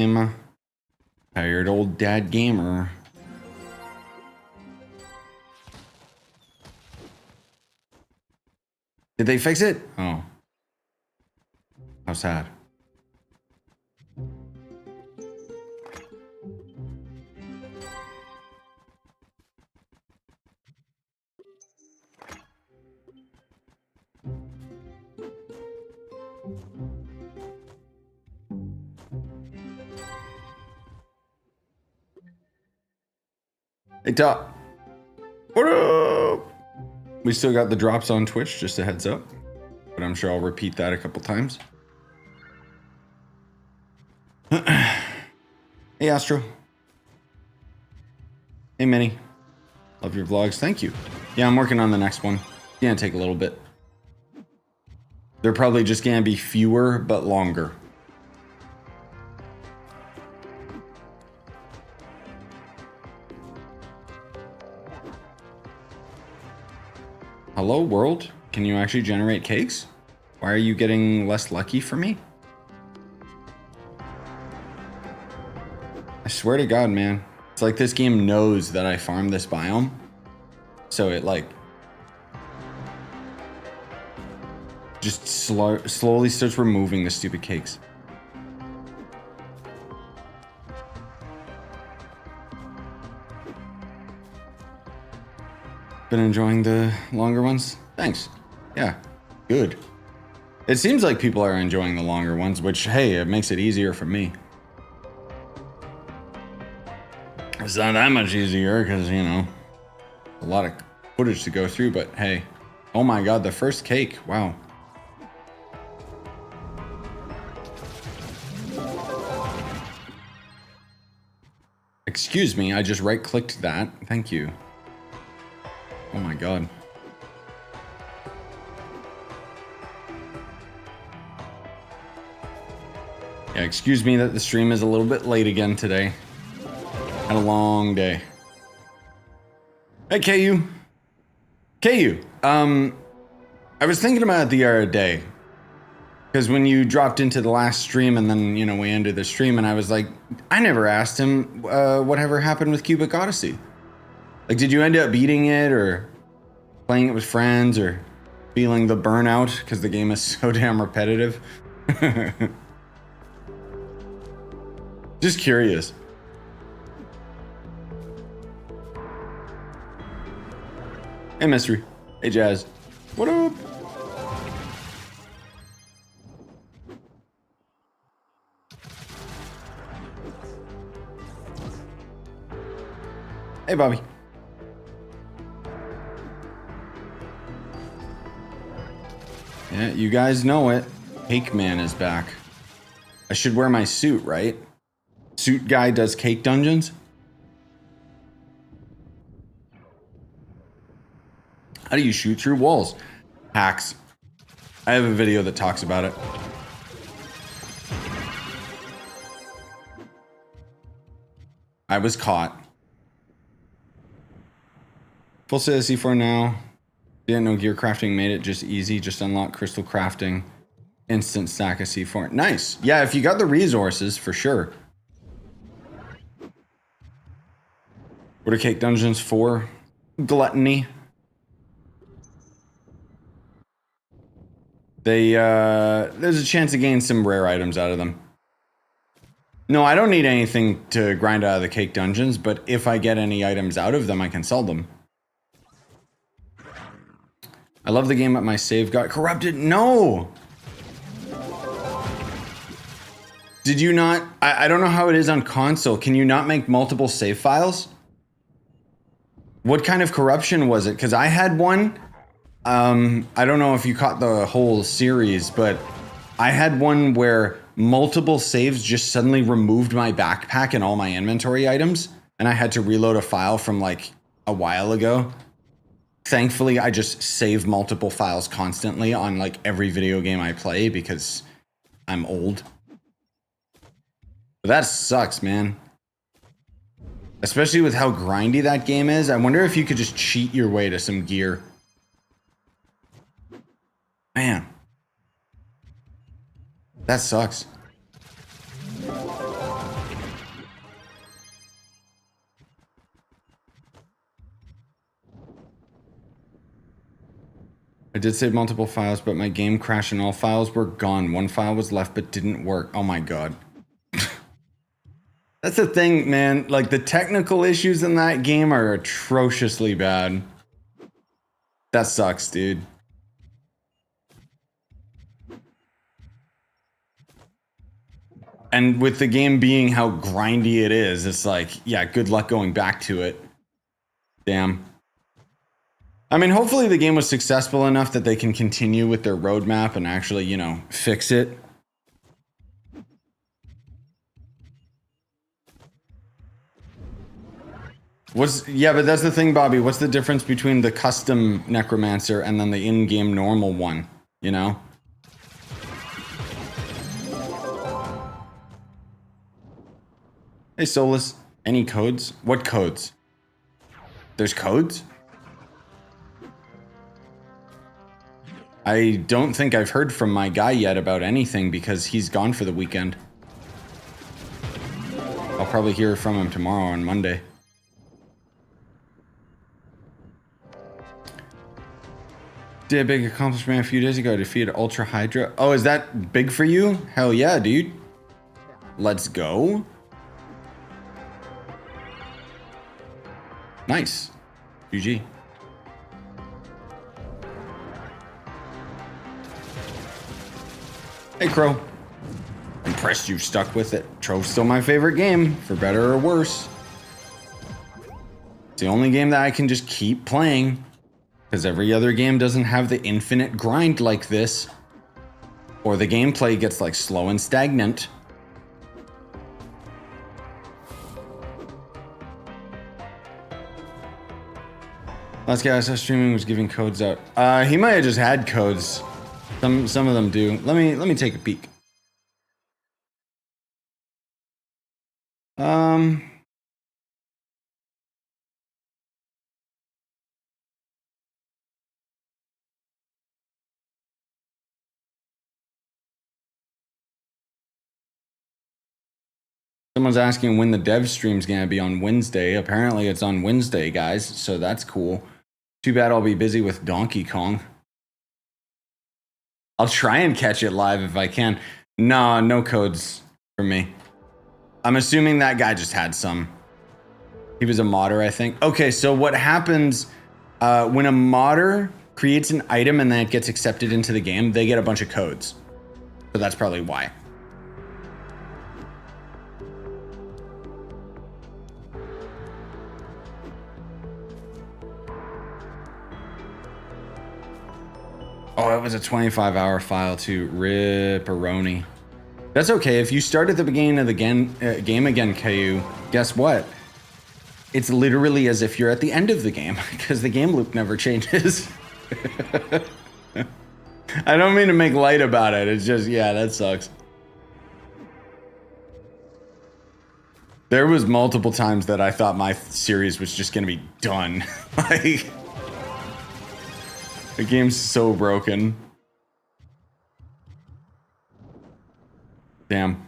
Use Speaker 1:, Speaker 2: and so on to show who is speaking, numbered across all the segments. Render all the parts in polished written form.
Speaker 1: I'm a tired old dad gamer. Did they fix it? Oh. How sad. Hey, Top. What up? We still got the drops on Twitch, just a heads up. But I'm sure I'll repeat that a couple times. Hey, Astro. Hey, Minnie. Love your vlogs. Thank you. Yeah, I'm working on the next one. It's gonna take a little bit. They're probably just gonna be fewer, but longer. Hello, world? Can you actually generate cakes? Why are you getting less lucky for me? I swear to God, man. It's like this game knows that I farm this biome. So it like... just slowly starts removing the stupid cakes. Been enjoying the longer ones? Thanks. Yeah, good. It seems like people are enjoying the longer ones, which, hey, it makes it easier for me. It's not that much easier because, you know, a lot of footage to go through, but hey. Oh my God, the first cake. Wow. Excuse me, I just right-clicked that. Thank you. Oh my God. Yeah, excuse me that the stream is a little bit late again today. Had a long day. Hey, KU. KU, I was thinking about it the other day. Because when you dropped into the last stream and then, you know, we ended the stream and I was like, I never asked him whatever happened with Cubic Odyssey. Like, did you end up beating it or playing it with friends or feeling the burnout because the game is so damn repetitive? Just curious. Hey, Mystery. Hey, Jazz. What up? Hey, Bobby. Yeah, you guys know it. Cake Man is back. I should wear my suit, right? Suit guy does cake dungeons? How do you shoot through walls? Hacks. I have a video that talks about it. I was caught. Full set of C4 now. Didn't know gear crafting made it just easy. Just unlock crystal crafting. Instant stack of C4. Nice. Yeah, if you got the resources, for sure. What are cake dungeons for? Gluttony. They, there's a chance to gain some rare items out of them. No, I don't need anything to grind out of the cake dungeons, but if I get any items out of them, I can sell them. I love the game, but my save got corrupted. No! Did you not? I don't know how it is on console. Can you not make multiple save files? What kind of corruption was it? Because I had one. I don't know if you caught the whole series, but I had one where multiple saves just suddenly removed my backpack and all my inventory items, and I had to reload a file from like a while ago. Thankfully, I just save multiple files constantly on like every video game I play because I'm old. But that sucks, man. Especially with how grindy that game is. I wonder if you could just cheat your way to some gear. Man. That sucks. did save multiple files, but my game crashed and all files were gone. One file was left but didn't work. Oh my god. That's the thing, man. Like, the technical issues in that game are atrociously bad. That sucks, dude. And with the game being how grindy it is, it's like, yeah, good luck going back to it. Damn. I mean, hopefully the game was successful enough that they can continue with their roadmap and actually, you know, fix it. Yeah, but that's the thing, Bobby. What's the difference between the custom Necromancer and then the in-game normal one, you know? Hey, Solus. Any codes? What codes? There's codes? I don't think I've heard from my guy yet about anything because he's gone for the weekend. I'll probably hear from him tomorrow on Monday. Did a big accomplishment a few days ago. Defeated Ultra Hydra. Oh, is that big for you? Hell yeah, dude. Let's go. Nice. GG. Hey, Crow. Impressed you stuck with it. Trove's still my favorite game, for better or worse. It's the only game that I can just keep playing, because every other game doesn't have the infinite grind like this, or the gameplay gets like slow and stagnant. Last guy I saw streaming was giving codes out. He might have just had codes. Some of them do. Let me take a peek. Someone's asking when the dev stream's gonna be on Wednesday. Apparently it's on Wednesday, guys, so that's cool. Too bad I'll be busy with Donkey Kong. I'll try and catch it live if I can. Nah, no codes for me. I'm assuming that guy just had some. He was a modder, I think. Okay, so what happens when a modder creates an item and then it gets accepted into the game, they get a bunch of codes. So that's probably why. Oh, it was a 25-hour file too. Ripperoni. That's okay. If you start at the beginning of the game again, KU, guess what? It's literally as if you're at the end of the game, because the game loop never changes. I don't mean to make light about it. It's just, yeah, that sucks. There was multiple times that I thought my series was just going to be done. Like, the game's so broken. Damn.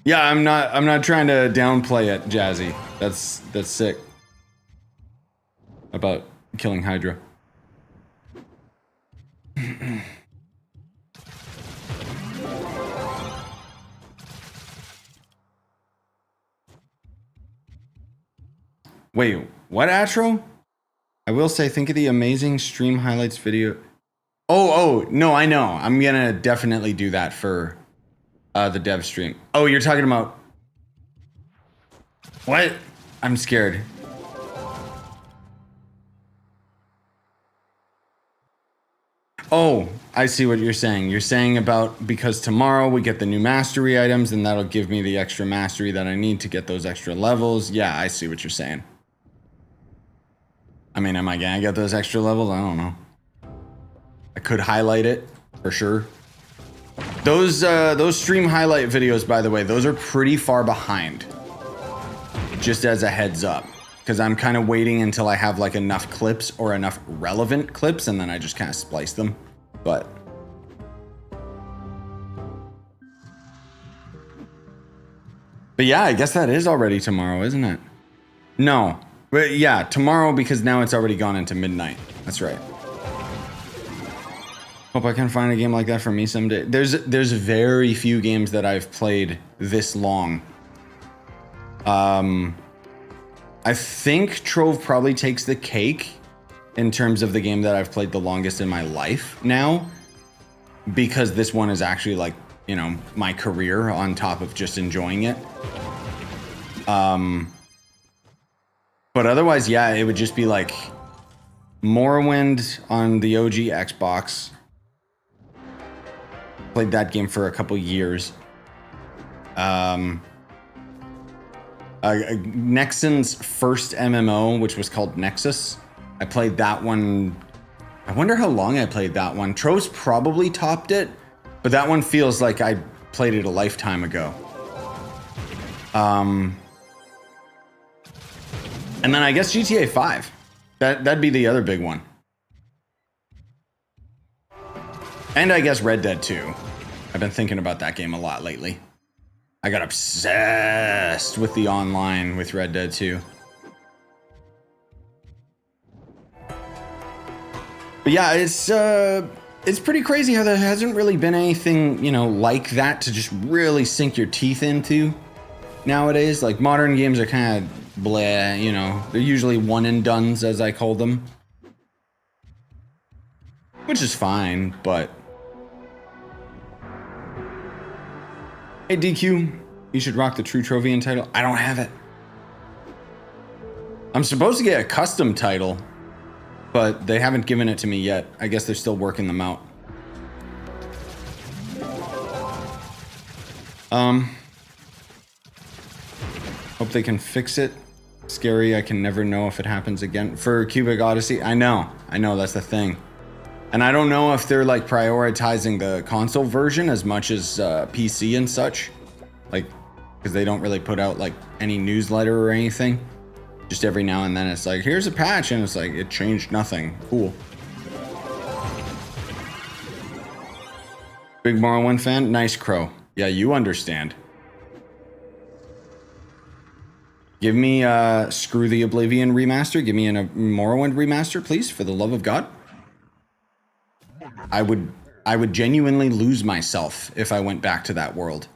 Speaker 1: Yeah, I'm not trying to downplay it, Jazzy. That's sick. About killing Hydra. Wait, what, Atro? I will say, think of the amazing stream highlights video. Oh, no, I know. I'm gonna definitely do that for the dev stream. Oh, you're talking about... What? I'm scared. Oh, I see what you're saying. You're saying about because tomorrow we get the new mastery items and that'll give me the extra mastery that I need to get those extra levels. Yeah, I see what you're saying. I mean, am I gonna get those extra levels? I don't know. I could highlight it for sure. Those stream highlight videos, by the way, those are pretty far behind. Just as a heads up. Because I'm kind of waiting until I have like enough clips or enough relevant clips and then I just kind of splice them. But yeah, I guess that is already tomorrow, isn't it? No, But yeah, tomorrow because now it's already gone into midnight. That's right. Hope I can find a game like that for me someday. There's very few games that I've played this long. I think Trove probably takes the cake in terms of the game that I've played the longest in my life now, because this one is actually like, you know, my career on top of just enjoying it. But otherwise, yeah, it would just be like Morrowind on the OG Xbox. Played that game for a couple years. Nexon's first MMO, which was called Nexus. I played that one. I wonder how long I played that one. Trove's probably topped it, but that one feels like I played it a lifetime ago. And then I guess GTA 5. That'd be the other big one. And I guess Red Dead 2. I've been thinking about that game a lot lately. I got obsessed with the online with Red Dead 2. But yeah, it's pretty crazy how there hasn't really been anything, you know, like that to just really sink your teeth into nowadays. Like modern games are kind of bleh, you know. They're usually one and dones, as I call them. Which is fine, but hey, DQ, you should rock the True Trovian title. I don't have it. I'm supposed to get a custom title, but they haven't given it to me yet. I guess they're still working them out. Hope they can fix it. Scary, I can never know if it happens again. For Cubic Odyssey, I know, that's the thing. And I don't know if they're like prioritizing the console version as much as PC and such. Like, because they don't really put out like any newsletter or anything. Just every now and then it's like, here's a patch, and it's like, it changed nothing. Cool. Big Morrowind fan? Nice, Crow. Yeah, you understand. Give me Screw the Oblivion remaster. Give me a Morrowind remaster, please, for the love of God. I would genuinely lose myself if I went back to that world.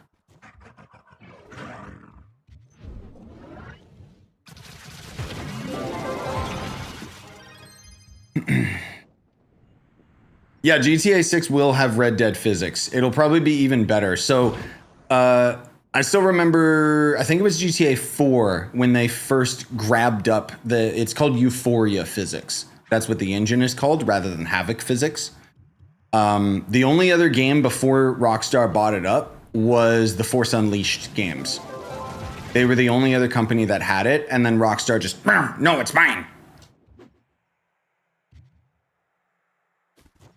Speaker 1: Yeah, GTA 6 will have Red Dead physics. It'll probably be even better. So, I still remember, I think it was GTA 4 when they first grabbed up it's called Euphoria physics. That's what the engine is called, rather than Havoc physics. The only other game before Rockstar bought it up was the Force Unleashed games. They were the only other company that had it, and then Rockstar just, no, it's mine.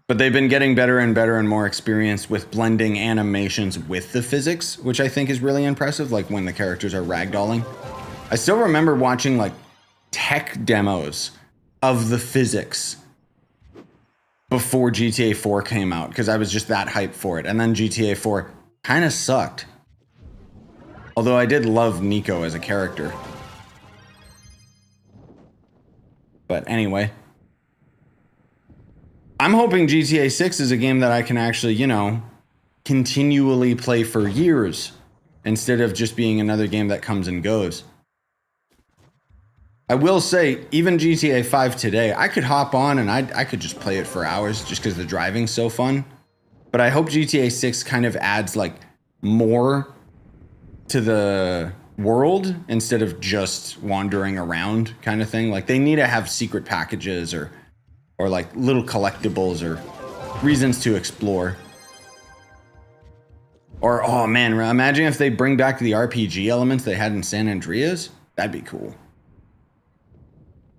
Speaker 1: But they've been getting better and better and more experienced with blending animations with the physics, which I think is really impressive, like when the characters are ragdolling. I still remember watching like tech demos of the physics before GTA 4 came out, because I was just that hyped for it. And then GTA 4 kind of sucked. Although I did love Nico as a character. But anyway. I'm hoping GTA 6 is a game that I can actually, you know, continually play for years, instead of just being another game that comes and goes. I will say, even GTA 5 today, I could hop on and I could just play it for hours just because the driving's so fun. But I hope GTA 6 kind of adds like more to the world instead of just wandering around kind of thing. Like they need to have secret packages or like little collectibles or reasons to explore. Or, oh man, imagine if they bring back the RPG elements they had in San Andreas. That'd be cool.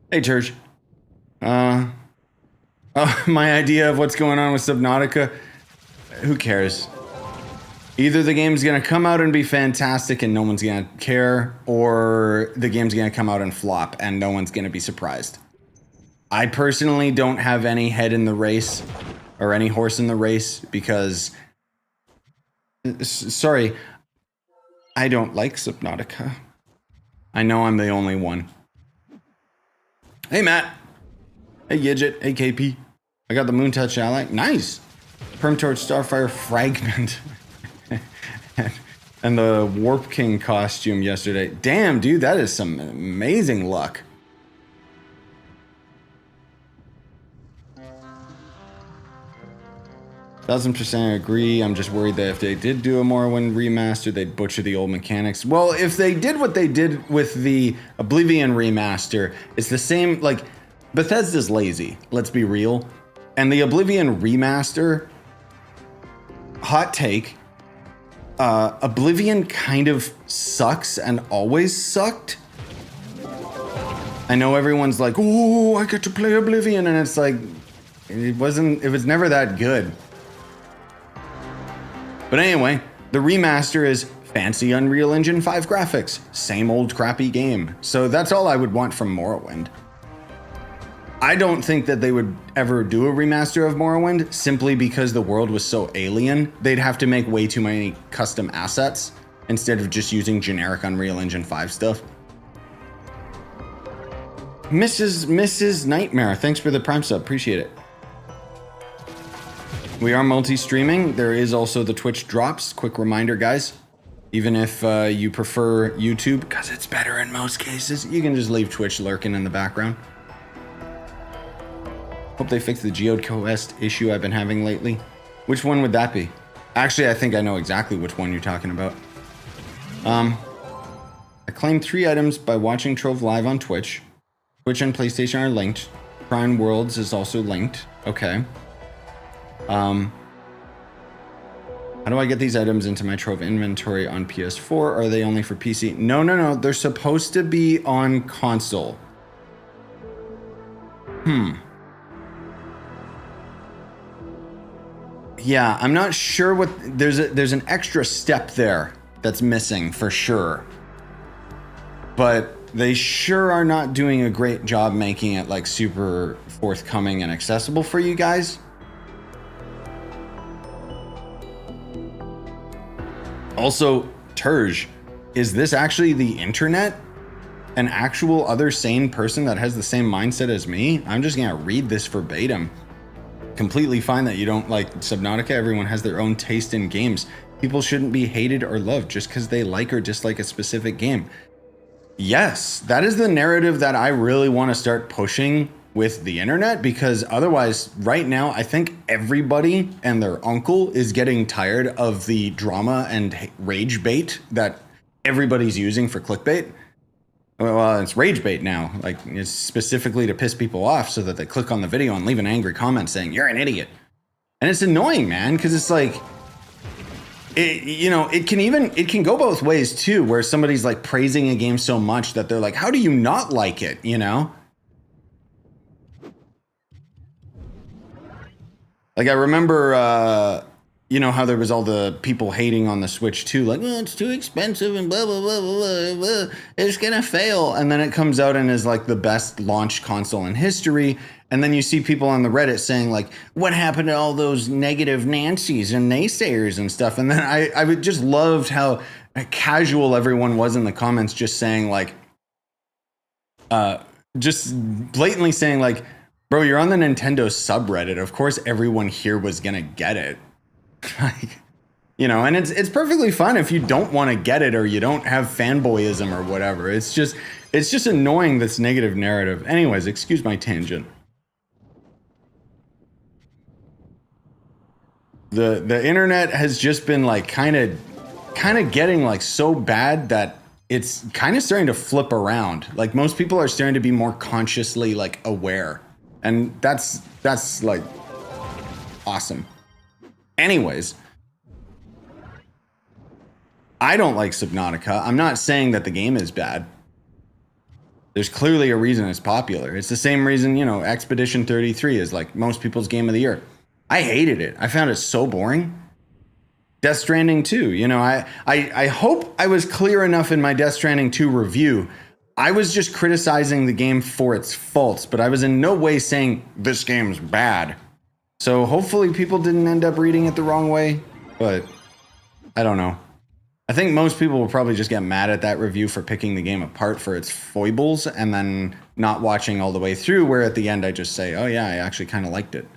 Speaker 1: Hey, Church. My idea of what's going on with Subnautica, who cares? Either the game's gonna come out and be fantastic and no one's gonna care, or the game's gonna come out and flop and no one's gonna be surprised. I personally don't have any head in the race or any horse in the race because, sorry, I don't like Subnautica. I know I'm the only one. Hey, Matt. Hey, Gidget. Hey, KP. I got the Moontouch Ally. Nice. Permtorch Starfire Fragment. And the Warp King costume yesterday. Damn, dude, that is some amazing luck. %1,000% agree. I'm just worried that if they did do a Morrowind remaster, they'd butcher the old mechanics. Well, if they did what they did with the Oblivion remaster, it's the same, like, Bethesda's lazy, let's be real. And the Oblivion remaster, hot take, Oblivion kind of sucks and always sucked. I know everyone's like, oh, I get to play Oblivion, and it's like, it was never that good. But anyway, the remaster is fancy Unreal Engine 5 graphics, same old crappy game. So that's all I would want from Morrowind. I don't think that they would ever do a remaster of Morrowind simply because the world was so alien. They'd have to make way too many custom assets instead of just using generic Unreal Engine 5 stuff. Mrs. Nightmare, thanks for the Prime sub, appreciate it. We are multi-streaming. There is also the Twitch drops. Quick reminder, guys. Even if you prefer YouTube, because it's better in most cases, you can just leave Twitch lurking in the background. Hope they fix the Geode Quest issue I've been having lately. Which one would that be? Actually, I think I know exactly which one you're talking about. I claimed 3 items by watching Trove live on Twitch. Twitch and PlayStation are linked. Prime Worlds is also linked. Okay. How do I get these items into my Trove inventory on PS4? Are they only for PC? No. They're supposed to be on console. Yeah, I'm not sure what... There's an extra step there that's missing for sure. But they sure are not doing a great job making it like super forthcoming and accessible for you guys. Also, Terj, is this actually the internet? An actual other sane person that has the same mindset as me? I'm just gonna read this verbatim. Completely fine that you don't like Subnautica. Everyone has their own taste in games. People shouldn't be hated or loved just because they like or dislike a specific game. Yes, that is the narrative that I really want to start pushing with the internet, because otherwise right now I think everybody and their uncle is getting tired of the drama and rage bait that everybody's using for clickbait. Well, it's rage bait now. Like, it's specifically to piss people off so that they click on the video and leave an angry comment saying you're an idiot. And it's annoying, man, because it's like, it can go both ways too, where somebody's like praising a game so much that they're like, how do you not like it, you know? Like, I remember, how there was all the people hating on the Switch too, like, oh, it's too expensive and blah, blah, blah, blah, blah, it's gonna fail. And then it comes out and is like the best launch console in history. And then you see people on the Reddit saying like, what happened to all those negative Nancys and naysayers and stuff? And then I would just loved how casual everyone was in the comments, just saying like, just blatantly saying like, bro, you're on the Nintendo subreddit. Of course, everyone here was gonna get it. Like, and it's perfectly fine if you don't want to get it or you don't have fanboyism or whatever. It's just annoying, this negative narrative. Anyways, excuse my tangent. The internet has just been like kind of getting like so bad that it's kind of starting to flip around. Like, most people are starting to be more consciously like aware. And that's like awesome. Anyways, I don't like Subnautica. I'm not saying that the game is bad. There's clearly a reason it's popular. It's the same reason, Expedition 33 is like most people's game of the year. I hated it. I found it so boring. Death Stranding 2, I hope I was clear enough in my Death Stranding 2 review. I was just criticizing the game for its faults, but I was in no way saying this game's bad. So hopefully people didn't end up reading it the wrong way, but I don't know. I think most people will probably just get mad at that review for picking the game apart for its foibles and then not watching all the way through, where at the end I just say, oh yeah, I actually kind of liked it.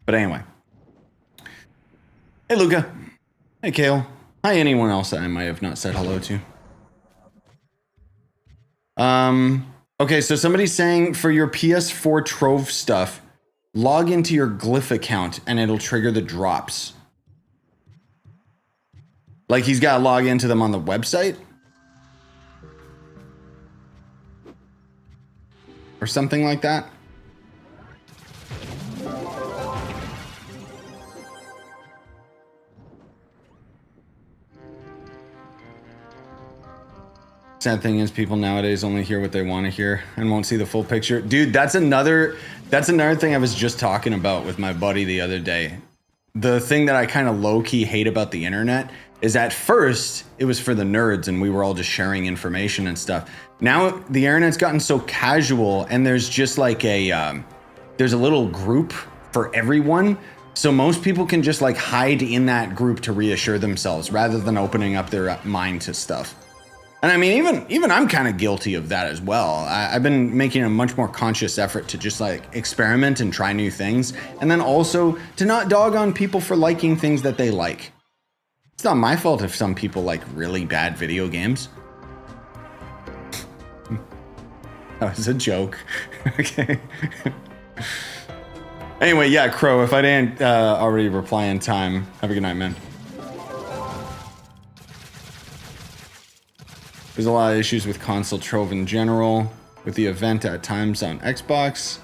Speaker 1: But anyway. Hey, Luca. Hey, Kale. Hi, anyone else that I might have not said hello to. Okay, so somebody's saying for your PS4 Trove stuff, log into your Glyph account and it'll trigger the drops. Like he's got to log into them on the website? Or something like that? Sad thing is people nowadays only hear what they want to hear and won't see the full picture. Dude, that's another thing I was just talking about with my buddy the other day. The thing that I kind of low-key hate about the internet is at first it was for the nerds and we were all just sharing information and stuff. Now the internet's gotten so casual and there's just like there's a little group for everyone. So most people can just like hide in that group to reassure themselves rather than opening up their mind to stuff. And I mean, even I'm kind of guilty of that as well. I've been making a much more conscious effort to just like experiment and try new things. And then also to not dog on people for liking things that they like. It's not my fault if some people like really bad video games. That was a joke. Okay. Anyway, yeah, Crow, if I didn't already reply in time, have a good night, man. There's a lot of issues with console Trove in general, with the event at times on Xbox,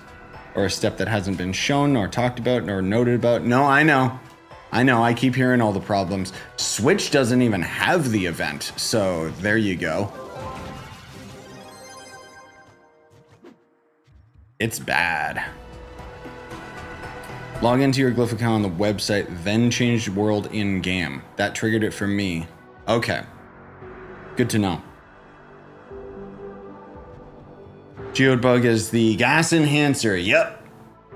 Speaker 1: or a step that hasn't been shown, or talked about, or noted about. No, I know, I keep hearing all the problems. Switch doesn't even have the event, so there you go. It's bad. Log into your Glyph account on the website, then change world in-game. That triggered it for me. Okay. Good to know. Geodbug is the gas enhancer. Yep.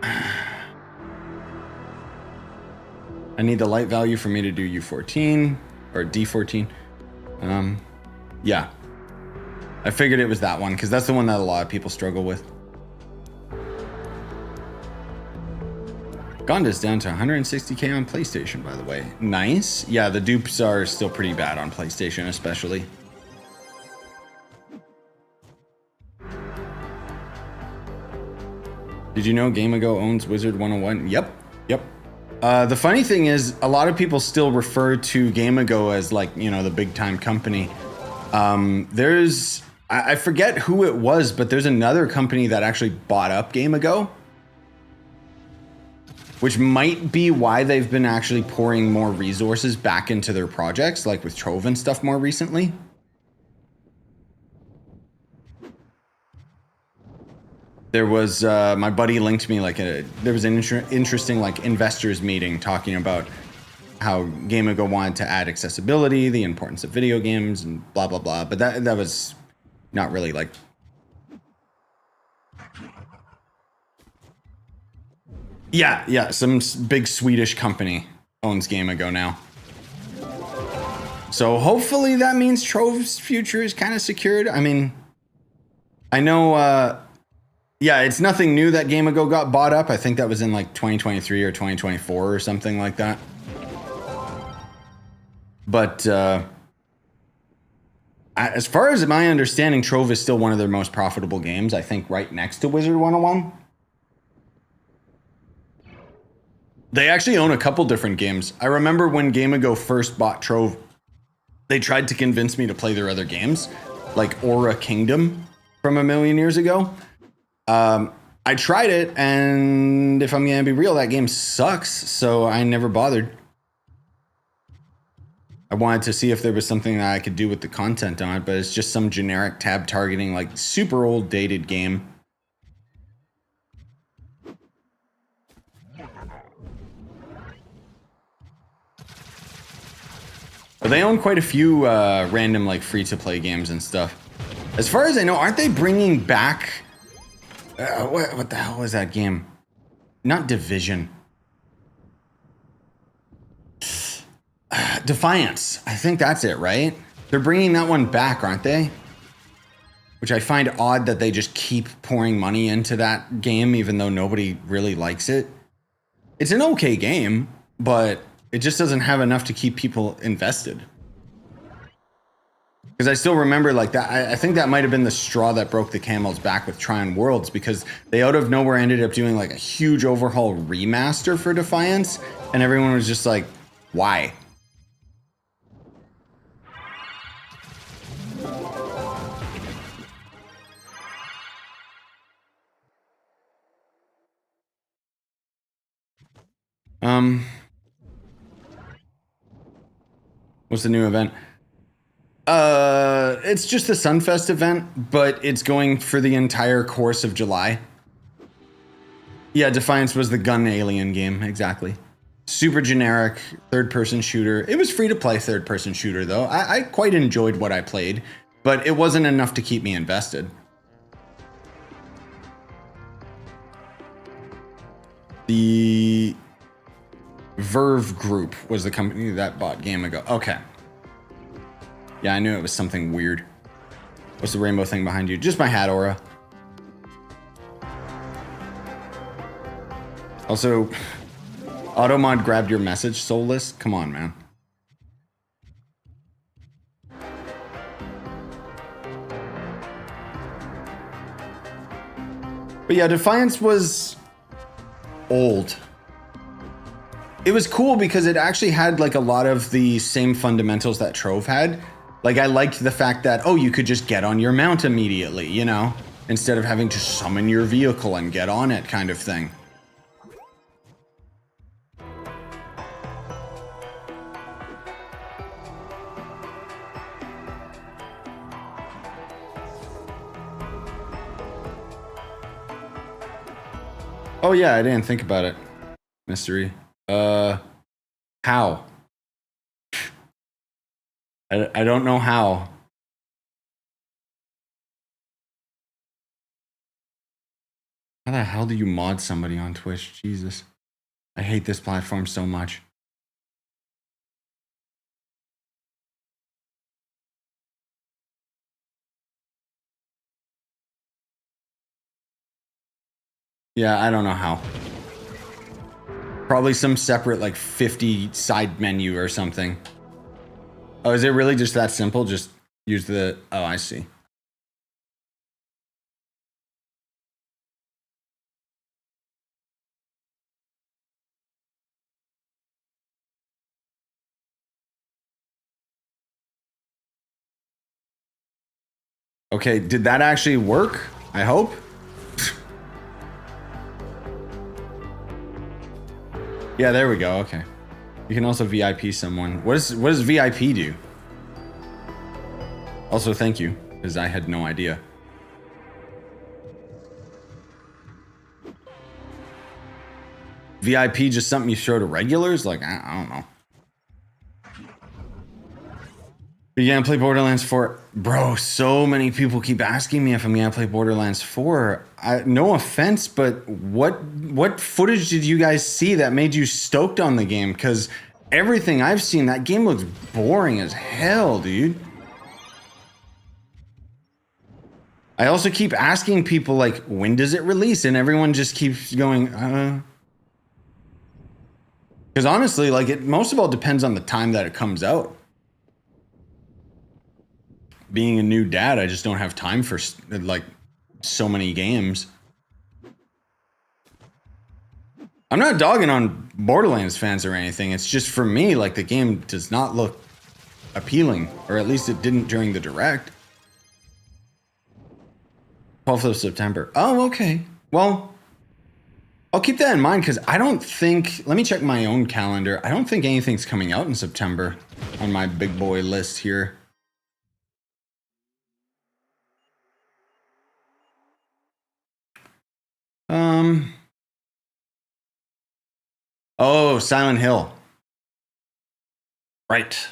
Speaker 1: I need the light value for me to do U14 or D14. Yeah. I figured it was that one because that's the one that a lot of people struggle with. Gonda's down to 160k on PlayStation, by the way. Nice. Yeah, the dupes are still pretty bad on PlayStation, especially. Did you know GameAgo owns Wizard 101? Yep. The funny thing is, a lot of people still refer to GameAgo as like, you know, the big time company. I forget who it was, but there's another company that actually bought up GameAgo, which might be why they've been actually pouring more resources back into their projects, like with Trove and stuff more recently. There was, my buddy linked me like there was an interesting like investors meeting talking about how GameAgo wanted to add accessibility, the importance of video games and blah, blah, blah. But that was not really like. Yeah, some big Swedish company owns GameAgo now. So hopefully that means Trove's future is kind of secured. I mean, I know, yeah, it's nothing new that GameAgo got bought up. I think that was in like 2023 or 2024 or something like that. But as far as my understanding, Trove is still one of their most profitable games. I think right next to Wizard 101. They actually own a couple different games. I remember when GameAgo first bought Trove, they tried to convince me to play their other games, like Aura Kingdom from a million years ago. I tried it, and if I'm gonna be real, that game sucks, so I never bothered. I wanted to see if there was something that I could do with the content on it, but it's just some generic tab targeting, like super old dated game. But they own quite a few random like free-to-play games and stuff. As far as I know, aren't they bringing back... what the hell was that game? Not Division. Defiance. I think that's it, right? They're bringing that one back, aren't they? Which I find odd that they just keep pouring money into that game, even though nobody really likes it. It's an okay game, but it just doesn't have enough to keep people invested. Because I still remember like that. I think that might have been the straw that broke the camel's back with Tryon Worlds, because they out of nowhere ended up doing like a huge overhaul remaster for Defiance, and everyone was just like, why? What's the new event? It's just the Sunfest event, but it's going for the entire course of July. Yeah, Defiance was the gun alien game, exactly. Super generic third-person shooter. It was free to play third-person shooter though. I quite enjoyed what I played, but it wasn't enough to keep me invested. The Verve Group was the company that bought Game Ago. Okay. Yeah, I knew it was something weird. What's the rainbow thing behind you? Just my hat aura. Also, Automod grabbed your message, Soulless. Come on, man. But yeah, Defiance was old. It was cool because it actually had like a lot of the same fundamentals that Trove had. Like I liked the fact that, oh, you could just get on your mount immediately, you know, instead of having to summon your vehicle and get on it kind of thing. Oh yeah, I didn't think about it. Mystery. How? I don't know how. How the hell do you mod somebody on Twitch? Jesus. I hate this platform so much. Yeah, I don't know how. Probably some separate like 50 side menu or something. Oh, is it really just that simple? Just use the... Oh, I see. Okay, did that actually work? I hope. Yeah, there we go. Okay. You can also VIP someone. What does VIP do? Also, thank you, because I had no idea. VIP just something you show to regulars? Like, I don't know. Are you gonna play Borderlands 4? Bro, so many people keep asking me if I'm gonna play Borderlands 4. No offense, but what footage did you guys see that made you stoked on the game? Because everything I've seen, that game looks boring as hell, dude. I also keep asking people, like, when does it release? And everyone just keeps going, Because honestly, like, it most of all depends on the time that it comes out. Being a new dad, I just don't have time for, like, so many games. I'm not dogging on Borderlands fans or anything. It's just for me, like, the game does not look appealing, or at least it didn't during the direct. 12th of September. Oh, okay. Well, I'll keep that in mind because I don't think, let me check my own calendar. I don't think anything's coming out in September on my big boy list here. Oh, Silent Hill. Right.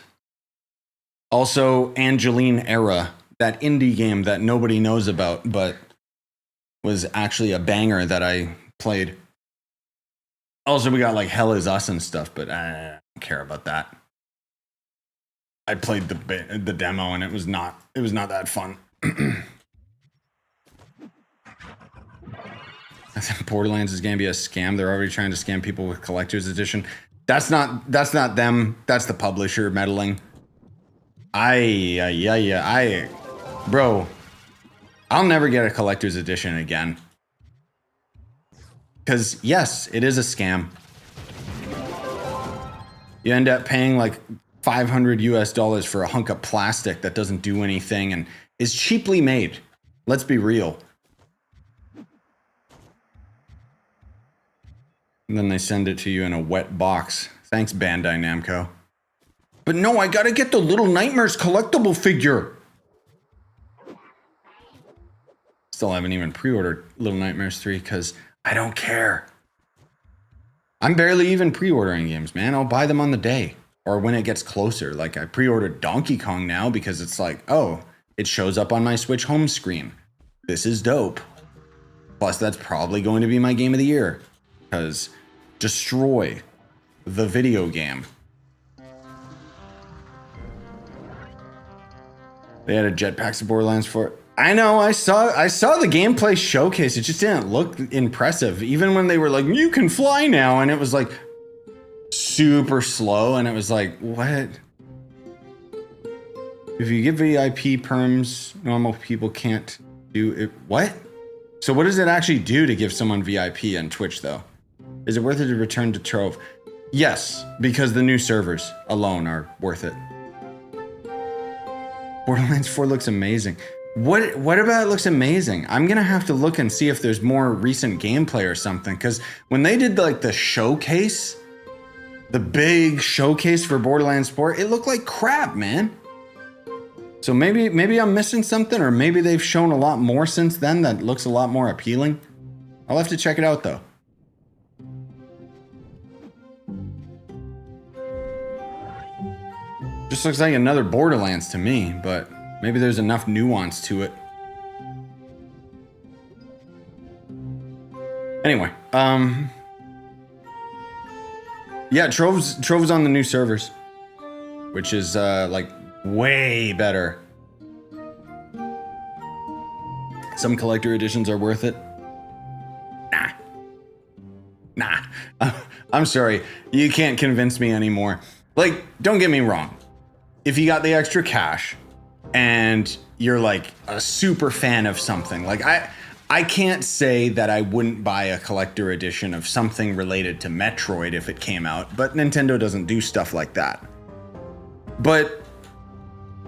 Speaker 1: Also, Angeline Era, that indie game that nobody knows about, but was actually a banger that I played. Also, we got like Hell Is Us and stuff, but I don't care about that. I played the demo and it was not that fun. I think Borderlands is gonna be a scam. They're already trying to scam people with collector's edition. That's not them. That's the publisher meddling. Bro, I'll never get a collector's edition again. Because yes, it is a scam. You end up paying like $500 for a hunk of plastic that doesn't do anything and is cheaply made. Let's be real. And then they send it to you in a wet box. Thanks, Bandai Namco. But no, I gotta get the Little Nightmares collectible figure. Still haven't even pre-ordered Little Nightmares 3 because I don't care. I'm barely even pre-ordering games, man. I'll buy them on the day or when it gets closer. Like I pre-ordered Donkey Kong now because it's like, oh, it shows up on my Switch home screen. This is dope. Plus, that's probably going to be my game of the year because destroy the video game. They had a jetpacks of Borderlands 4. I know, I saw the gameplay showcase. It just didn't look impressive. Even when they were like, you can fly now, and it was like super slow, and it was like, what? If you give VIP perms, normal people can't do it. What? So what does it actually do to give someone VIP on Twitch though? Is it worth it to return to Trove? Yes, because the new servers alone are worth it. Borderlands 4 looks amazing. What about it looks amazing? I'm gonna have to look and see if there's more recent gameplay or something, because when they did like the showcase, the big showcase for Borderlands 4, it looked like crap, man. So maybe I'm missing something, or maybe they've shown a lot more since then that looks a lot more appealing. I'll have to check it out though. Just looks like another Borderlands to me, but maybe there's enough nuance to it. Anyway, yeah, Trove's on the new servers, which is like way better. Some collector editions are worth it. Nah. I'm sorry, you can't convince me anymore. Like, don't get me wrong. If you got the extra cash and you're like a super fan of something, like I can't say that I wouldn't buy a collector edition of something related to Metroid if it came out, but Nintendo doesn't do stuff like that. But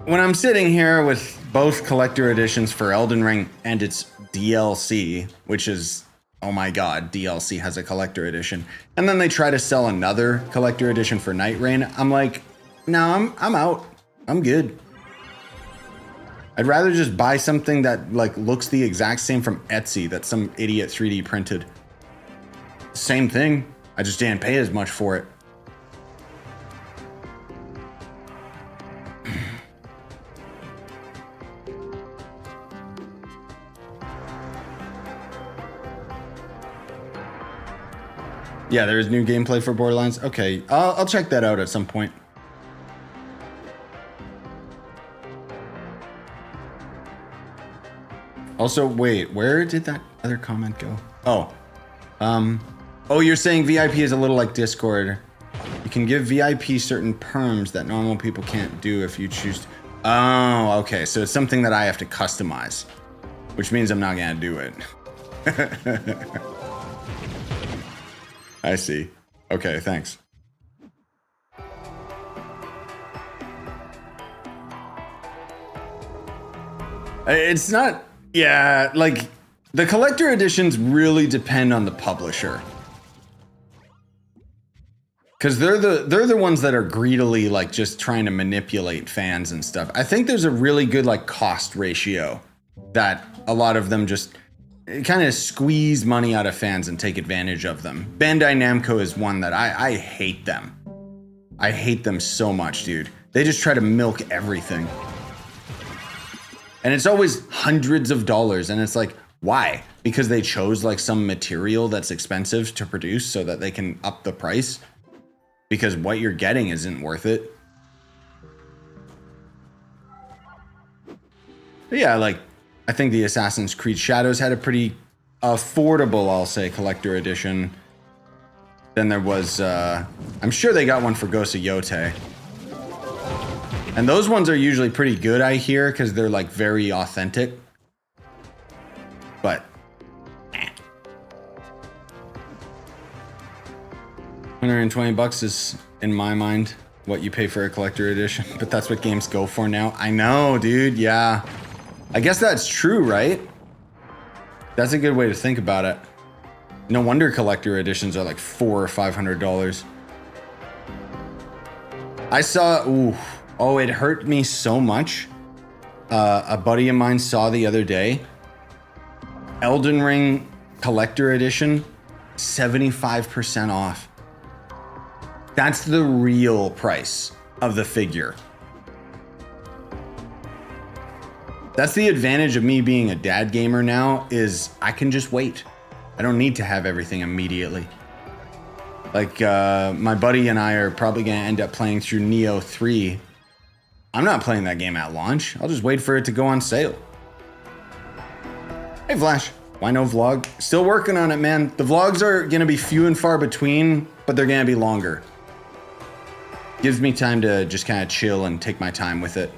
Speaker 1: when I'm sitting here with both collector editions for Elden Ring and its DLC, which is, oh my god, DLC has a collector edition, and then they try to sell another collector edition for Night Rain, I'm like, no, I'm out. I'm good. I'd rather just buy something that like looks the exact same from Etsy that some idiot 3D printed. Same thing. I just didn't pay as much for it. Yeah, there is new gameplay for Borderlands. Okay, I'll check that out at some point. Also, wait, where did that other comment go? Oh, you're saying VIP is a little like Discord. You can give VIP certain perms that normal people can't do if you choose to. Oh, okay, so it's something that I have to customize, which means I'm not gonna do it. I see. Okay, thanks. It's not, yeah, like the collector editions really depend on the publisher. Cause they're the ones that are greedily like just trying to manipulate fans and stuff. I think there's a really good like cost ratio that a lot of them just kind of squeeze money out of fans and take advantage of them. Bandai Namco is one that I hate them. I hate them so much, dude. They just try to milk everything. And it's always hundreds of dollars. And it's like, why? Because they chose like some material that's expensive to produce so that they can up the price? Because what you're getting isn't worth it. But yeah, like, I think the Assassin's Creed Shadows had a pretty affordable, I'll say, collector edition. Then there was, I'm sure they got one for Ghost of Yotei. And those ones are usually pretty good, I hear, because they're like very authentic. But, $120 is, in my mind, what you pay for a collector edition. But that's what games go for now. I know, dude, yeah. I guess that's true, right? That's a good way to think about it. No wonder collector editions are like $400 or $500. I saw, ooh, oh, it hurt me so much. A buddy of mine saw the other day, Elden Ring collector edition, 75% off. That's the real price of the figure. That's the advantage of me being a dad gamer now, is I can just wait. I don't need to have everything immediately. Like, my buddy and I are probably gonna end up playing through Neo 3. I'm not playing that game at launch. I'll just wait for it to go on sale. Hey Flash, why no vlog? Still working on it, man. The vlogs are gonna be few and far between, but they're gonna be longer. Gives me time to just kind of chill and take my time with it.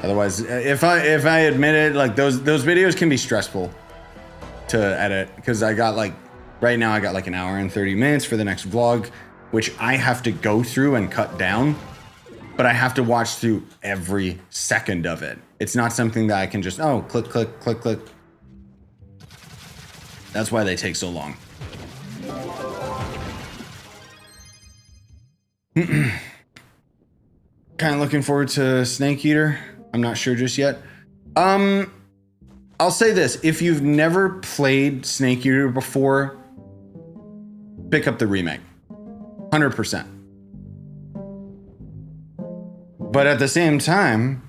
Speaker 1: Otherwise, if I admit it, like those videos can be stressful to edit, because I got like, right now I got like an hour and 30 minutes for the next vlog, which I have to go through and cut down, but I have to watch through every second of it. It's not something that I can just, oh, click, click, click, click. That's why they take so long. Kind of looking forward to Snake Eater. I'm not sure just yet. I'll say this. If you've never played Snake Eater before, pick up the remake. 100%. But at the same time,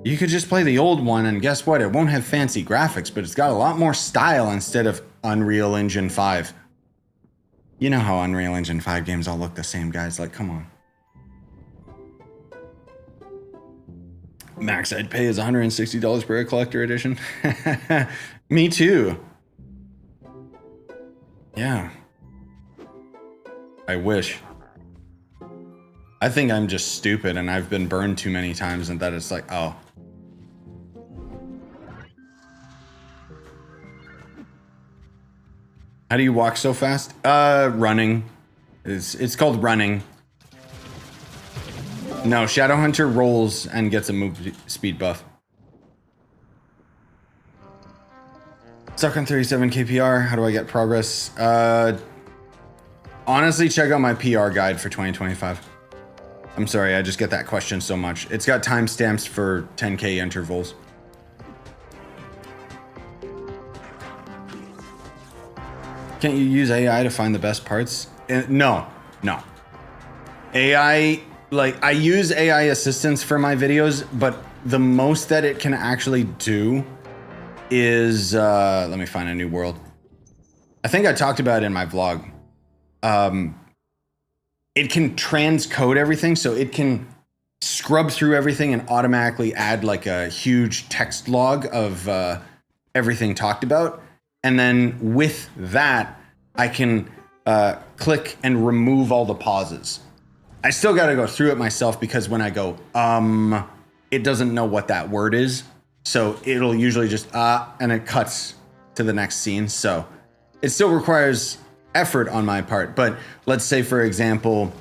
Speaker 1: you could just play the old one, and guess what? It won't have fancy graphics, but it's got a lot more style instead of Unreal Engine 5. You know how Unreal Engine 5 games all look the same, guys. Like, come on. Max I'd pay is $160 for a collector edition. Me too. Yeah. I wish. I think I'm just stupid and I've been burned too many times, and that it's like, oh. How do you walk so fast? Running. It's called running. No, Shadowhunter rolls and gets a move speed buff. Stuck on 37 KPR. How do I get progress? Honestly, check out my PR guide for 2025. I'm sorry, I just get that question so much. It's got timestamps for 10K intervals. Can't you use AI to find the best parts? No. AI, like, I use AI assistance for my videos, but the most that it can actually do is, let me find a new world. I think I talked about it in my vlog. It can transcode everything, so it can scrub through everything and automatically add like a huge text log of everything talked about. And then with that, I can click and remove all the pauses. I still got to go through it myself, because when I go, it doesn't know what that word is. So it'll usually just, and it cuts to the next scene. So it still requires effort on my part. But let's say, for example,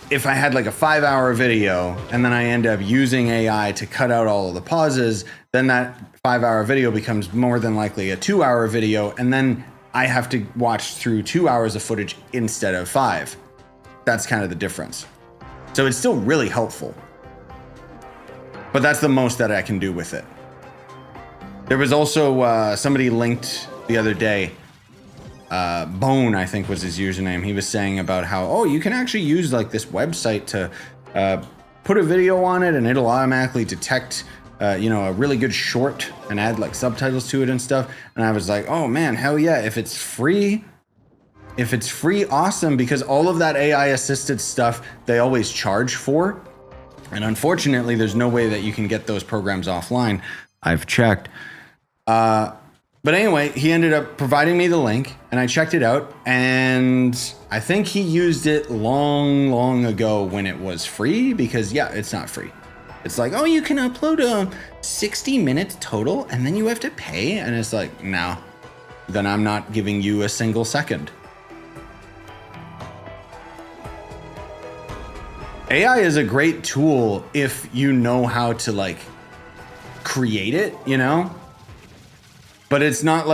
Speaker 1: if I had like a 5-hour video and then I end up using AI to cut out all of the pauses, then that 5-hour video becomes more than likely a 2-hour video. And then I have to watch through 2 hours of footage instead of 5. That's kind of the difference. So it's still really helpful. But that's the most that I can do with it. There was also somebody linked the other day, Bone, I think was his username. He was saying about how, oh, you can actually use like this website to put a video on it and it'll automatically detect a really good short and add like subtitles to it and stuff. And I was like, oh man, hell yeah. If it's free, awesome, because all of that AI assisted stuff, they always charge for. And unfortunately, there's no way that you can get those programs offline. I've checked. But anyway, he ended up providing me the link, and I checked it out, and I think he used it long, long ago when it was free, because yeah, it's not free. It's like, oh, you can upload 60 minutes total, and then you have to pay, and it's like, no, then I'm not giving you a single second. AI is a great tool if you know how to like create it, you know? But it's not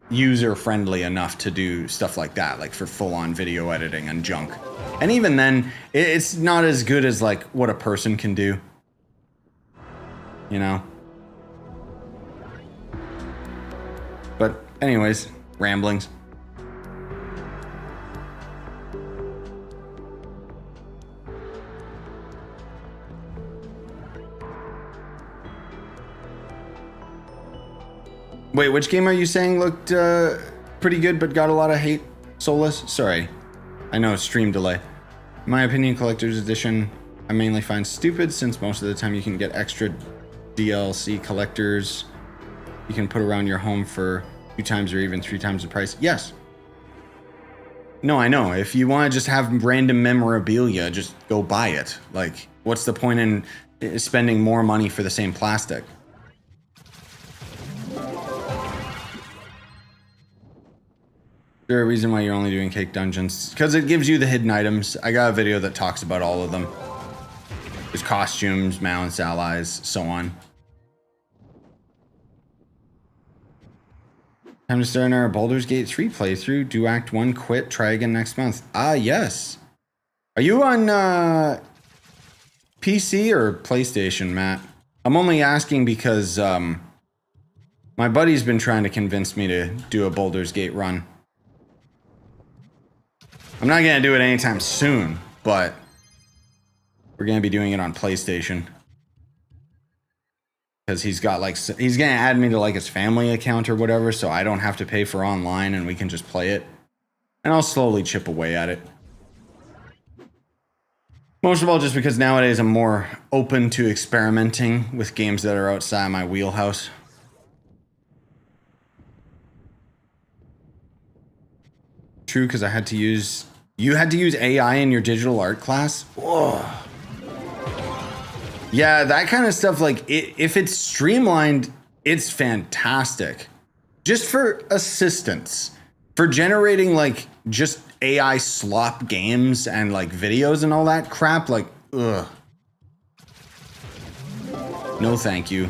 Speaker 1: user friendly enough to do stuff like that, like for full on video editing and junk. And even then, it's not as good as like what a person can do, you know? But anyways, ramblings. Wait, which game are you saying looked pretty good but got a lot of hate? Soulless? Sorry. I know, stream delay. In my opinion, Collector's Edition I mainly find stupid, since most of the time you can get extra DLC collectors you can put around your home for 2 times or even 3 times the price. Yes. No, I know. If you want to just have random memorabilia, just go buy it. Like, what's the point in spending more money for the same plastic? Is there a reason why you're only doing cake dungeons? Because it gives you the hidden items. I got a video that talks about all of them. There's costumes, mounts, allies, so on. Time to start our Baldur's Gate 3 playthrough. Do Act 1, quit, try again next month. Ah, yes. Are you on PC or PlayStation, Matt? I'm only asking because my buddy's been trying to convince me to do a Baldur's Gate run. I'm not going to do it anytime soon, but we're going to be doing it on PlayStation. Because he's got like, he's going to add me to like his family account or whatever, so I don't have to pay for online and we can just play it. And I'll slowly chip away at it. Most of all, just because nowadays I'm more open to experimenting with games that are outside my wheelhouse. True, because I had to use... You had to use AI in your digital art class? Whoa. Yeah, that kind of stuff, like, if it's streamlined, it's fantastic. Just for assistance. For generating, like, just AI slop games and, like, videos and all that crap, like, ugh. No thank you.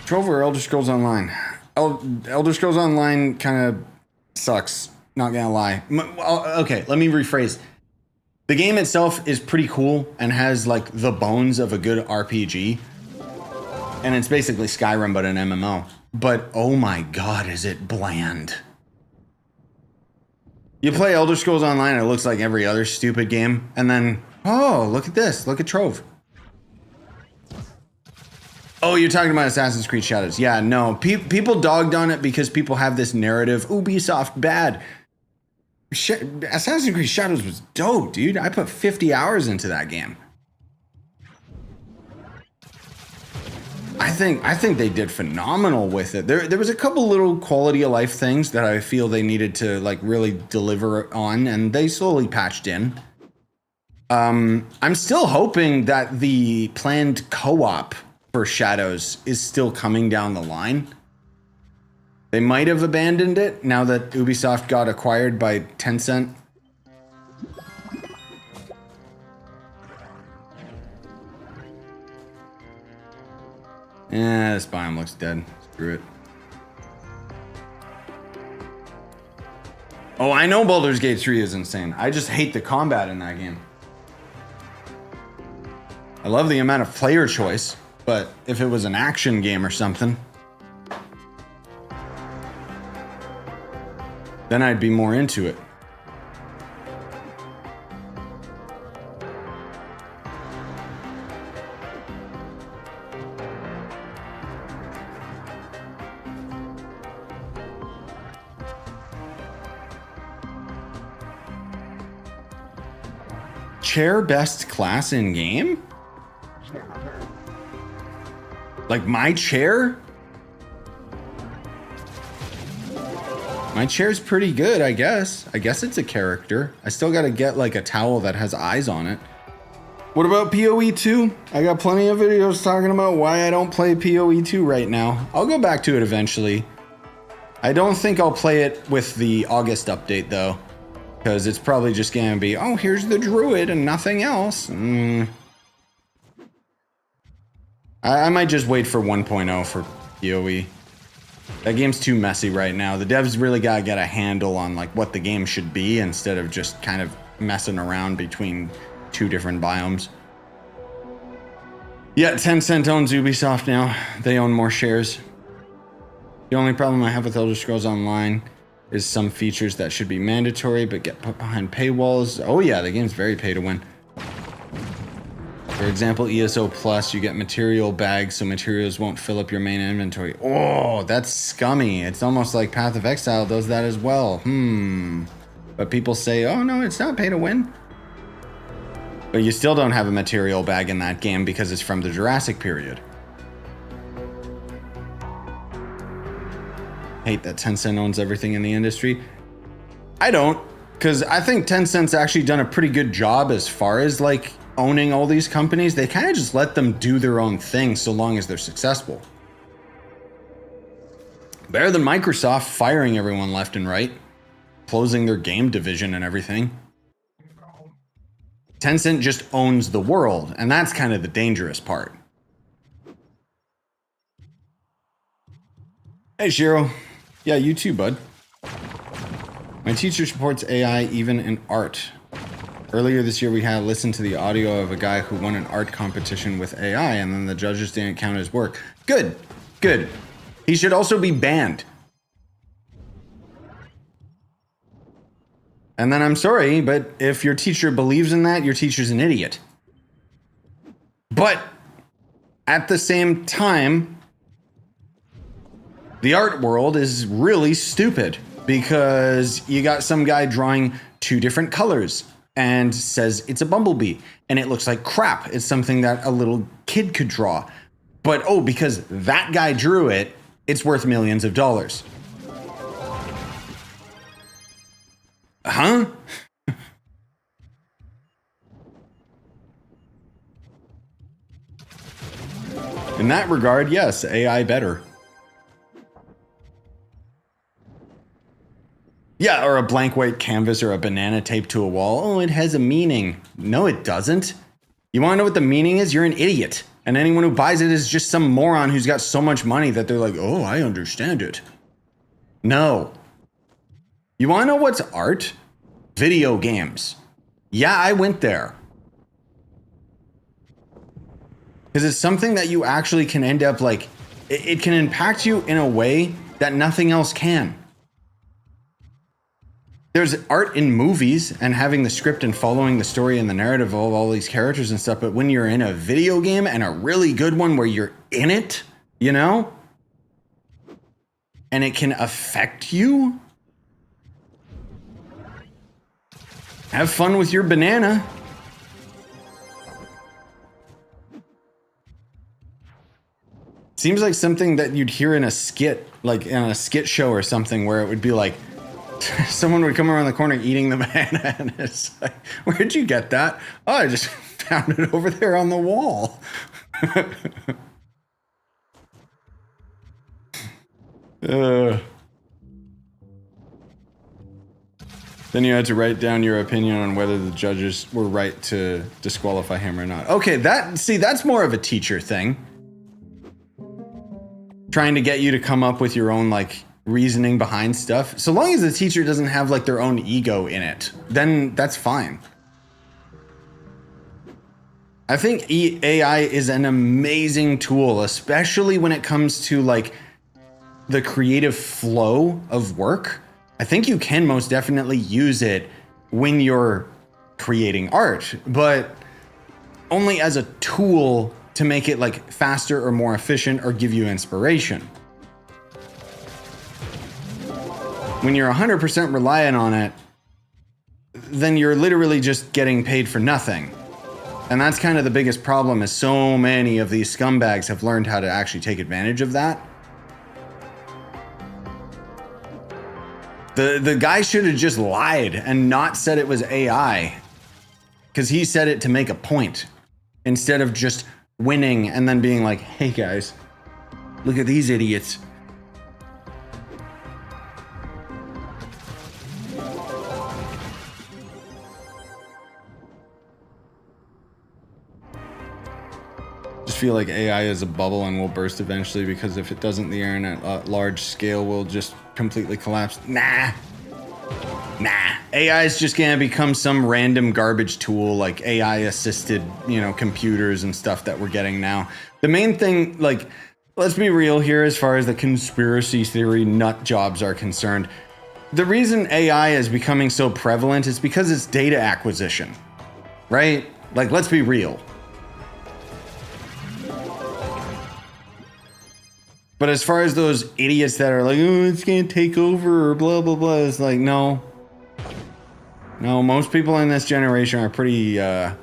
Speaker 1: Trove or Elder Scrolls Online? Elder Scrolls Online kind of sucks, not gonna lie. Okay, let me rephrase. The game itself is pretty cool and has like the bones of a good RPG. And it's basically Skyrim but an MMO. But oh my god, is it bland. You play Elder Scrolls Online, it looks like every other stupid game. And then, oh, look at this, look at Trove. Oh, you're talking about Assassin's Creed Shadows. Yeah, no. People dogged on it because people have this narrative, Ubisoft bad. Assassin's Creed Shadows was dope, dude. I put 50 hours into that game. I think they did phenomenal with it. There was a couple little quality of life things that I feel they needed to like really deliver on, and they slowly patched in. I'm still hoping that the planned co-op for Shadows is still coming down the line. They might have abandoned it now that Ubisoft got acquired by Tencent. Yeah, this biome looks dead. Screw it. Oh, I know Baldur's Gate 3 is insane. I just hate the combat in that game. I love the amount of player choice, but if it was an action game or something, then I'd be more into it. Chair best class in game? Like my chair? My chair's pretty good, I guess. I guess it's a character. I still gotta get like a towel that has eyes on it. What about PoE 2? I got plenty of videos talking about why I don't play PoE 2 right now. I'll go back to it eventually. I don't think I'll play it with the August update though, because it's probably just gonna be, oh, here's the druid and nothing else. I might just wait for 1.0 for PoE. That game's too messy right now. The devs really gotta get a handle on like what the game should be instead of just kind of messing around between two different biomes. Yeah, Tencent owns Ubisoft now. They own more shares. The only problem I have with Elder Scrolls Online is some features that should be mandatory but get put behind paywalls. Oh yeah, the game's very pay to win. For example, ESO Plus, you get material bags so materials won't fill up your main inventory. Oh, that's scummy. It's almost like Path of Exile does that as well. But people say, oh no, it's not pay to win. But you still don't have a material bag in that game because it's from the Jurassic period. Hate that Tencent owns everything in the industry. I don't, because I think Tencent's actually done a pretty good job as far as like owning all these companies. They kind of just let them do their own thing so long as they're successful. Better than Microsoft firing everyone left and right, closing their game division and everything. Tencent just owns the world, and that's kind of the dangerous part. Hey, Shiro. Yeah, you too, bud. My teacher supports AI even in art. Earlier this year, we had listened to the audio of a guy who won an art competition with AI, and then the judges didn't count his work. Good, good. He should also be banned. And then I'm sorry, but if your teacher believes in that, your teacher's an idiot. But at the same time, the art world is really stupid because you got some guy drawing two different colors and says it's a bumblebee and it looks like crap. It's something that a little kid could draw. But oh, because that guy drew it, it's worth millions of dollars. Huh? In that regard, yes, AI better. Yeah, or a blank white canvas or a banana taped to a wall. Oh, it has a meaning. No, it doesn't. You want to know what the meaning is? You're an idiot. And anyone who buys it is just some moron who's got so much money that they're like, oh, I understand it. No. You want to know what's art? Video games. Yeah, I went there. Because it's something that you actually can end up like, it can impact you in a way that nothing else can. There's art in movies and having the script and following the story and the narrative of all these characters and stuff, but when you're in a video game and a really good one where you're in it, you know, and it can affect you, have fun with your banana. Seems like something that you'd hear in a skit, like in a skit show or something, where it would be like, someone would come around the corner eating the banana, and it's like, where'd you get that? Oh, I just found it over there on the wall. Then you had to write down your opinion on whether the judges were right to disqualify him or not. Okay, that's more of a teacher thing. Trying to get you to come up with your own, like, reasoning behind stuff. So long as the teacher doesn't have like their own ego in it, then that's fine. I think AI is an amazing tool, especially when it comes to like the creative flow of work. I think you can most definitely use it when you're creating art, but only as a tool to make it like faster or more efficient or give you inspiration. When you're 100% reliant on it, then you're literally just getting paid for nothing. And that's kind of the biggest problem, is so many of these scumbags have learned how to actually take advantage of that. The guy should have just lied and not said it was AI, because he said it to make a point instead of just winning and then being like, hey guys, look at these idiots. Just feel like AI is a bubble and will burst eventually, because if it doesn't, the internet at large scale will just completely collapse. Nah. AI is just gonna become some random garbage tool, like AI assisted, you know, computers and stuff that we're getting now. The main thing, like, let's be real here as far as the conspiracy theory nut jobs are concerned. The reason AI is becoming so prevalent is because it's data acquisition, right? Like, let's be real. But as far as those idiots that are like, oh, it's gonna take over or blah, blah, blah, it's like, no. No, most people in this generation are pretty on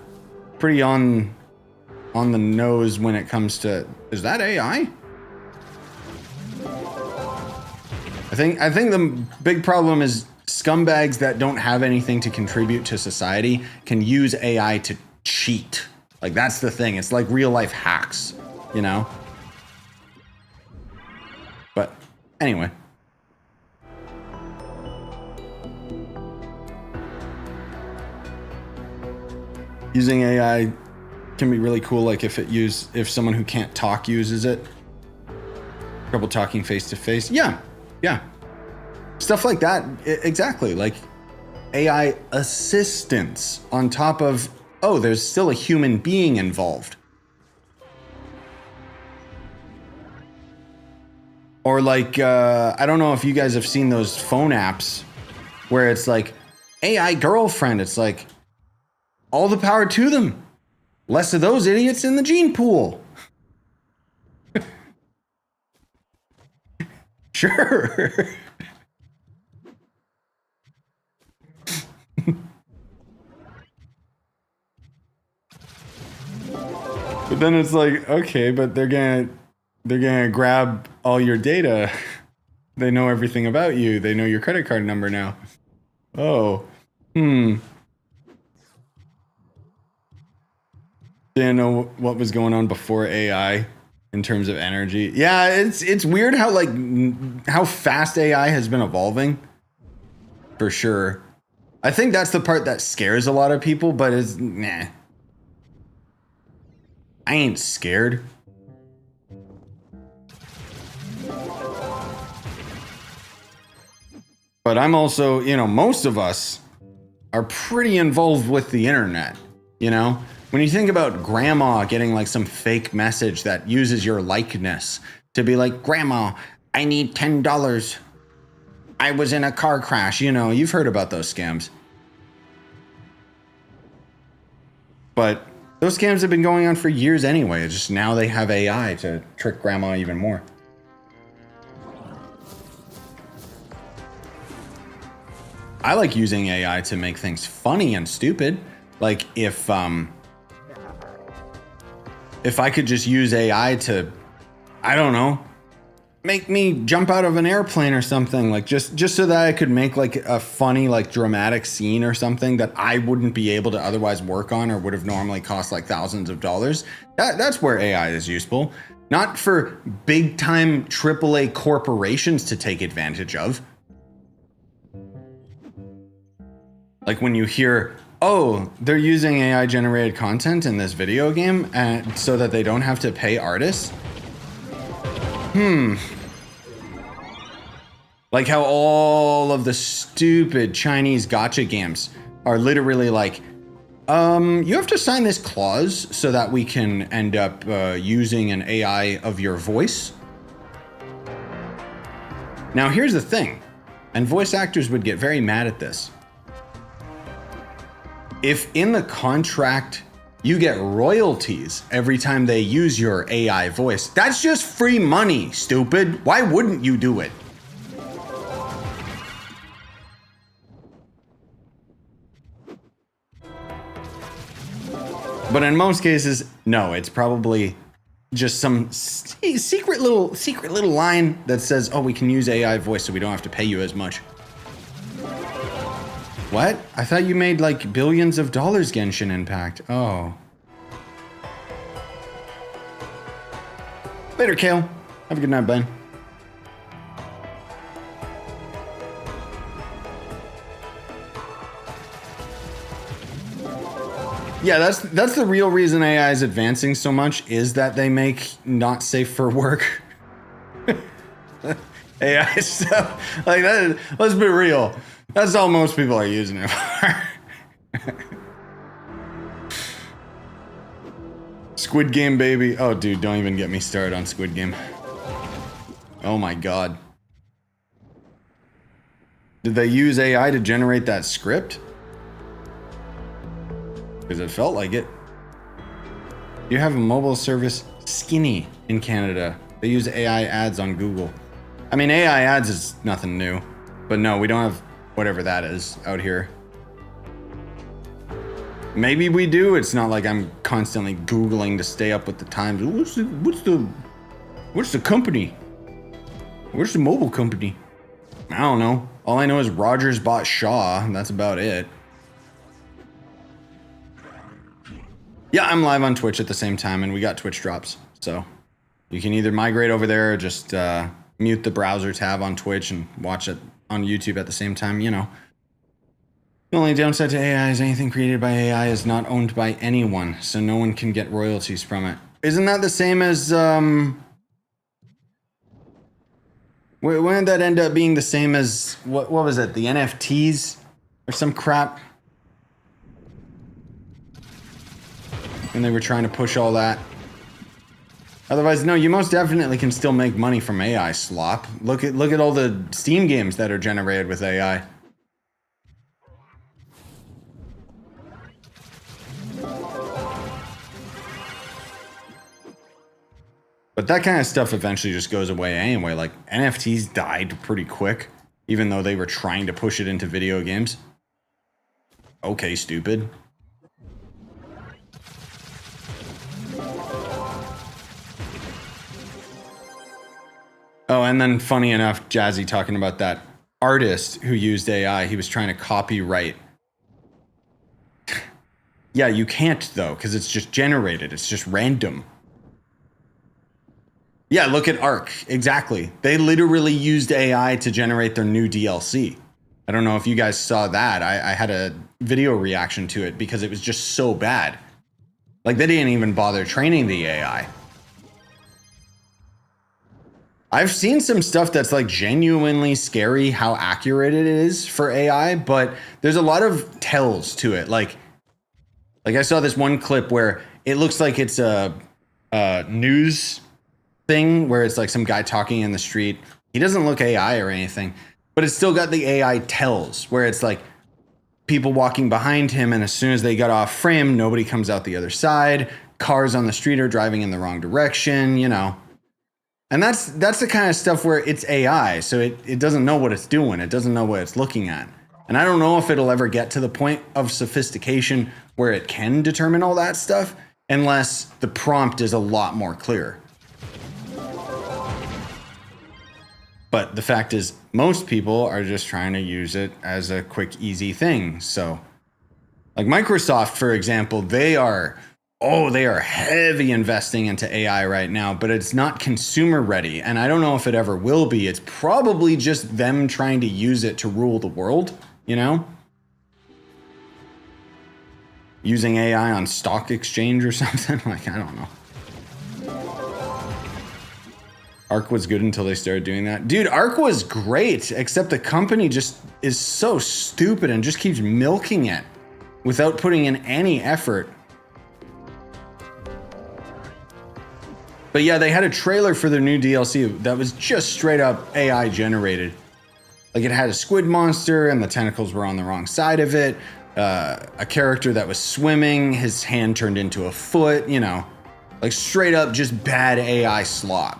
Speaker 1: the nose when it comes to, is that AI? I think the big problem is scumbags that don't have anything to contribute to society can use AI to cheat. Like, that's the thing. It's like real life hacks, you know? But anyway. Using AI can be really cool, like if someone who can't talk uses it. Trouble talking face to face. Yeah. Stuff like that. Exactly. Like AI assistance on top of, oh, there's still a human being involved. Or like, I don't know if you guys have seen those phone apps where it's like AI girlfriend. It's like, all the power to them. Less of those idiots in the gene pool. Sure. But then it's like, okay, but they're gonna grab all your data. They know everything about you. They know your credit card number now. Oh. Didn't know what was going on before AI in terms of energy. Yeah, it's weird how how fast AI has been evolving. For sure. I think that's the part that scares a lot of people, but it's nah. I ain't scared. But I'm also, you know, most of us are pretty involved with the internet, you know? When you think about grandma getting like some fake message that uses your likeness to be like, Grandma, I need $10. I was in a car crash. You know, you've heard about those scams. But those scams have been going on for years anyway. It's just now they have AI to trick grandma even more. I like using AI to make things funny and stupid. Like if I could just use AI to, I don't know, make me jump out of an airplane or something, like just so that I could make like a funny, like dramatic scene or something that I wouldn't be able to otherwise work on or would have normally cost like thousands of dollars. That's where AI is useful, not for big time AAA corporations to take advantage of. Like when you hear, oh, they're using AI generated content in this video game and so that they don't have to pay artists. Like how all of the stupid Chinese gacha games are literally like, you have to sign this clause so that we can end up using an AI of your voice. Now here's the thing, and voice actors would get very mad at this. If in the contract you get royalties every time they use your AI voice, that's just free money, stupid. Why wouldn't you do it? But in most cases, no, it's probably just some secret little line that says, oh, we can use AI voice so we don't have to pay you as much. What? I thought you made like billions of dollars, Genshin Impact. Oh. Later, Kale. Have a good night, Ben. Yeah, that's the real reason AI is advancing so much, is that they make not safe for work AI stuff. Like that, let's be real. That's all most people are using it for. Squid Game, baby. Oh, dude, don't even get me started on Squid Game. Oh my god. Did they use AI to generate that script? Because it felt like it. You have a mobile service, Skinny, in Canada. They use AI ads on Google. I mean, AI ads is nothing new. But no, we don't have whatever that is out here. Maybe we do. It's not like I'm constantly Googling to stay up with the times. What's the company? Where's the mobile company? I don't know. All I know is Rogers bought Shaw, and that's about it. Yeah, I'm live on Twitch at the same time, and we got Twitch drops. So you can either migrate over there or just mute the browser tab on Twitch and watch it on YouTube at the same time, you know. The only downside to AI is anything created by AI is not owned by anyone, so no one can get royalties from it. Isn't that the same as, wouldn't that end up being the same as, what was it, the NFTs or some crap? And they were trying to push all that. Otherwise, no, you most definitely can still make money from AI slop. Look at all the Steam games that are generated with AI. But that kind of stuff eventually just goes away anyway. Like, NFTs died pretty quick, even though they were trying to push it into video games. Okay, stupid. Oh, and then funny enough, Jazzy talking about that artist who used AI, he was trying to copyright. Yeah, you can't though, because it's just generated. It's just random. Yeah, look at Ark. Exactly. They literally used AI to generate their new DLC. I don't know if you guys saw that. I had a video reaction to it because it was just so bad. Like, they didn't even bother training the AI. I've seen some stuff that's like genuinely scary how accurate it is for AI, but there's a lot of tells to it. Like I saw this one clip where it looks like it's a news thing where it's like some guy talking in the street. He doesn't look AI or anything, but it's still got the AI tells where it's like people walking behind him, and as soon as they got off frame, nobody comes out the other side. Cars on the street are driving in the wrong direction, you know. And that's the kind of stuff where it's AI, so it doesn't know what it's doing. It doesn't know what it's looking at. And I don't know if it'll ever get to the point of sophistication where it can determine all that stuff, unless the prompt is a lot more clear. But the fact is, most people are just trying to use it as a quick, easy thing. So, like Microsoft, for example, they are heavy investing into AI right now, but it's not consumer ready. And I don't know if it ever will be. It's probably just them trying to use it to rule the world, you know? Using AI on stock exchange or something. Like, I don't know. Ark was good until they started doing that. Dude, Ark was great, except the company just is so stupid and just keeps milking it without putting in any effort. But yeah, they had a trailer for their new DLC that was just straight up AI generated. Like, it had a squid monster and the tentacles were on the wrong side of it. A character that was swimming, his hand turned into a foot, you know. Like, straight up just bad AI slop.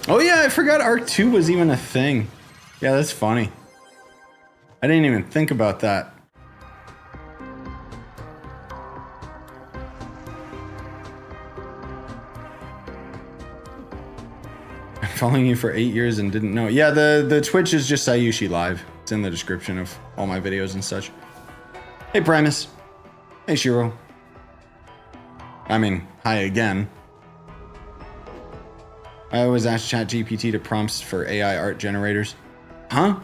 Speaker 1: Oh yeah, I forgot Ark 2 was even a thing. Yeah, that's funny. I didn't even think about that. I'm following you for 8 years and didn't know. Yeah, the Twitch is just Scyushi Live. It's in the description of all my videos and such. Hey, Primus. Hey, Shiro. I mean, hi again. I always ask ChatGPT to prompts for AI art generators. Huh?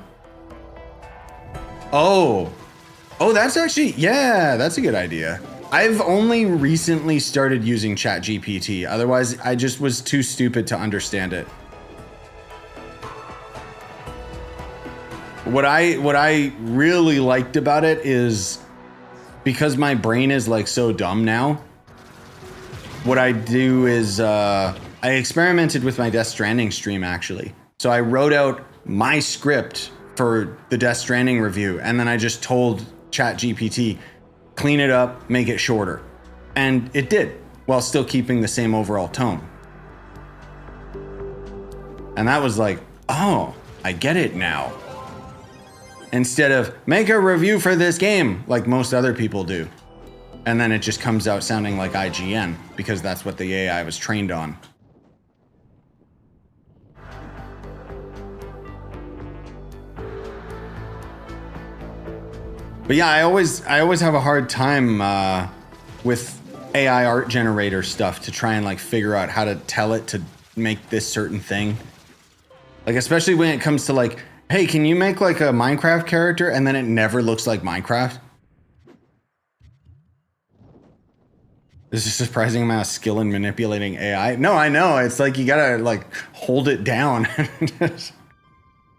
Speaker 1: Oh, that's actually, yeah, that's a good idea. I've only recently started using ChatGPT. Otherwise, I just was too stupid to understand it. What I really liked about it is because my brain is like so dumb now. What I do is I experimented with my Death Stranding stream actually. So I wrote out my script for the Death Stranding review, and then I just told ChatGPT, clean it up, make it shorter. And it did, while still keeping the same overall tone. And that was like, oh, I get it now. Instead of, make a review for this game, like most other people do. And then it just comes out sounding like IGN, because that's what the AI was trained on. But yeah, I always have a hard time with AI art generator stuff to try and like figure out how to tell it to make this certain thing. Like especially when it comes to like, hey, can you make like a Minecraft character and then it never looks like Minecraft? There's a surprising amount of skill in manipulating AI. No, I know. It's like you gotta like hold it down.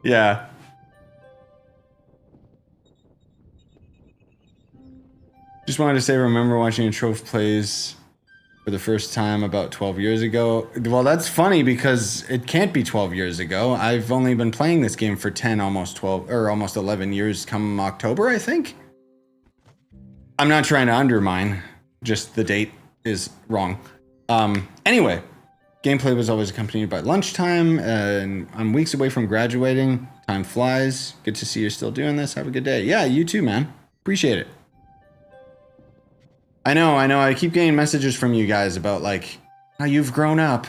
Speaker 1: Yeah. Just wanted to say, remember watching Trove plays for the first time about 12 years ago. Well, that's funny because it can't be 12 years ago. I've only been playing this game for 10, almost 12, or almost 11 years come October, I think. I'm not trying to undermine, just the date is wrong. Anyway, gameplay was always accompanied by lunchtime, and I'm weeks away from graduating. Time flies. Good to see you're still doing this. Have a good day. Yeah, you too, man. Appreciate it. I know. I keep getting messages from you guys about like how you've grown up.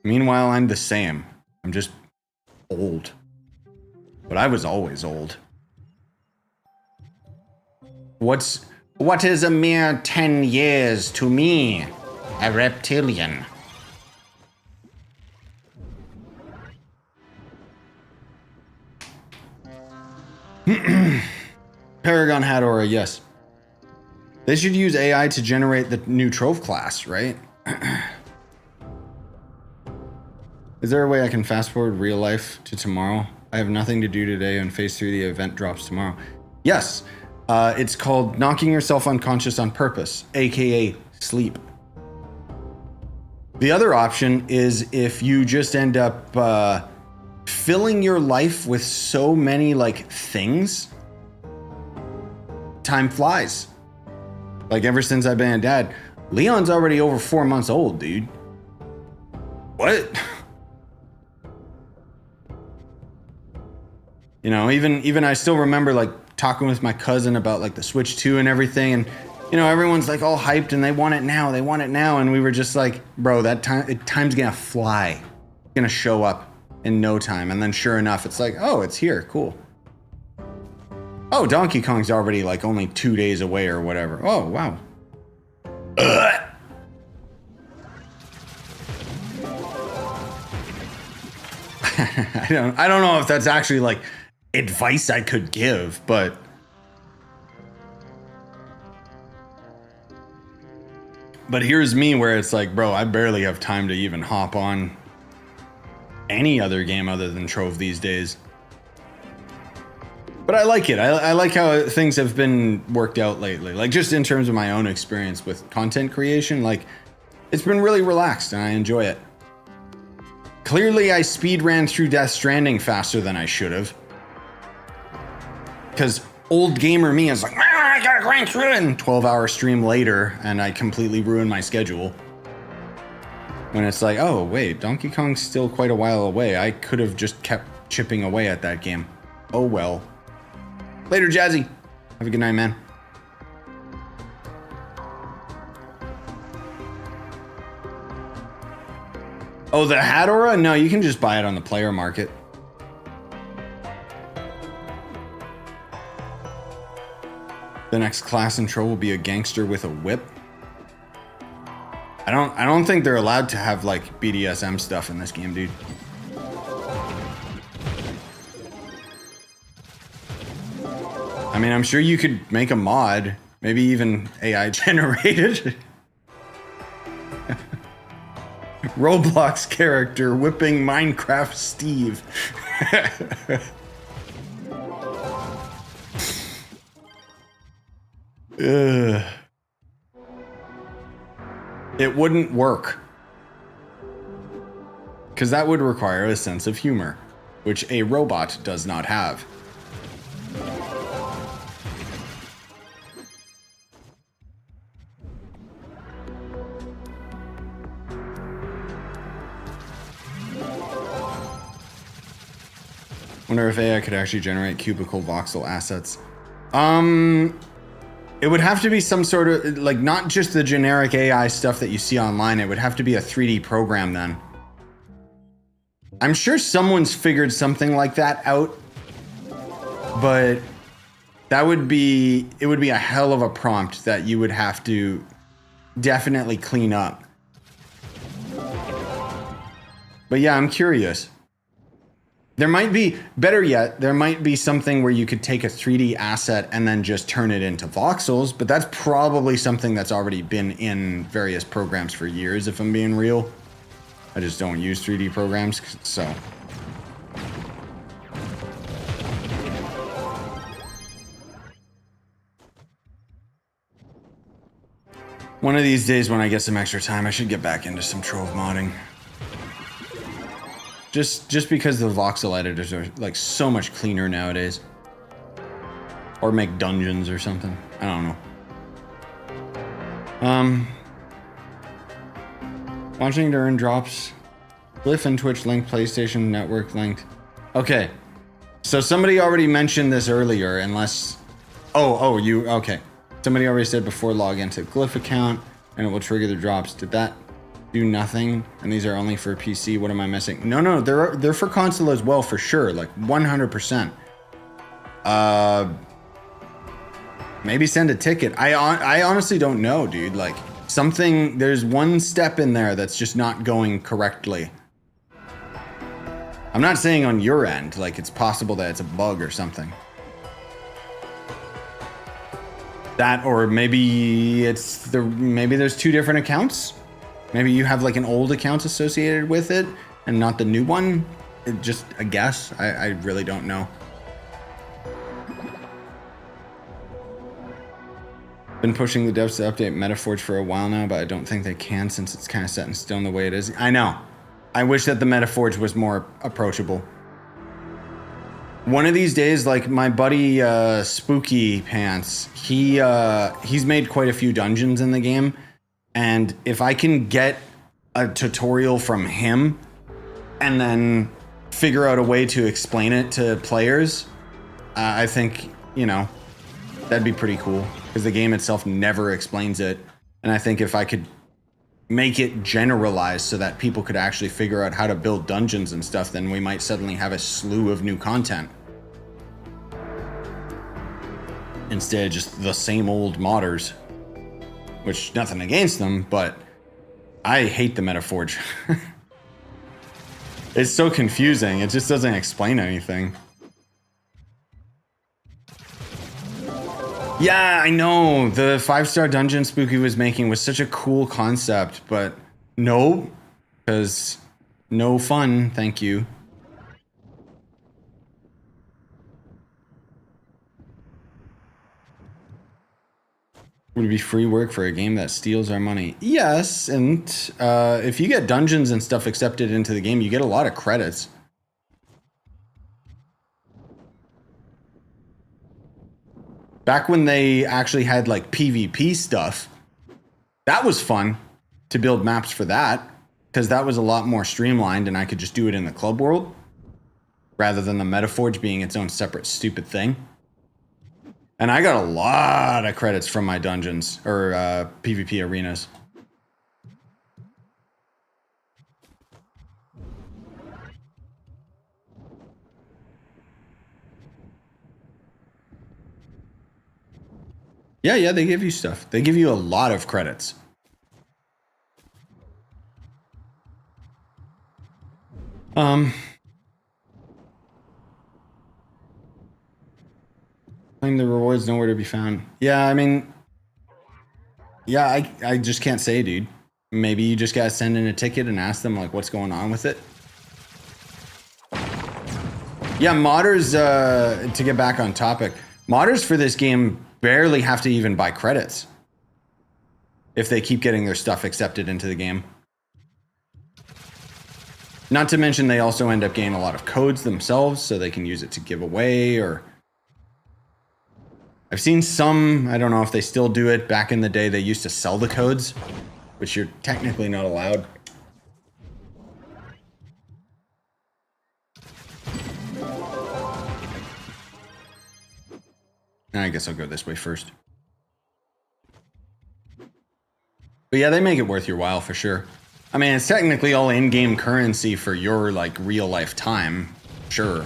Speaker 1: Meanwhile, I'm the same. I'm just old. But I was always old. What is a mere 10 years to me? A reptilian. Paragon hat aura, yes. They should use AI to generate the new Trove class, right? Is there a way I can fast forward real life to tomorrow? I have nothing to do today and phase 3 the event drops tomorrow. Yes, it's called knocking yourself unconscious on purpose, aka sleep. The other option is if you just end up filling your life with so many like things, time flies. Like ever since I've been a dad, Leon's already over 4 months old, dude. What? You know, even I still remember like talking with my cousin about like the Switch 2 and everything, and you know, everyone's like all hyped and they want it now, and we were just like, bro, that time's gonna fly. It's gonna show up in no time. And then sure enough, it's like, oh, it's here, cool. Oh, Donkey Kong's already like only 2 days away or whatever. Oh, wow. I don't know if that's actually like advice I could give, but here's me where it's like, bro, I barely have time to even hop on any other game other than Trove these days. But I like it. I like how things have been worked out lately. Like just in terms of my own experience with content creation, like it's been really relaxed and I enjoy it. Clearly I speed ran through Death Stranding faster than I should have. Because old gamer me is like, I gotta grind through it. And 12-hour stream later and I completely ruined my schedule. When it's like, oh wait, Donkey Kong's still quite a while away. I could have just kept chipping away at that game. Oh well. Later, Jazzy. Have a good night, man. Oh, the hat aura? No, you can just buy it on the player market. The next class in Trove will be a gangster with a whip. I don't think they're allowed to have like BDSM stuff in this game, dude. I mean, I'm sure you could make a mod, maybe even AI generated. Roblox character whipping Minecraft Steve. Ugh. It wouldn't work. Because that would require a sense of humor, which a robot does not have. Wonder if AI could actually generate cubicle voxel assets. It would have to be some sort of, like, not just the generic AI stuff that you see online. It would have to be a 3D program then. I'm sure someone's figured something like that out, but that would be, it would be a hell of a prompt that you would have to definitely clean up. But yeah, I'm curious. There might be, better yet, there might be something where you could take a 3D asset and then just turn it into voxels, but that's probably something that's already been in various programs for years, if I'm being real. I just don't use 3D programs, so. One of these days when I get some extra time, I should get back into some Trove modding. Just because the voxel editors are like so much cleaner nowadays. Or make dungeons or something. I don't know. Watching to earn drops. Glyph and Twitch link, PlayStation Network linked. Okay. So somebody already mentioned this earlier, unless... okay. Somebody already said before log into Glyph account and it will trigger the drops. Did that do nothing? And these are only for PC. What am I missing? No, they're for console as well, for sure. Like 100%. Maybe send a ticket. I honestly don't know, dude. Like something, there's one step in there that's just not going correctly. I'm not saying on your end, like it's possible that it's a bug or something. That, or maybe maybe there's two different accounts. Maybe you have like an old account associated with it and not the new one. Just a guess. I really don't know. Been pushing the devs to update Metaforge for a while now, but I don't think they can since it's kind of set in stone the way it is. I know. I wish that the Metaforge was more approachable. One of these days, like my buddy Spooky Pants, he's made quite a few dungeons in the game. And if I can get a tutorial from him and then figure out a way to explain it to players, I think, you know, that'd be pretty cool. Because the game itself never explains it. And I think if I could make it generalized so that people could actually figure out how to build dungeons and stuff, then we might suddenly have a slew of new content. Instead of just the same old modders. Which, nothing against them, but I hate the Metaforge. It's so confusing. It just doesn't explain anything. Yeah, I know. The 5-star dungeon Spooky was making was such a cool concept, but no, because no fun, thank you. Would it be free work for a game that steals our money? Yes, and if you get dungeons and stuff accepted into the game, you get a lot of credits. Back when they actually had like PvP stuff, that was fun to build maps for that, because that was a lot more streamlined and I could just do it in the club world. rather than the Metaforge being its own separate stupid thing. And I got a lot of credits from my dungeons, or PvP arenas. Yeah, they give you stuff. They give you a lot of credits. Claim the rewards nowhere to be found. Yeah, I mean, yeah, I just can't say, dude. Maybe you just gotta send in a ticket and ask them, like, what's going on with it. Yeah, modders, to get back on topic, modders for this game barely have to even buy credits if they keep getting their stuff accepted into the game. Not to mention they also end up getting a lot of codes themselves, so they can use it to give away, or... I've seen some, I don't know if they still do it, back in the day they used to sell the codes, which you're technically not allowed. I guess I'll go this way first. But yeah, they make it worth your while for sure. I mean, it's technically all in-game currency for your, like, real-life time. Sure.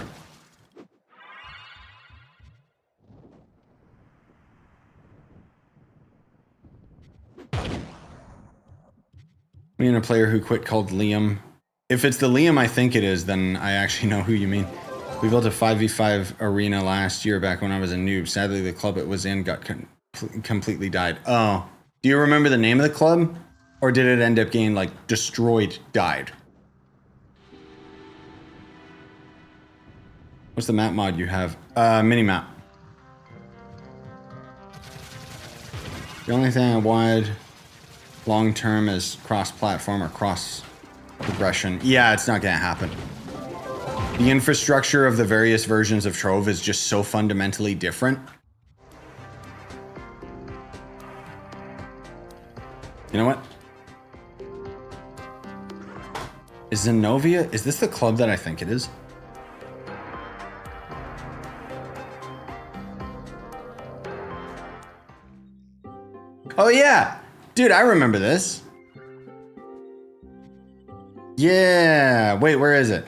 Speaker 1: Me and a player who quit called Liam. If it's the Liam I think it is, then I actually know who you mean. We built a 5v5 arena last year back when I was a noob. Sadly, the club it was in got completely died. Oh. Do you remember the name of the club? Or did it end up getting, like, destroyed, died? What's the map mod you have? Mini-map. The only thing I wanted long-term is cross-platform or cross-progression. Yeah, it's not gonna happen. The infrastructure of the various versions of Trove is just so fundamentally different. You know what? Is Zenovia, is this the club that I think it is? Oh yeah! Dude, I remember this. Yeah, wait, where is it?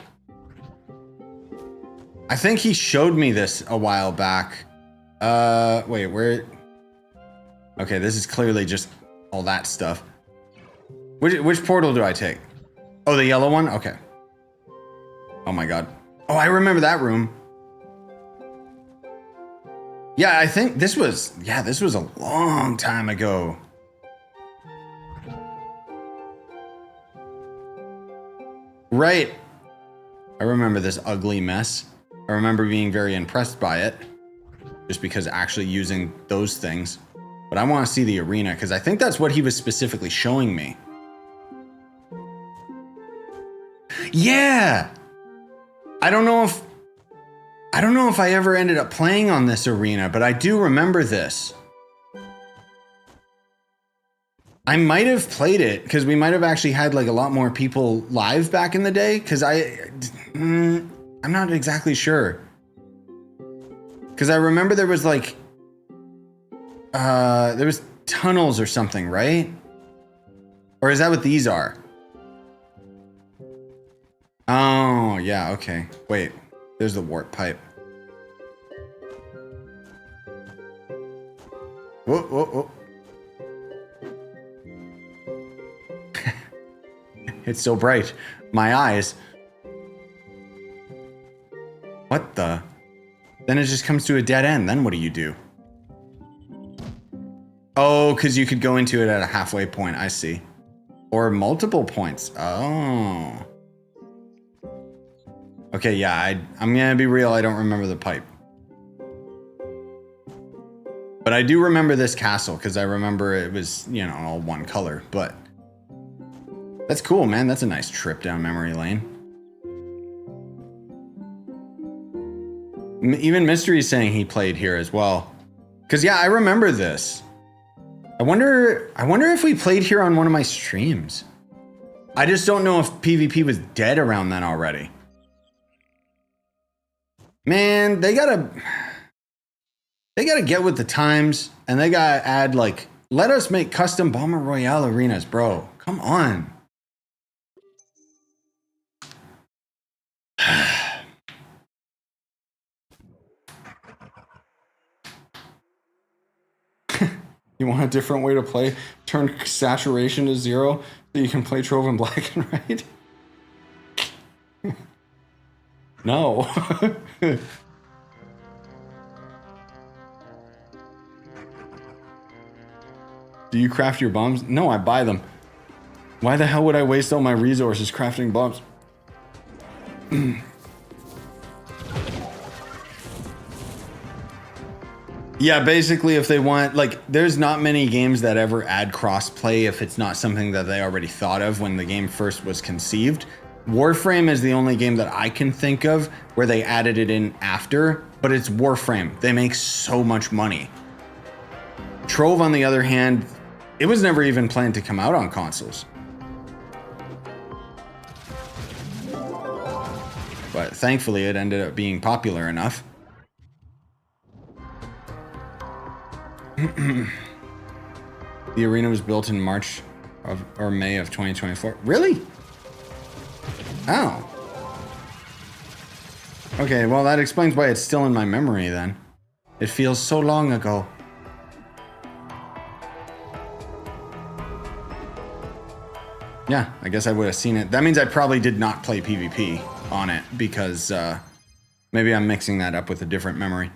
Speaker 1: I think he showed me this a while back. Wait, where? Okay, this is clearly just all that stuff. Which portal do I take? Oh, the yellow one? Okay. Oh my god. Oh, I remember that room. Yeah, I think this was, this was a long time ago. Right. I remember this ugly mess. I remember being very impressed by it, just because actually using those things. But I want to see the arena, because I think that's what he was specifically showing me. Yeah! I don't know if I ever ended up playing on this arena, but I do remember this. I might have played it, because we might have actually had like a lot more people live back in the day, because I'm not exactly sure. Because I remember there was like, there was tunnels or something, right? Or is that what these are? Oh, yeah, okay. Wait, there's the warp pipe. Whoa, whoa, whoa. It's so bright. My eyes. What the? Then it just comes to a dead end. Then what do you do? Oh, because you could go into it at a halfway point. I see. Or multiple points. Oh. Okay, yeah, I'm going to be real. I don't remember the pipe. But I do remember this castle because I remember it was, you know, all one color. But that's cool, man. That's a nice trip down memory lane. Even Mystery's saying he played here as well. Because, yeah, I remember this. I wonder if we played here on one of my streams. I just don't know if PvP was dead around then already. Man, they gotta get with the times, and they gotta add, like, let us make custom Bomber Royale arenas, bro. Come on. You want a different way to play? Turn saturation to 0 so you can play Trove in black and white? No. Do you craft your bombs? No, I buy them. Why the hell would I waste all my resources crafting bombs? Yeah, basically, if they want, like, there's not many games that ever add crossplay if it's not something that they already thought of when the game first was conceived. Warframe is the only game that I can think of where they added it in after, but it's Warframe. They make so much money. Trove, on the other hand, it was never even planned to come out on consoles. But thankfully, it ended up being popular enough. The arena was built in March or May of 2024. Really? Oh. Okay, well, that explains why it's still in my memory then. It feels so long ago. Yeah, I guess I would have seen it. That means I probably did not play PvP on it because maybe I'm mixing that up with a different memory.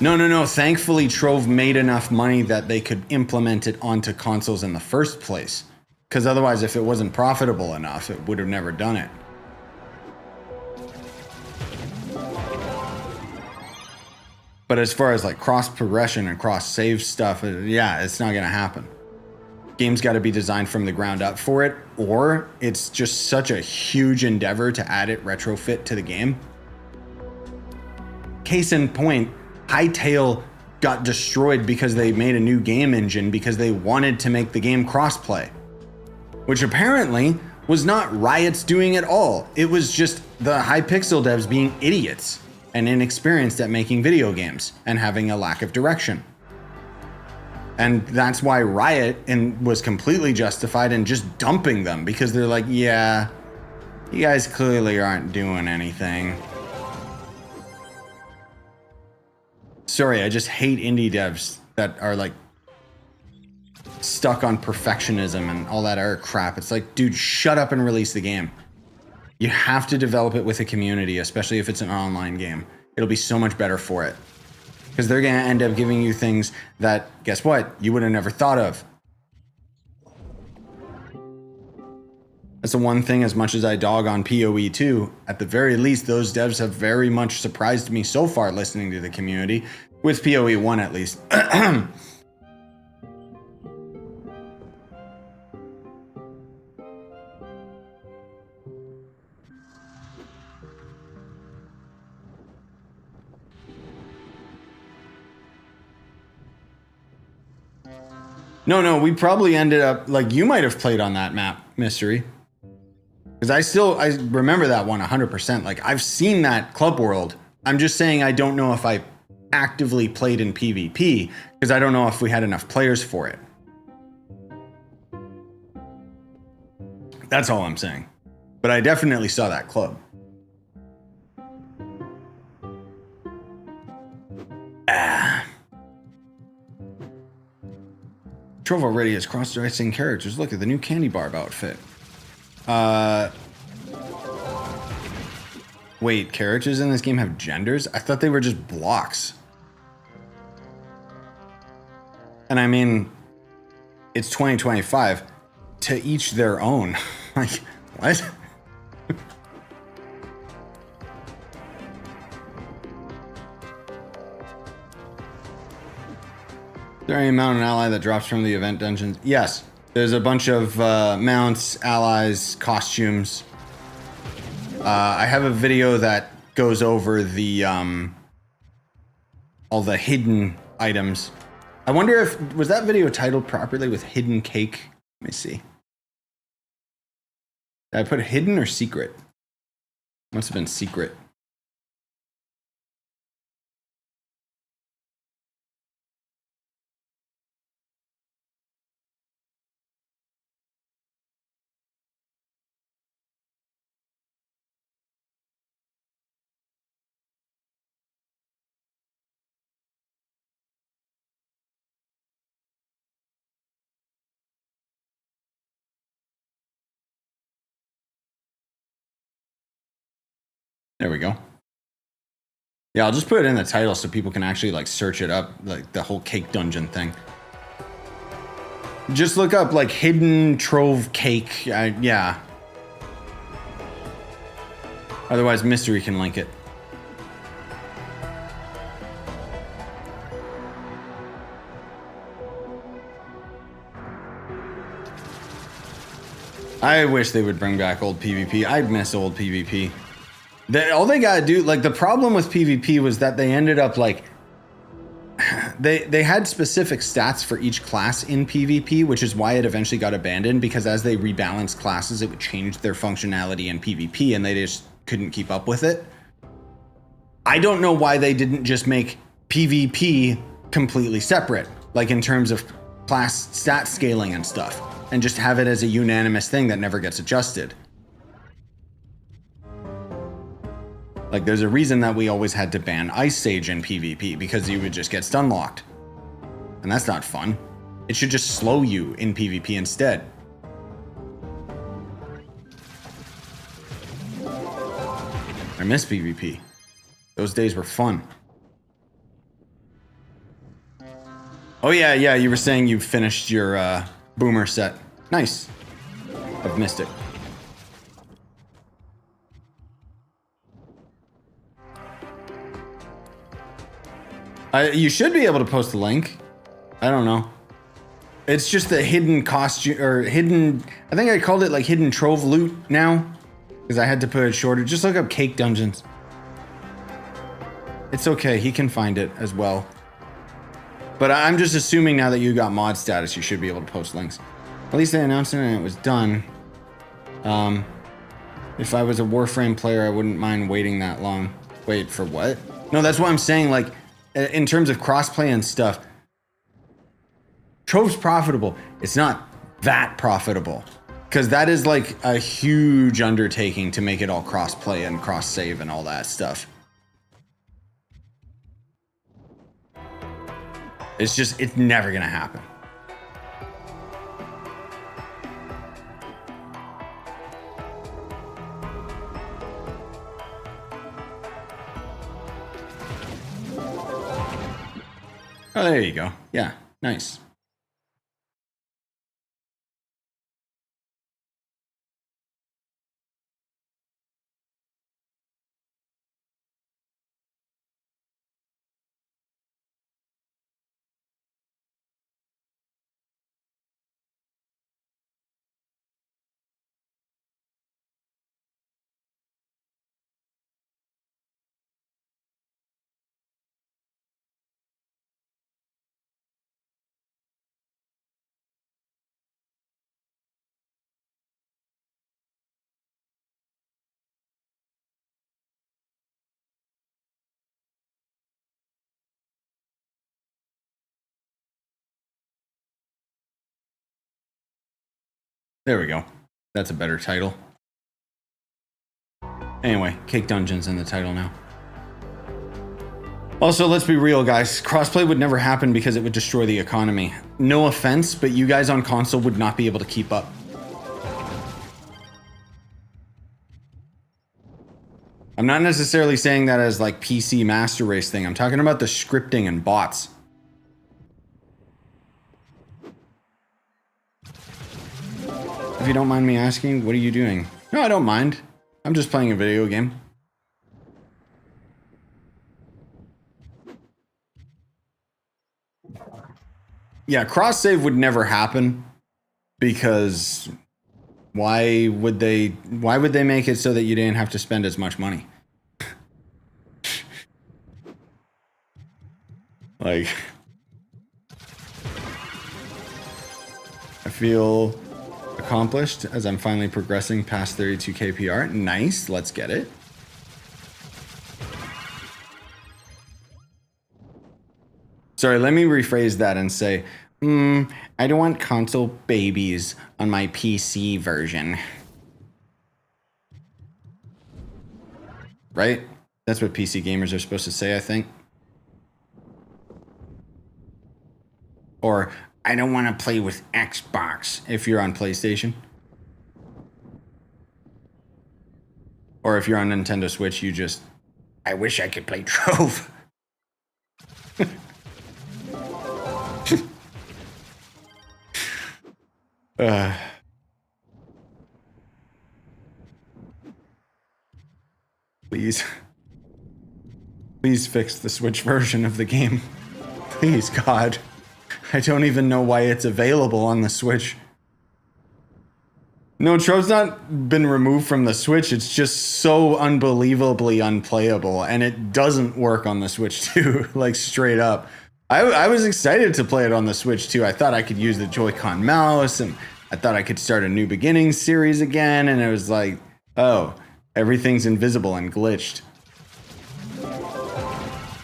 Speaker 1: No. Thankfully, Trove made enough money that they could implement it onto consoles in the first place. Because otherwise, if it wasn't profitable enough, it would have never done it. But as far as like cross progression and cross save stuff, yeah, it's not going to happen. Games got to be designed from the ground up for it, or it's just such a huge endeavor to add it retrofit to the game. Case in point, Hytale got destroyed because they made a new game engine because they wanted to make the game crossplay, which apparently was not Riot's doing at all. It was just the Hypixel devs being idiots and inexperienced at making video games and having a lack of direction. And that's why Riot was completely justified in just dumping them, because they're like, yeah, you guys clearly aren't doing anything. Sorry, I just hate indie devs that are like stuck on perfectionism and all that other crap. It's like, dude, shut up and release the game. You have to develop it with a community, especially if it's an online game. It'll be so much better for it. Because they're going to end up giving you things that, guess what, you would have never thought of. That's the one thing, as much as I dog on PoE 2, at the very least, those devs have very much surprised me so far listening to the community, with PoE 1 at least. No, we probably ended up, like, you might have played on that map, Mystery. Because I remember that one 100%. Like, I've seen that Club World. I'm just saying I don't know if I actively played in PvP, because I don't know if we had enough players for it. That's all I'm saying. But I definitely saw that club. Trove already has cross-dressing characters. Look at the new Candy Barb outfit. Wait, characters in this game have genders? I thought they were just blocks. And I mean, it's 2025. To each their own. Like, what? Is there any mount and ally that drops from the event dungeons? Yes. There's a bunch of mounts, allies, costumes. I have a video that goes over the all the hidden items. I wonder if was that video titled properly with hidden cake? Let me see. Did I put hidden or secret? Must have been secret. There we go. Yeah, I'll just put it in the title so people can actually like search it up, like the whole cake dungeon thing. Just look up like hidden trove cake. Yeah. Otherwise, Mystery can link it. I wish they would bring back old PvP. I'd miss old PvP. All they gotta do, like the problem with PvP was that they ended up like, they had specific stats for each class in PvP, which is why it eventually got abandoned, because as they rebalanced classes, it would change their functionality in PvP and they just couldn't keep up with it. I don't know why they didn't just make PvP completely separate, like in terms of class stat scaling and stuff, and just have it as a unanimous thing that never gets adjusted. Like, there's a reason that we always had to ban Ice Sage in PvP, because you would just get stun locked. And that's not fun. It should just slow you in PvP instead. I miss PvP. Those days were fun. Oh yeah, you were saying you finished your Boomer set. Nice. Of Mystic. You should be able to post a link. I don't know. It's just the hidden costume, or hidden, I think I called it like hidden trove loot now, because I had to put it shorter. Just look up cake dungeons. It's okay, he can find it as well. But I'm just assuming now that you got mod status, you should be able to post links. At least they announced it and it was done. If I was a Warframe player, I wouldn't mind waiting that long. Wait, for what? No, that's what I'm saying, like, in terms of crossplay and stuff, Trove's profitable. It's not that profitable, because that is like a huge undertaking to make it all crossplay and cross save and all that stuff. It's never gonna happen. Oh, there you go. Yeah, nice. There we go. That's a better title. Anyway, Cake Dungeon's in the title now. Also, let's be real, guys. Crossplay would never happen because it would destroy the economy. No offense, but you guys on console would not be able to keep up. I'm not necessarily saying that as like PC master race thing. I'm talking about the scripting and bots. If you don't mind me asking, what are you doing? No, I don't mind. I'm just playing a video game. Yeah, cross save would never happen because why would they make it so that you didn't have to spend as much money? Like, I feel a accomplished as I'm finally progressing past 32 kpr. Nice, let's get it. Sorry, let me rephrase that and say, I don't want console babies on my PC version. Right? That's what PC gamers are supposed to say, I think. Or, I don't want to play with Xbox if you're on PlayStation. Or if you're on Nintendo Switch, you just, I wish I could play Trove. Please. Please fix the Switch version of the game. Please, God. I don't even know why it's available on the Switch. No, Trove's not been removed from the Switch. It's just so unbelievably unplayable, and it doesn't work on the Switch too, like straight up. I was excited to play it on the Switch too. I thought I could use the Joy-Con mouse, and I thought I could start a New Beginnings series again, and it was like, oh, everything's invisible and glitched.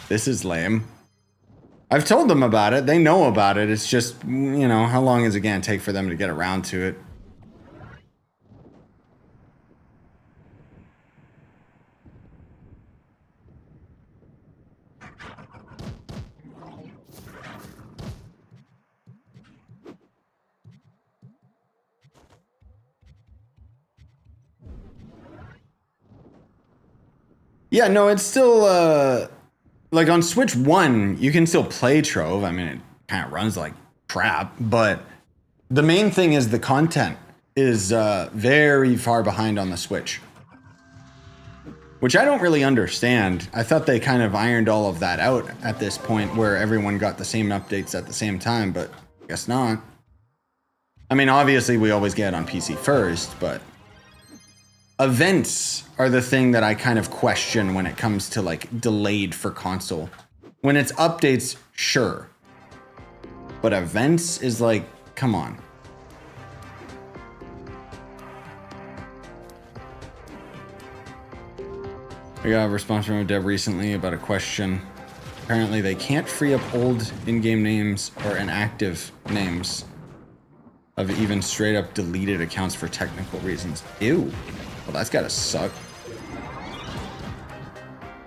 Speaker 1: This is lame. I've told them about it. They know about it. It's just, you know, how long is it going to take for them to get around to it? Yeah, no, it's still, like on Switch 1, you can still play Trove. I mean, it kind of runs like crap, but the main thing is the content is very far behind on the Switch, which I don't really understand. I thought they kind of ironed all of that out at this point where everyone got the same updates at the same time, but I guess not. I mean, obviously we always get it on PC first, but events are the thing that I kind of question when it comes to like delayed for console. When it's updates, sure. But events is like, come on. I got a response from a dev recently about a question. Apparently they can't free up old in-game names or inactive names of even straight up deleted accounts for technical reasons. Ew. Well, that's gotta suck.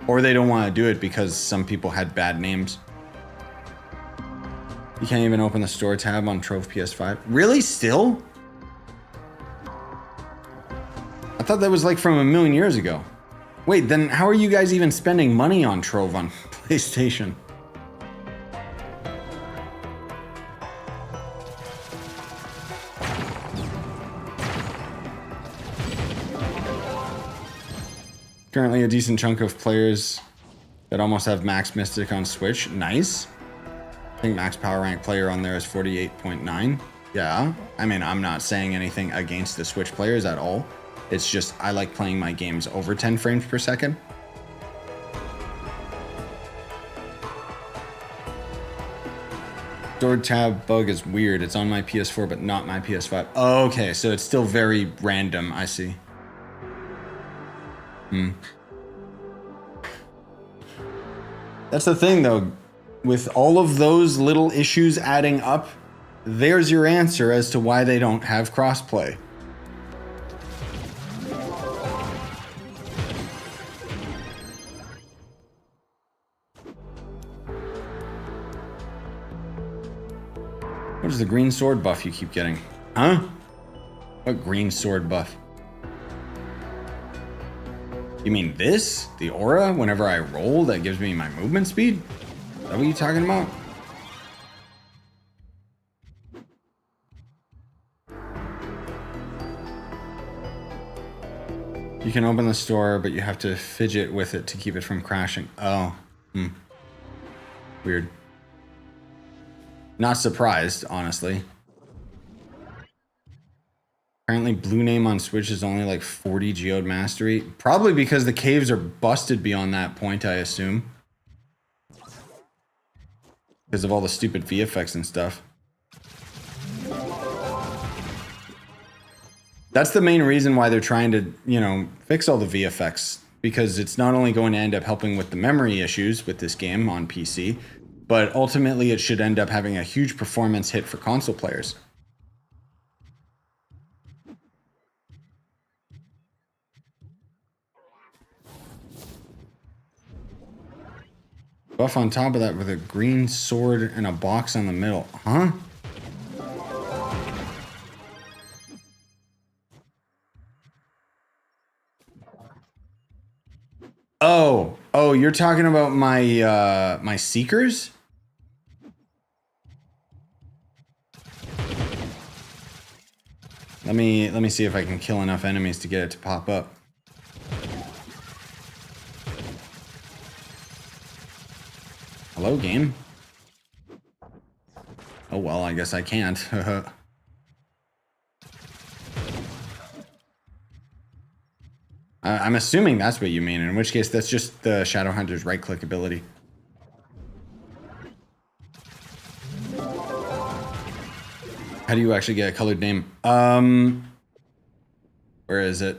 Speaker 1: Or they don't want to do it because some people had bad names. You can't even open the store tab on Trove PS5. Really? Still? I thought that was like from a million years ago. Wait, then how are you guys even spending money on Trove on PlayStation? Currently a decent chunk of players that almost have max Mystic on Switch. Nice. I think max power rank player on there is 48.9. Yeah, I mean, I'm not saying anything against the Switch players at all. It's just I like playing my games over 10 frames per second. Sword tab bug is weird. It's on my PS4 but not my PS5. Oh, okay, so it's still very random. I see. That's the thing though, with all of those little issues adding up, there's your answer as to why they don't have crossplay. What is the green sword buff you keep getting? Huh? What green sword buff? You mean this? The aura? Whenever I roll, that gives me my movement speed? Is that what you're talking about? You can open the store, but you have to fidget with it to keep it from crashing. Oh. Weird. Not surprised, honestly. Apparently blue name on Switch is only like 40 geode mastery. Probably because the caves are busted beyond that point, I assume. Because of all the stupid VFX and stuff. That's the main reason why they're trying to, you know, fix all the VFX, because it's not only going to end up helping with the memory issues with this game on PC, but ultimately it should end up having a huge performance hit for console players. Buff on top of that with a green sword and a box on the middle. Huh? Oh, you're talking about my my seekers? Let me see if I can kill enough enemies to get it to pop up. Hello, game. Oh well, I guess I can't. I'm assuming that's what you mean, in which case that's just the Shadowhunter's right-click ability. How do you actually get a colored name? Where is it?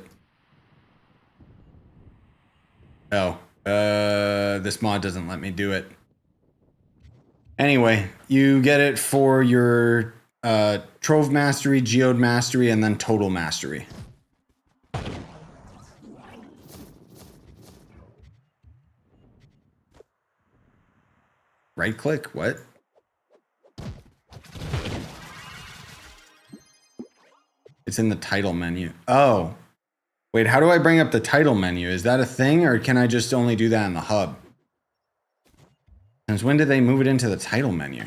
Speaker 1: Oh, this mod doesn't let me do it. Anyway, you get it for your Trove Mastery, Geode Mastery, and then Total Mastery. Right click, what? It's in the title menu. Oh. Wait, how do I bring up the title menu? Is that a thing, or can I just only do that in the hub? Since when did they move it into the title menu?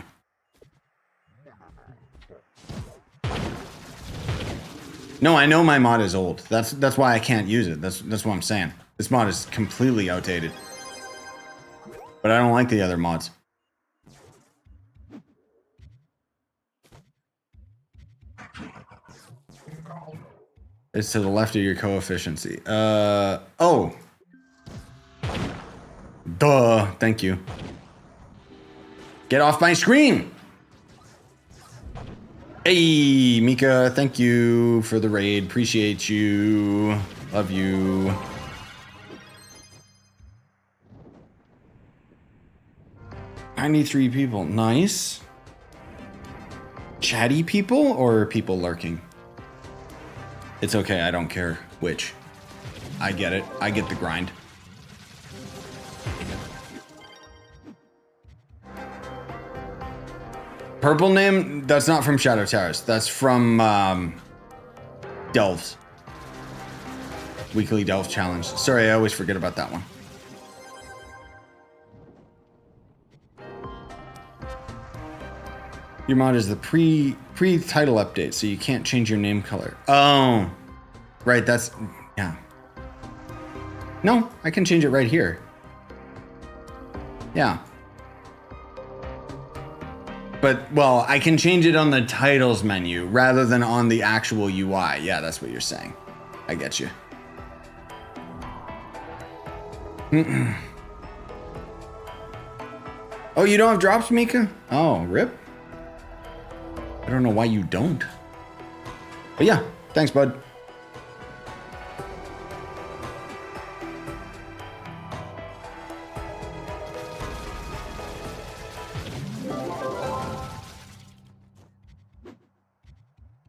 Speaker 1: No, I know my mod is old. That's why I can't use it. That's what I'm saying. This mod is completely outdated. But I don't like the other mods. It's to the left of your coefficiency. Oh. Duh, thank you. Get off my screen! Hey, Mika, thank you for the raid. Appreciate you. Love you. $93 people, nice. Chatty people or people lurking? It's okay, I don't care which. I get it. I get the grind. Purple name? That's not from Shadow Towers. That's from Delves. Weekly Delve Challenge. Sorry, I always forget about that one. Your mod is the pre-title update, so you can't change your name color. Oh, right, that's, yeah. No, I can change it right here. Yeah. But, well, I can change it on the titles menu rather than on the actual UI. Yeah, that's what you're saying. I get you. Oh, you don't have drops, Mika? Oh, rip. I don't know why you don't. But yeah, thanks, bud.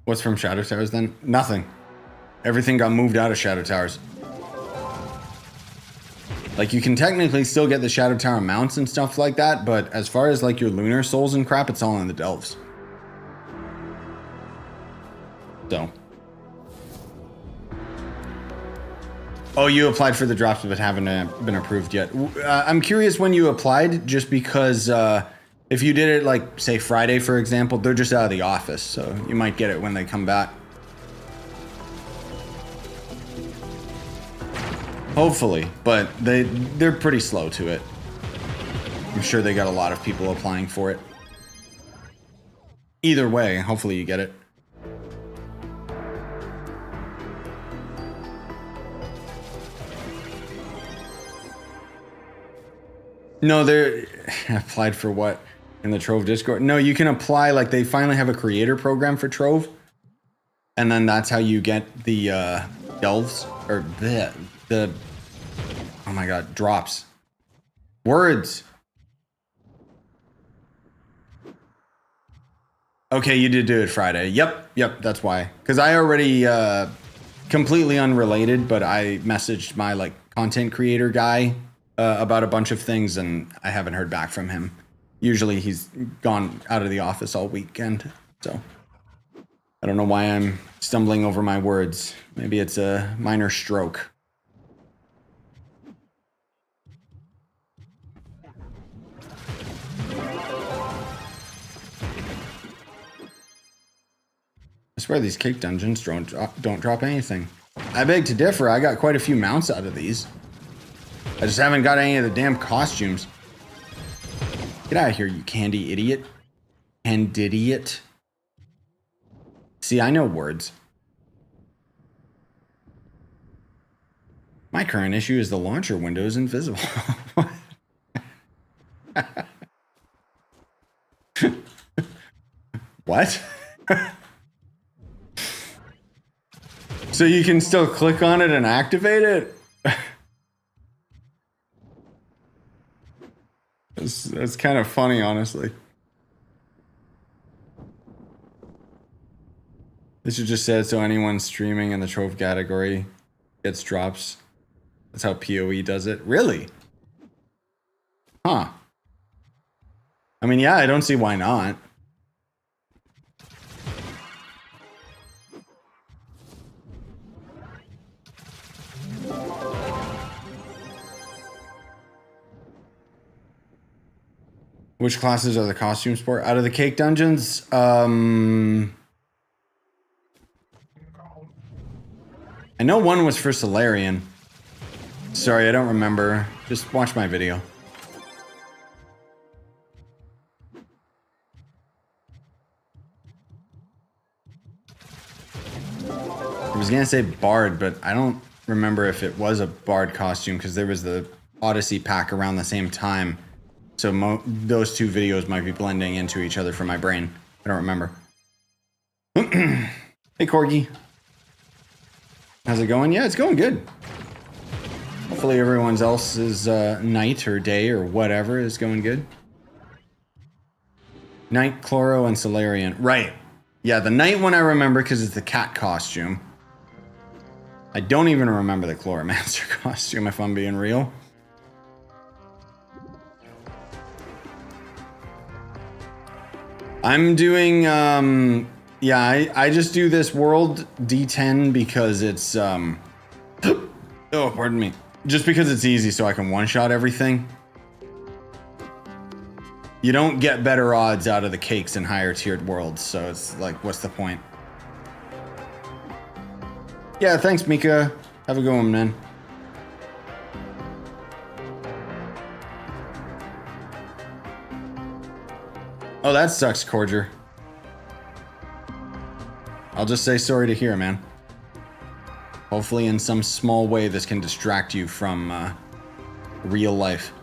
Speaker 1: What's from Shadow Towers then? Nothing. Everything got moved out of Shadow Towers. Like, you can technically still get the Shadow Tower mounts and stuff like that, but as far as like your lunar souls and crap, it's all in the Delves. So. Oh, you applied for the drops but haven't been approved yet. I'm curious when you applied, just because if you did it like, say, Friday, for example, they're just out of the office, so you might get it when they come back. Hopefully, but they're pretty slow to it. I'm sure they got a lot of people applying for it. Either way, hopefully you get it. No, they're applied for what in the Trove Discord? No, you can apply, like, they finally have a creator program for Trove. And then that's how you get the delves, or the oh my god, drops. Words. Okay, you did do it Friday. Yep, that's why. Because I already, completely unrelated, but I messaged my like content creator guy about a bunch of things, and I haven't heard back from him. Usually he's gone out of the office all weekend, so I don't know why I'm stumbling over my words. Maybe it's a minor stroke. I swear these cake dungeons don't drop anything. I beg to differ. I got quite a few mounts out of these. I just haven't got any of the damn costumes. Get out of here, you candy idiot. Candidiot. See, I know words. My current issue is the launcher window is invisible. What? So you can still click on it and activate it? That's kind of funny, honestly. They should just say it so anyone streaming in the Trove category gets drops. That's how PoE does it. Really? Huh. I mean, yeah, I don't see why not. Which classes are the costume sport? Out of the cake dungeons? I know one was for Solarian. Sorry, I don't remember. Just watch my video. I was gonna say Bard, but I don't remember if it was a Bard costume because there was the Odyssey pack around the same time. So those two videos might be blending into each other for my brain. I don't remember. Hey, Corgi. How's it going? Yeah, it's going good. Hopefully everyone else's night or day or whatever is going good. Night, Chloro, and Solarian. Right. Yeah, the night one I remember because it's the cat costume. I don't even remember the Chloromancer costume, if I'm being real. I'm doing, yeah, I just do this world D10 because it's, oh, pardon me. Just because it's easy so I can one-shot everything. You don't get better odds out of the cakes in higher tiered worlds, so it's like, what's the point? Yeah, thanks, Mika. Have a good one, man. Oh, that sucks, Corger. I'll just say sorry to hear, man. Hopefully in some small way this can distract you from real life.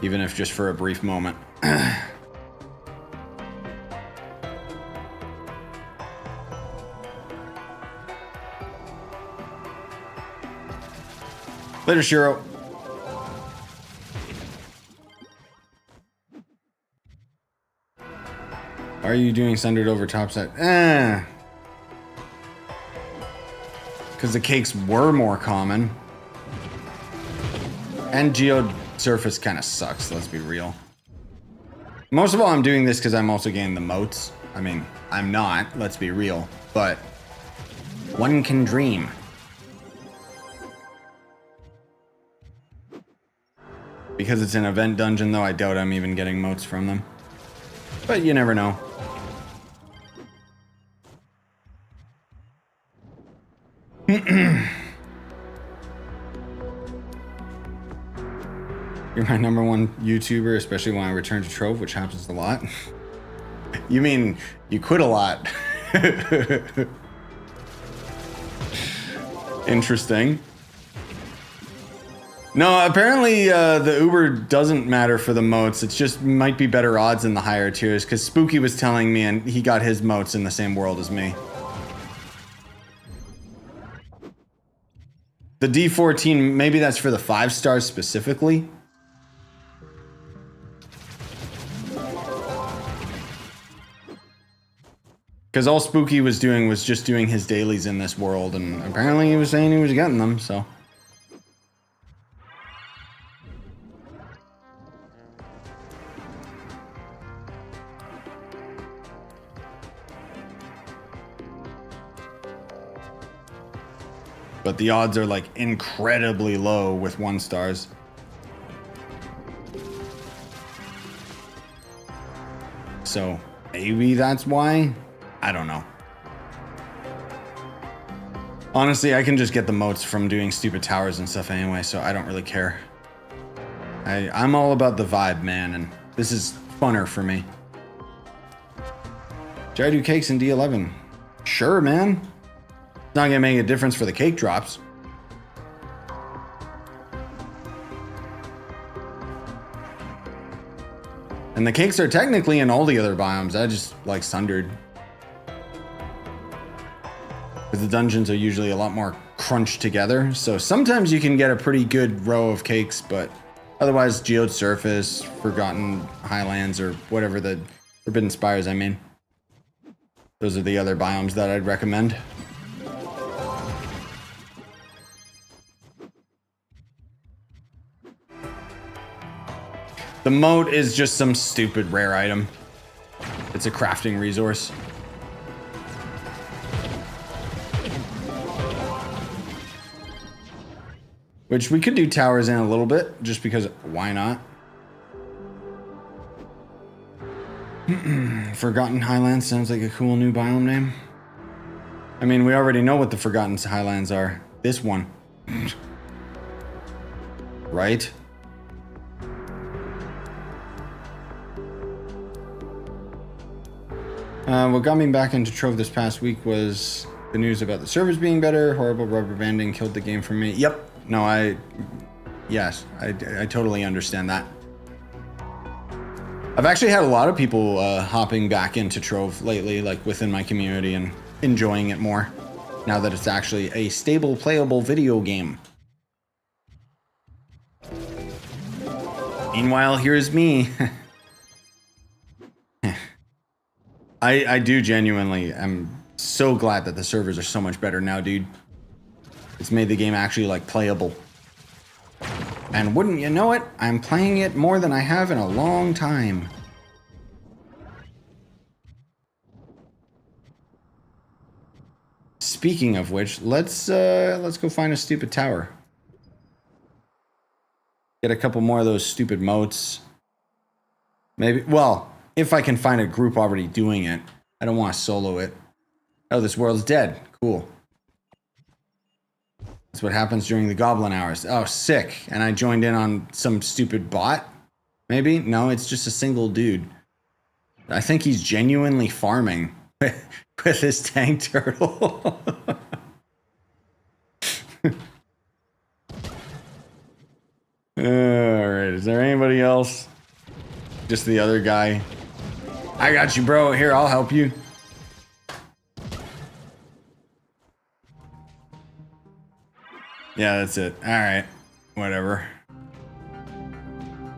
Speaker 1: Even if just for a brief moment. Later, Shiro. Are you doing Sundered over topside? Because the cakes were more common. And Geosurface kind of sucks, let's be real. Most of all, I'm doing this because I'm also getting the moats. I mean, I'm not, let's be real. But one can dream. Because it's an event dungeon, though, I doubt I'm even getting moats from them. But you never know. You're my #1 YouTuber, especially when I return to Trove, which happens a lot. You mean you quit a lot? Interesting. No, apparently the Uber doesn't matter for the moats. It just might be better odds in the higher tiers, because Spooky was telling me and he got his moats in the same world as me. The D14, maybe that's for the 5 stars specifically. Because all Spooky was doing was just doing his dailies in this world, and apparently he was saying he was getting them, so. But the odds are like incredibly low with 1 stars. So maybe that's why? I don't know. Honestly, I can just get the moats from doing stupid towers and stuff anyway, so I don't really care. I'm all about the vibe, man, and this is funner for me. Should I do cakes in D11? Sure, man. It's not gonna make a difference for the cake drops. And the cakes are technically in all the other biomes. I just like Sundered. Because the dungeons are usually a lot more crunched together. So sometimes you can get a pretty good row of cakes, but otherwise Geode Surface, Forgotten Highlands, or whatever the Forbidden Spires, I mean. Those are the other biomes that I'd recommend. The moat is just some stupid rare item. It's a crafting resource. Which we could do towers in a little bit, just because why not? Forgotten Highlands sounds like a cool new biome name. I mean, we already know what the Forgotten Highlands are. This one. Right? What got me back into Trove this past week was the news about the servers being better. Horrible rubber banding killed the game for me. Yep. No, yes, I totally understand that. I've actually had a lot of people hopping back into Trove lately, like within my community, and enjoying it more now that it's actually a stable, playable video game. Meanwhile, here's me. I do genuinely, I'm so glad that the servers are so much better now, dude. It's made the game actually like playable. And wouldn't you know it, I'm playing it more than I have in a long time. Speaking of which, let's go find a stupid tower. Get a couple more of those stupid moats. Maybe, well, if I can find a group already doing it. I don't want to solo it. Oh, this world's dead. Cool. That's what happens during the goblin hours. Oh, sick. And I joined in on some stupid bot? Maybe? No, it's just a single dude. I think he's genuinely farming with his tank turtle. Alright, is there anybody else? Just the other guy. I got you, bro. Here, I'll help you. Yeah, that's it. Alright. Whatever.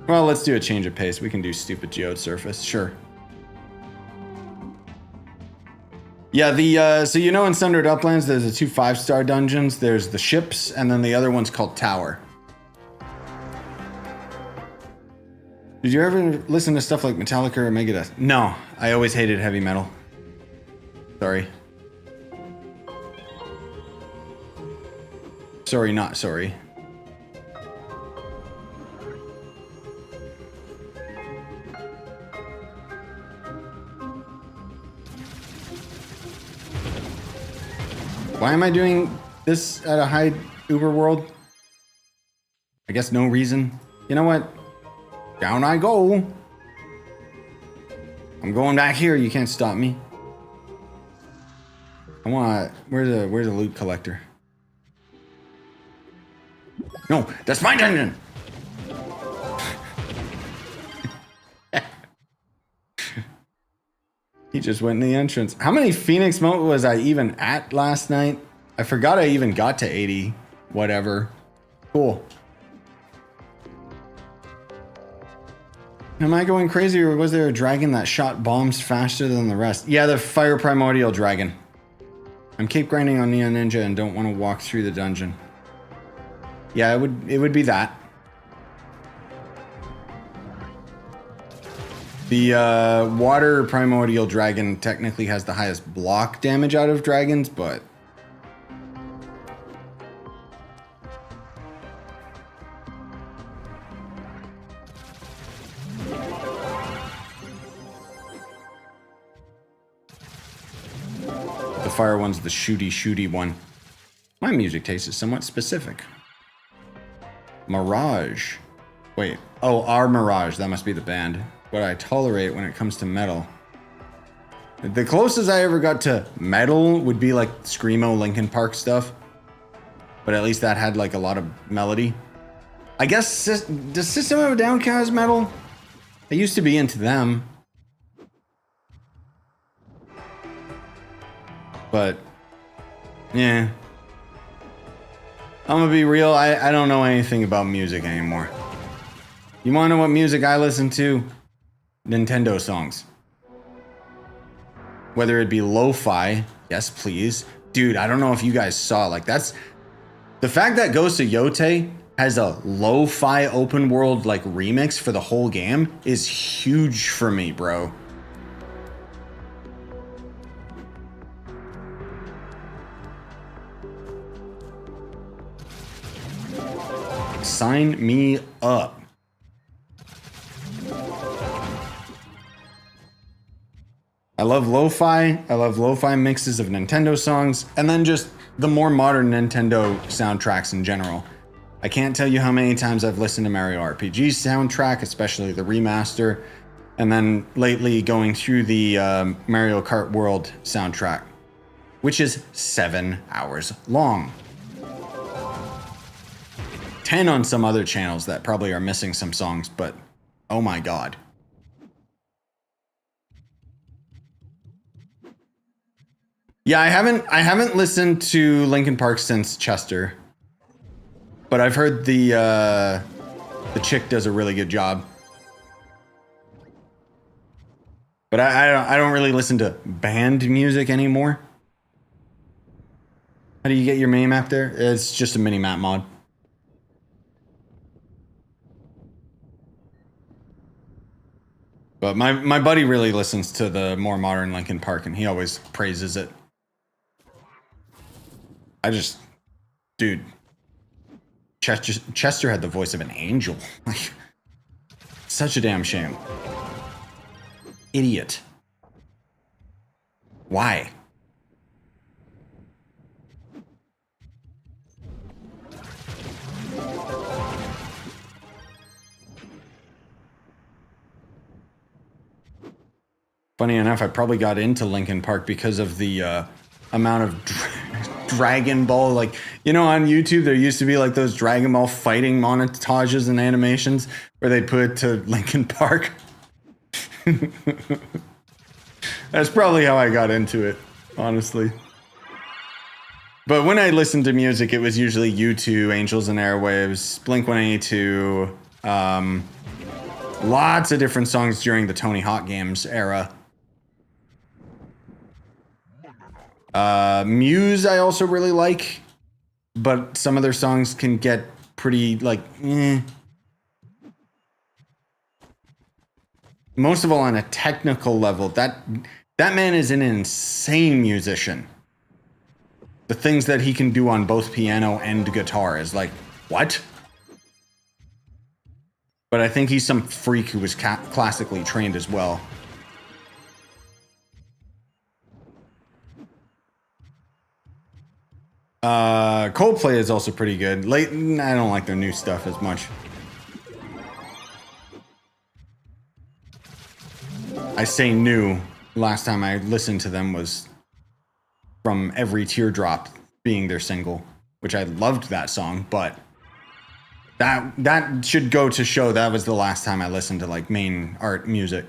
Speaker 1: Well, let's do a change of pace. We can do stupid Geode Surface. Sure. Yeah, so you know in Sundered Uplands, there's the 2 5-star dungeons. There's the ships, and then the other one's called Tower. Did you ever listen to stuff like Metallica or Megadeth? No, I always hated heavy metal. Sorry. Sorry, not sorry. Why am I doing this at a high Uber world? I guess no reason. You know what? Down I go. I'm going back here. You can't stop me. I want. Where's a loot collector? No, that's my dungeon. He just went in the entrance. How many Phoenix mode was I even at last night? I forgot I even got to 80. Whatever. Cool. Am I going crazy, or was there a dragon that shot bombs faster than the rest? Yeah, the fire primordial dragon. I'm keep grinding on Neon Ninja and don't want to walk through the dungeon. Yeah, it would be that. The water primordial dragon technically has the highest block damage out of dragons, but the fire one's the shooty one. My music taste is somewhat specific. Mirage. Wait. Oh, our Mirage. That must be the band. What I tolerate when it comes to metal. The closest I ever got to metal would be like Screamo Linkin Park stuff. But at least that had like a lot of melody. I guess, does System of a Down count as metal? I used to be into them. But, yeah. I'm gonna be real, I don't know anything about music anymore. You wanna know what music I listen to? Nintendo songs. Whether it be lo-fi, yes please. Dude, I don't know if you guys saw, like that's... The fact that Ghost of Yote has a lo-fi open world like remix for the whole game is huge for me, bro. Sign me up. I love lo-fi. I love lo-fi mixes of Nintendo songs, and then just the more modern Nintendo soundtracks in general. I can't tell you how many times I've listened to Mario RPG's soundtrack, especially the remaster, and then lately going through the Mario Kart World soundtrack, which is 7 hours long. 10 on some other channels that probably are missing some songs, but oh my god. Yeah, I haven't listened to Linkin Park since Chester, but I've heard the chick does a really good job. But I don't really listen to band music anymore. How do you get your minimap there? It's just a minimap mod. But my buddy really listens to the more modern Linkin Park, and he always praises it. Dude, Chester had the voice of an angel. Like, such a damn shame. Idiot. Why? Funny enough, I probably got into Linkin Park because of the amount of Dragon Ball, like, you know, on YouTube there used to be like those Dragon Ball fighting montages and animations where they put to Linkin Park. That's probably how I got into it, honestly. But when I listened to music, it was usually U2, Angels and Airwaves, Blink-182, lots of different songs during the Tony Hawk Games era. Muse I also really like, but some of their songs can get pretty, like, Most of all, on a technical level, that man is an insane musician. The things that he can do on both piano and guitar is like, what? But I think he's some freak who was classically trained as well. Coldplay is also pretty good. I don't like their new stuff as much. I say new. Last time I listened to them was from Every Teardrop being their single, which I loved that song, but That should go to show that was the last time I listened to like main art music.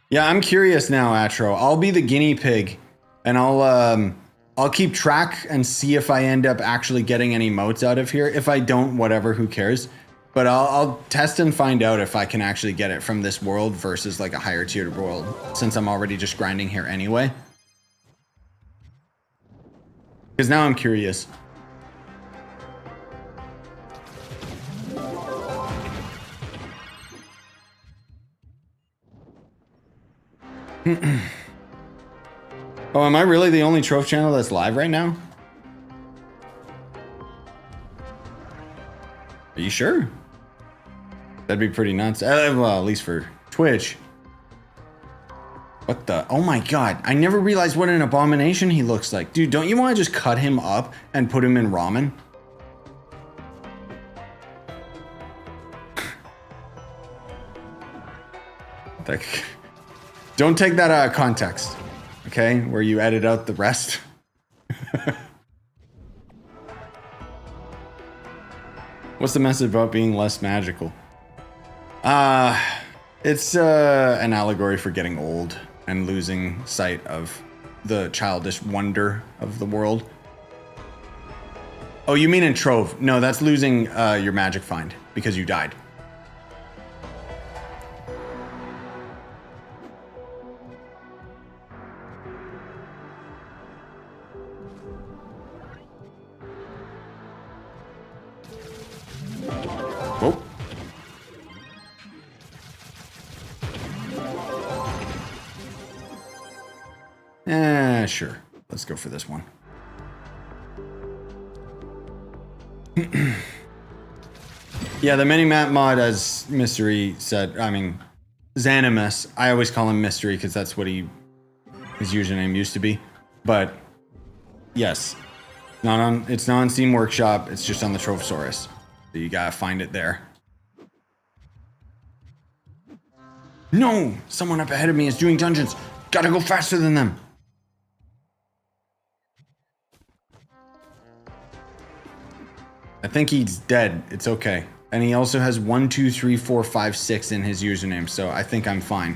Speaker 1: Yeah, I'm curious now, Atro. I'll be the guinea pig, and I'll keep track and see if I end up actually getting any motes out of here. If I don't, whatever, who cares? But I'll test and find out if I can actually get it from this world versus like a higher tiered world, since I'm already just grinding here anyway. Because now I'm curious. Oh, am I really the only Trove channel that's live right now? Are you sure? That'd be pretty nuts. Well, at least for Twitch. What the? Oh my god. I never realized what an abomination he looks like. Dude, don't you want to just cut him up and put him in ramen? Don't take that out of context. Okay? Where you edit out the rest. What's the message about being less magical? It's an allegory for getting old and losing sight of the childish wonder of the world. Oh, you mean in Trove? No, that's losing your magic find because you died. Oh. Sure. Let's go for this one. Yeah, the mini-map mod, as Mystery said, I mean, Xanimus, I always call him Mystery because that's what his username used to be. But, yes, it's not on Steam Workshop, it's just on the Trovesaurus. So you gotta find it there. No! Someone up ahead of me is doing dungeons. Gotta go faster than them. I think he's dead. It's okay. And he also has 1, 2, 3, 4, 5, 6 in his username, so I think I'm fine.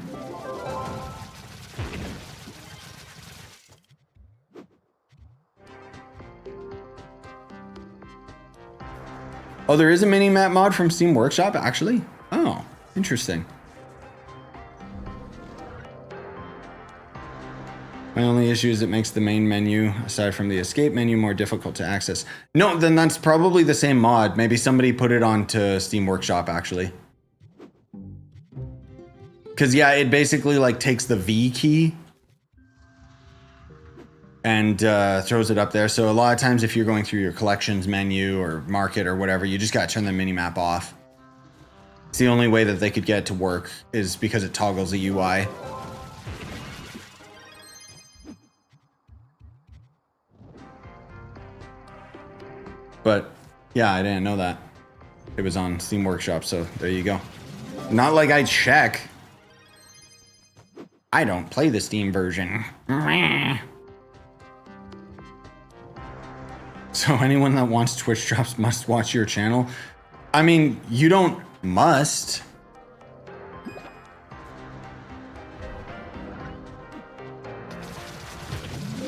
Speaker 1: Oh, there is a mini-map mod from Steam Workshop, actually? Oh, interesting. My only issue is it makes the main menu, aside from the escape menu, more difficult to access. No, then that's probably the same mod. Maybe somebody put it onto Steam Workshop, actually. Because, yeah, it basically, like, takes the V key and throws it up there. So a lot of times if you're going through your collections menu or market or whatever, you just got to turn the mini-map off. It's the only way that they could get it to work is because it toggles the UI. But, yeah, I didn't know that. It was on Steam Workshop, so there you go. Not like I check. I don't play the Steam version. So anyone that wants Twitch drops must watch your channel. I mean, you don't must.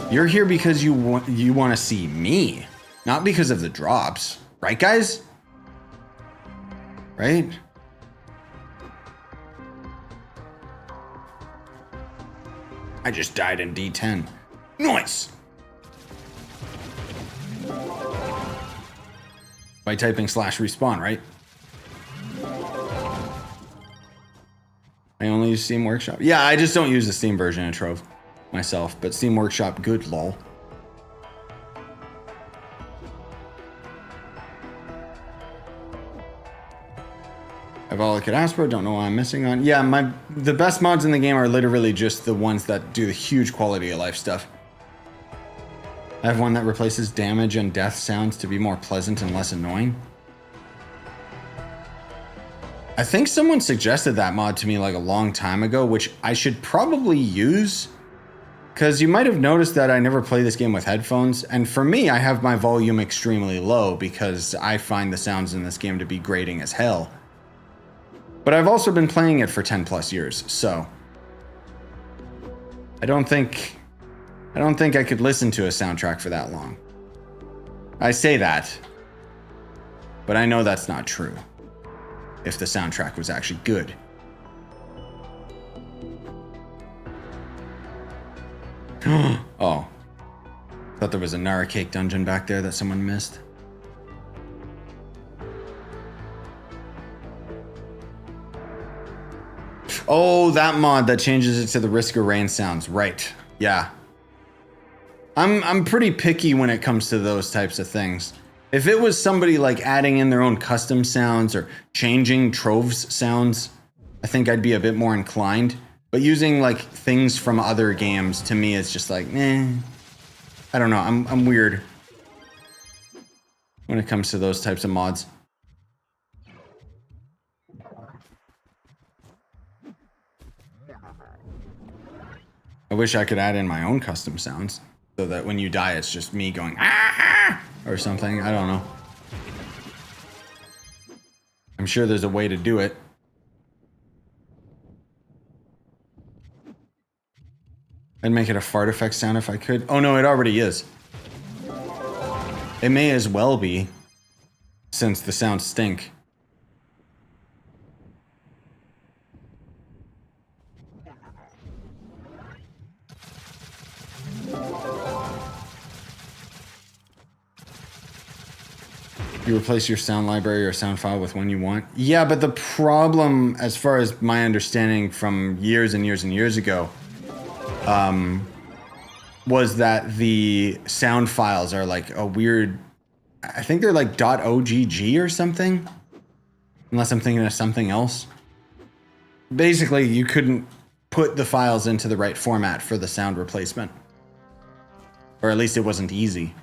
Speaker 1: You're here because you want to see me. Not because of the drops. Right, guys? Right? I just died in D10. Nice! By typing /respawn, right? I only use Steam Workshop. Yeah, I just don't use the Steam version of Trove myself, but Steam Workshop, good lol. I've all I could ask for, don't know what I'm missing on. Yeah, the best mods in the game are literally just the ones that do the huge quality of life stuff. I have one that replaces damage and death sounds to be more pleasant and less annoying. I think someone suggested that mod to me like a long time ago, which I should probably use. Because you might have noticed that I never play this game with headphones. And for me, I have my volume extremely low because I find the sounds in this game to be grating as hell. But I've also been playing it for 10 plus years, so I don't think I could listen to a soundtrack for that long. I say that, but I know that's not true. If the soundtrack was actually good. Oh. Thought there was a Nara Cake dungeon back there that someone missed. Oh, that mod that changes it to the Risk of Rain sounds. Right. Yeah. I'm pretty picky when it comes to those types of things. If it was somebody like adding in their own custom sounds or changing Trove's sounds, I think I'd be a bit more inclined. But using like things from other games to me is just like, I don't know. I'm weird when it comes to those types of mods. I wish I could add in my own custom sounds so that when you die, it's just me going, ah, or something. I don't know. I'm sure there's a way to do it. I'd make it a fart effect sound if I could. Oh no, it already is. It may as well be, since the sounds stink. You replace your sound library or sound file with one you want? Yeah, but the problem, as far as my understanding from years and years and years ago, was that the sound files are like a weird, I think they're like .ogg or something, unless I'm thinking of something else. Basically, you couldn't put the files into the right format for the sound replacement, or at least it wasn't easy.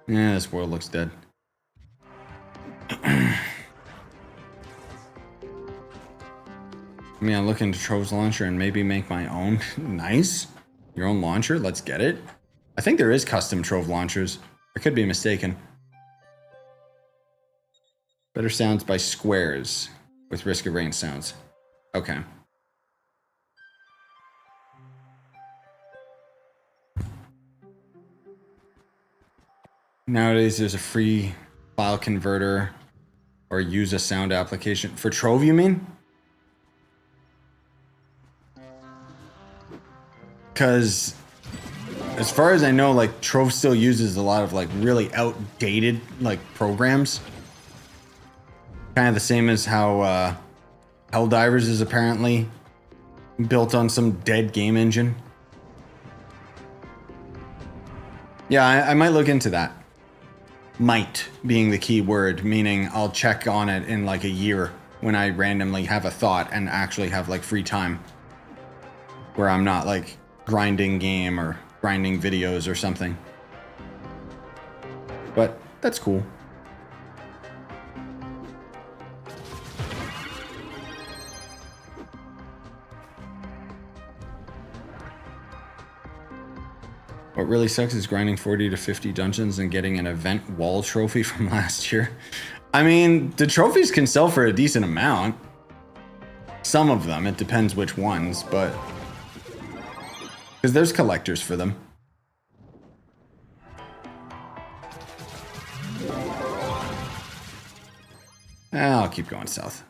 Speaker 1: Yeah, this world looks dead. I mean, I look into Trove's launcher and maybe make my own. Nice. Your own launcher? Let's get it. I think there is custom Trove launchers. I could be mistaken. Better sounds by Squares with Risk of Rain sounds. Okay. Nowadays, there's a free file converter or use a sound application. For Trove, you mean? Because as far as I know, like Trove still uses a lot of like really outdated like programs. Kind of the same as how Helldivers is apparently built on some dead game engine. Yeah, I might look into that. Might being the key word, meaning I'll check on it in like a year when I randomly have a thought and actually have like free time where I'm not like grinding game or grinding videos or something. But that's cool. What really sucks is grinding 40 to 50 dungeons and getting an event wall trophy from last year. I mean, the trophies can sell for a decent amount. Some of them, it depends which ones, but... because there's collectors for them. I'll keep going south.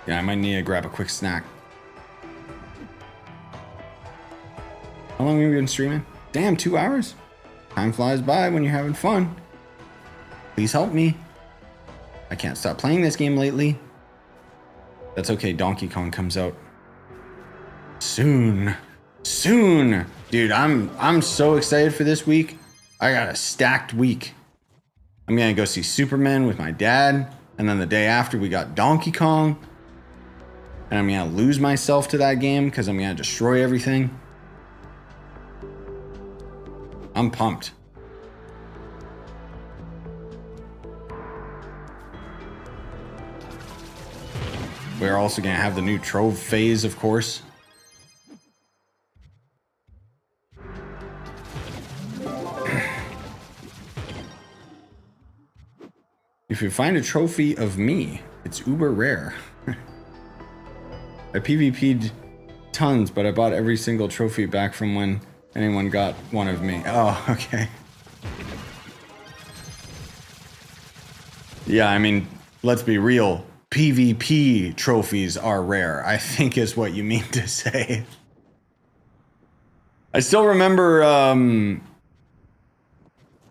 Speaker 1: Yeah, I might need to grab a quick snack. How long have you been streaming? Damn, 2 hours? Time flies by when you're having fun. Please help me. I can't stop playing this game lately. That's okay, Donkey Kong comes out soon. soon. Dude, I'm so excited for this week. I got a stacked week. I'm gonna go see Superman with my dad, and then the day after we got Donkey Kong. And I'm gonna lose myself to that game because I'm gonna destroy everything. I'm pumped. We're also gonna have the new Trove phase, of course. If you find a trophy of me, it's uber rare. I PvP'd tons, but I bought every single trophy back from when anyone got one of me. Oh, okay. Yeah, I mean, let's be real. PvP trophies are rare, I think is what you mean to say. I still remember,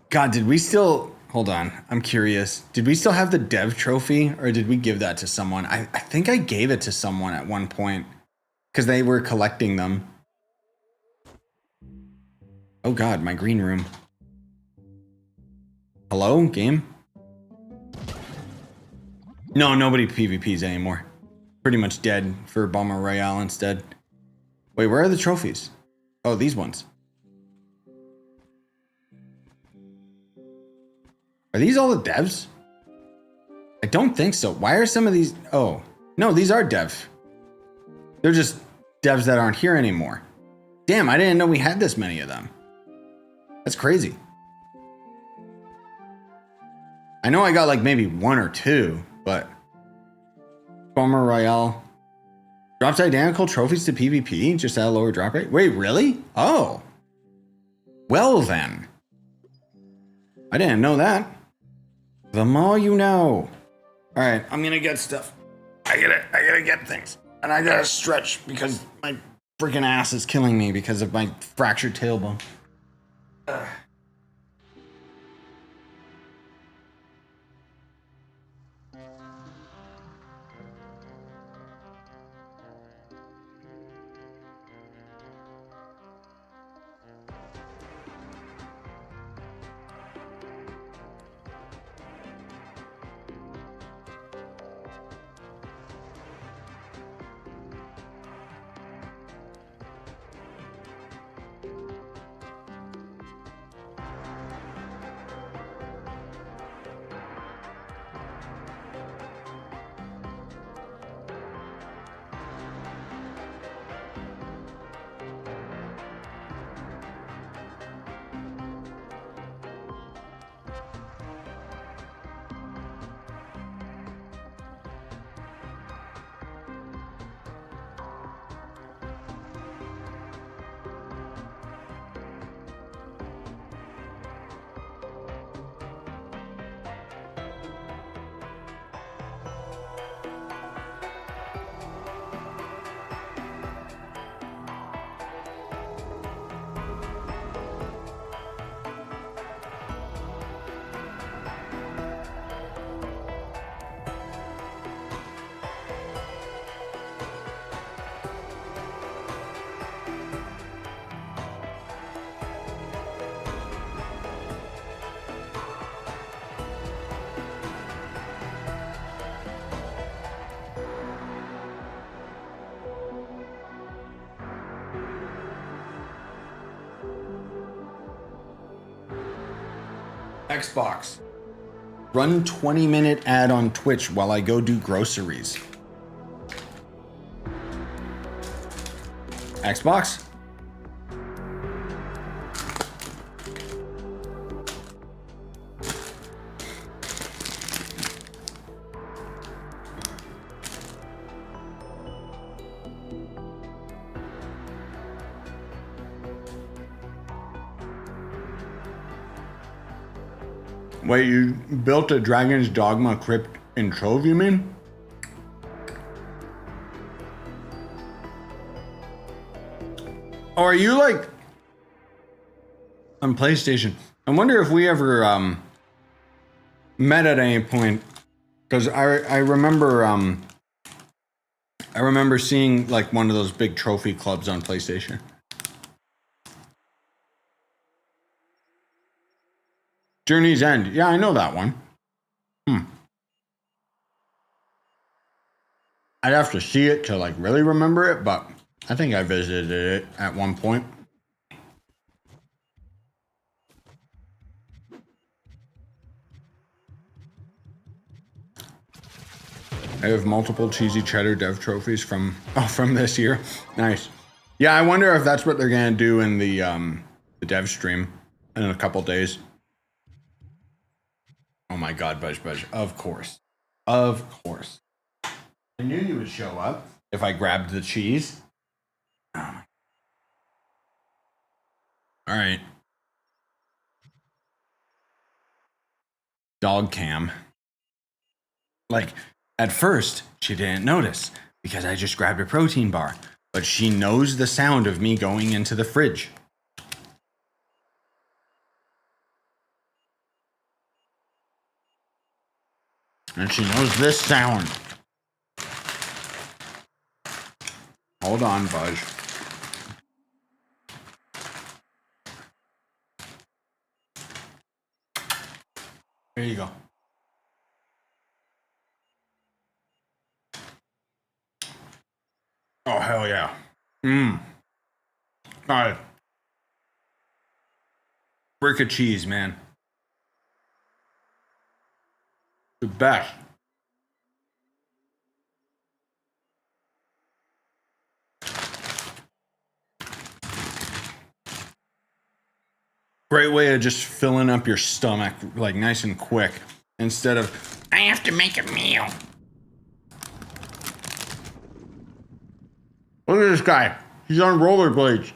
Speaker 1: God, did we still... Hold on, I'm curious. Did we still have the dev trophy, or did we give that to someone? I think I gave it to someone at one point, because they were collecting them. Oh God, my green room. Hello, game? No, nobody PvPs anymore. Pretty much dead for Bomber Royale instead. Wait, where are the trophies? Oh, these ones. Are these all the devs? I don't think so. Why are some of these... Oh, no, these are dev. They're just devs that aren't here anymore. Damn, I didn't know we had this many of them. That's crazy. I know I got like maybe one or two, but... Bomber Royale. Drops identical trophies to PvP, just at a lower drop rate? Wait, really? Oh. Well then. I didn't know that. The more you know. All right, I'm gonna get stuff. I gotta get things. And I gotta stretch because my freaking ass is killing me because of my fractured tailbone. Ugh. Xbox. Run 20-minute ad on Twitch while I go do groceries. Xbox? Wait, you built a Dragon's Dogma crypt in Trove, you mean? Or are you like on PlayStation? I wonder if we ever met at any point, because I remember seeing like one of those big trophy clubs on PlayStation. Journey's End. Yeah, I know that one. I'd have to see it to like really remember it, but I think I visited it at one point. I have multiple cheesy cheddar dev trophies from this year. Nice. Yeah, I wonder if that's what they're gonna do in the dev stream in a couple days. Oh my god, Budge. Of course. Of course. I knew you would show up if I grabbed the cheese. Oh. All right. Dog cam. Like, at first, she didn't notice because I just grabbed a protein bar, but she knows the sound of me going into the fridge. And she knows this sound. Hold on, Budge. Here you go. Oh, hell yeah. Got it. Brick of cheese, man. The best. Great way of just filling up your stomach, like nice and quick, instead of, I have to make a meal. Look at this guy. He's on rollerblades.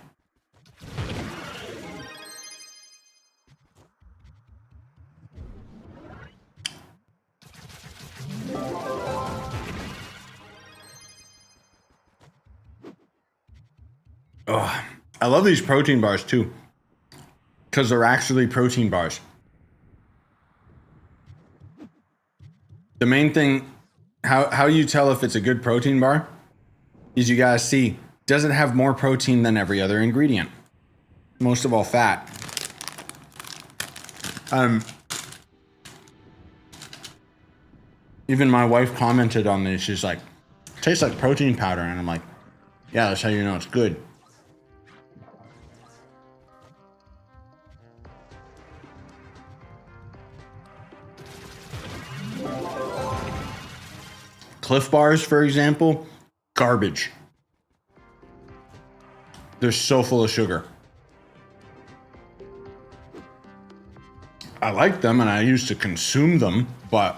Speaker 1: Oh, I love these protein bars too, because they're actually protein bars. The main thing, how you tell if it's a good protein bar, is you gotta see, does it have more protein than every other ingredient? Most of all, fat. Even my wife commented on this. She's like, tastes like protein powder. And I'm like, yeah, that's how you know it's good. Cliff bars, for example, garbage. They're so full of sugar. I like them and I used to consume them, but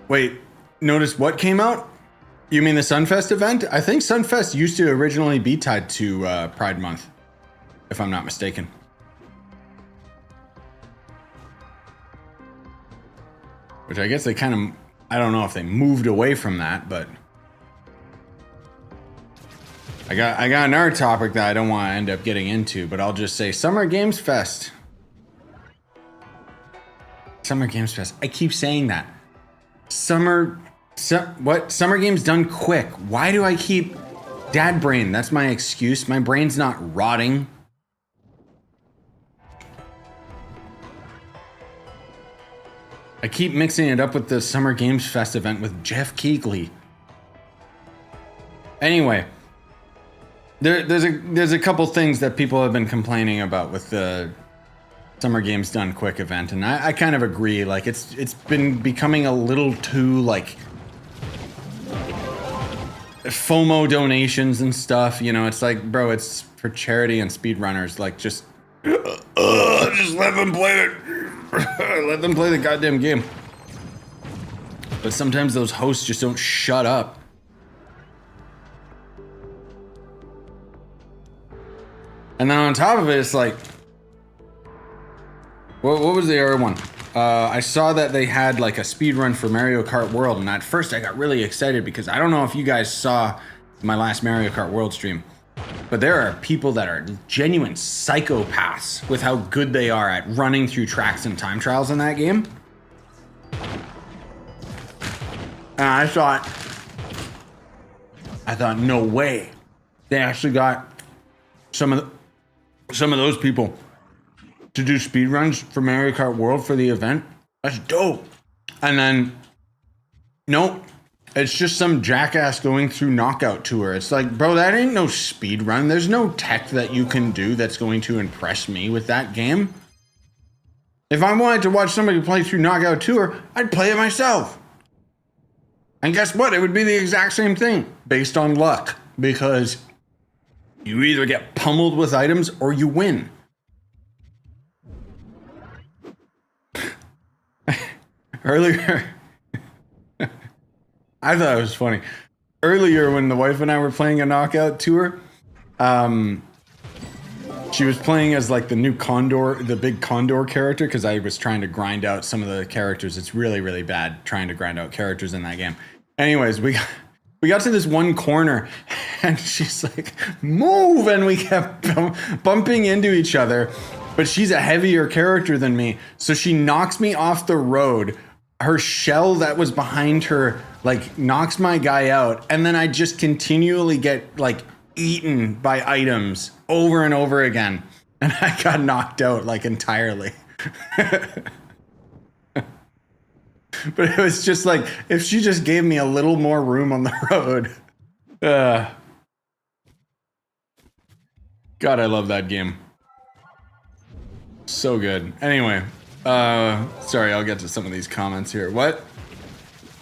Speaker 1: wait, notice what came out? You mean the Sunfest event? I think Sunfest used to originally be tied to Pride Month, if I'm not mistaken. Which I guess they kind of, I don't know if they moved away from that, but I got another topic that I don't want to end up getting into, but I'll just say Summer Games Fest. Summer Games Fest. I keep saying that. Summer Games done quick. Why do I keep dad brain? That's my excuse. My brain's not rotting. I keep mixing it up with the Summer Games Fest event with Jeff Keighley. Anyway, there's a couple things that people have been complaining about with the Summer Games Done Quick event, and I kind of agree. Like it's been becoming a little too like FOMO donations and stuff. You know, it's like, bro, it's for charity and speedrunners. Like just let them play it. Let them play the goddamn game. But sometimes those hosts just don't shut up. And then on top of it, it's like, what was the other one? I saw that they had like a speed run for Mario Kart World, and at first I got really excited because I don't know if you guys saw my last Mario Kart World stream, but there are people that are genuine psychopaths with how good they are at running through tracks and time trials in that game. And I thought, no way. They actually got some of those people to do speedruns for Mario Kart World for the event. That's dope. And then, nope, it's just some jackass going through Knockout Tour. It's like, bro, that ain't no speedrun. There's no tech that you can do that's going to impress me with that game. If I wanted to watch somebody play through Knockout Tour, I'd play it myself. And guess what? It would be the exact same thing based on luck, because you either get pummeled with items or you win. Earlier, I thought it was funny. Earlier, when the wife and I were playing a Knockout Tour, she was playing as like the new Condor, the big Condor character, because I was trying to grind out some of the characters. It's really, really bad trying to grind out characters in that game. Anyways, we got to this one corner, and she's like, move, and we kept bumping into each other, but she's a heavier character than me, so she knocks me off the road. Her shell that was behind her, like, knocks my guy out, and then I just continually get, like, eaten by items over and over again, and I got knocked out, like, entirely. But it was just like, if she just gave me a little more room on the road. God, I love that game. So good. Anyway, sorry, I'll get to some of these comments here. What?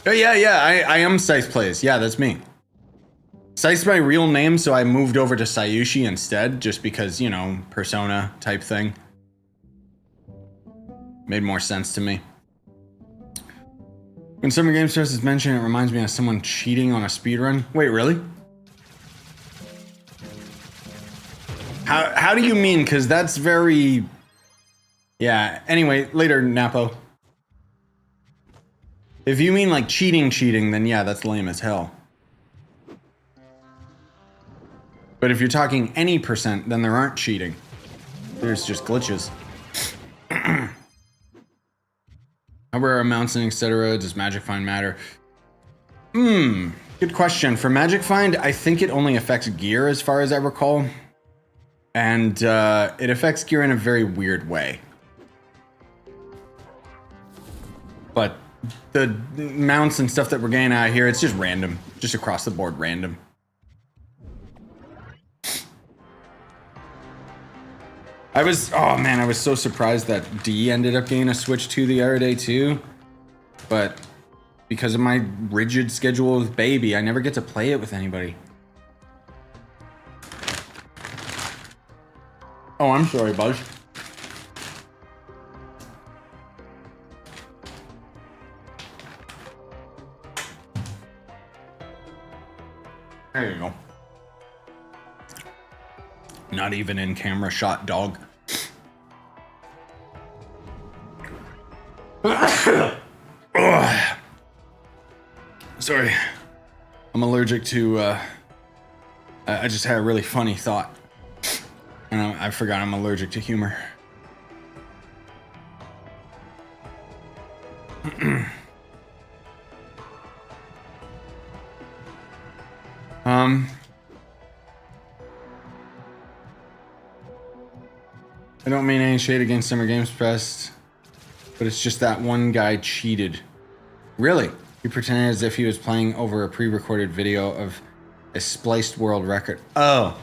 Speaker 1: Oh, yeah, I am Scythe Plays. Yeah, that's me. Scythe's my real name, so I moved over to Scyushi instead, just because, you know, persona type thing. Made more sense to me. When Summer Games Fest is mentioned, it reminds me of someone cheating on a speedrun. Wait, really? How do you mean? Because that's very... Yeah, anyway, later, Napo. If you mean like cheating, then yeah, that's lame as hell. But if you're talking any percent, then there aren't cheating. There's just glitches. How rare amounts and etc. Does Magic Find matter? Good question. For Magic Find, I think it only affects gear as far as I recall. And it affects gear in a very weird way. But the mounts and stuff that we're getting out here, it's just random. Just across the board random. I was so surprised that D ended up getting a Switch 2 the other day too. But because of my rigid schedule with baby, I never get to play it with anybody. Oh, I'm sorry, Buzz. There you go. Not even in camera shot, dog. Sorry. I'm allergic to, I just had a really funny thought. And I forgot I'm allergic to humor. I don't mean any shade against Summer Games Fest, but it's just that one guy cheated. Really? He pretended as if he was playing over a pre-recorded video of a spliced world record. Oh.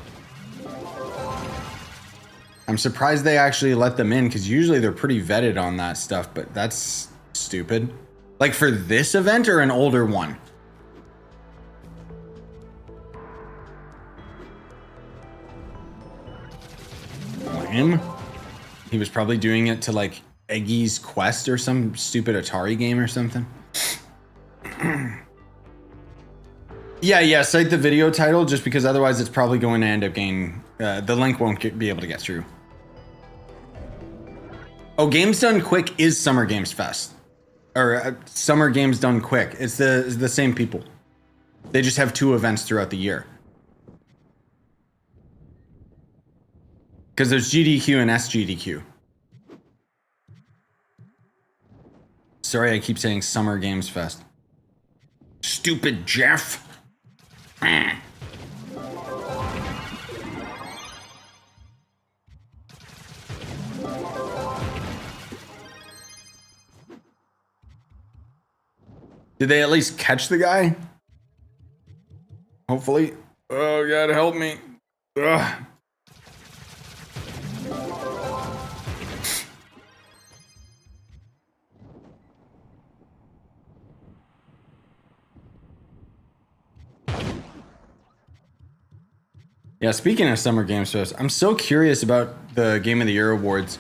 Speaker 1: I'm surprised they actually let them in, because usually they're pretty vetted on that stuff, but that's stupid. Like for this event or an older one? Lame. He was probably doing it to like Eggy's Quest or some stupid Atari game or something. Yeah, cite the video title, just because otherwise it's probably going to end up getting... the link won't be able to get through. Oh, Games Done Quick is Summer Games Fest. Or Summer Games Done Quick. It's the same people. They just have 2 events throughout the year. Because there's GDQ and SGDQ. Sorry, I keep saying Summer Games Fest. Stupid Jeff. Did they at least catch the guy? Hopefully. Oh, God, help me. Ugh. Yeah, speaking of Summer Games Fest, I'm so curious about the Game of the Year awards.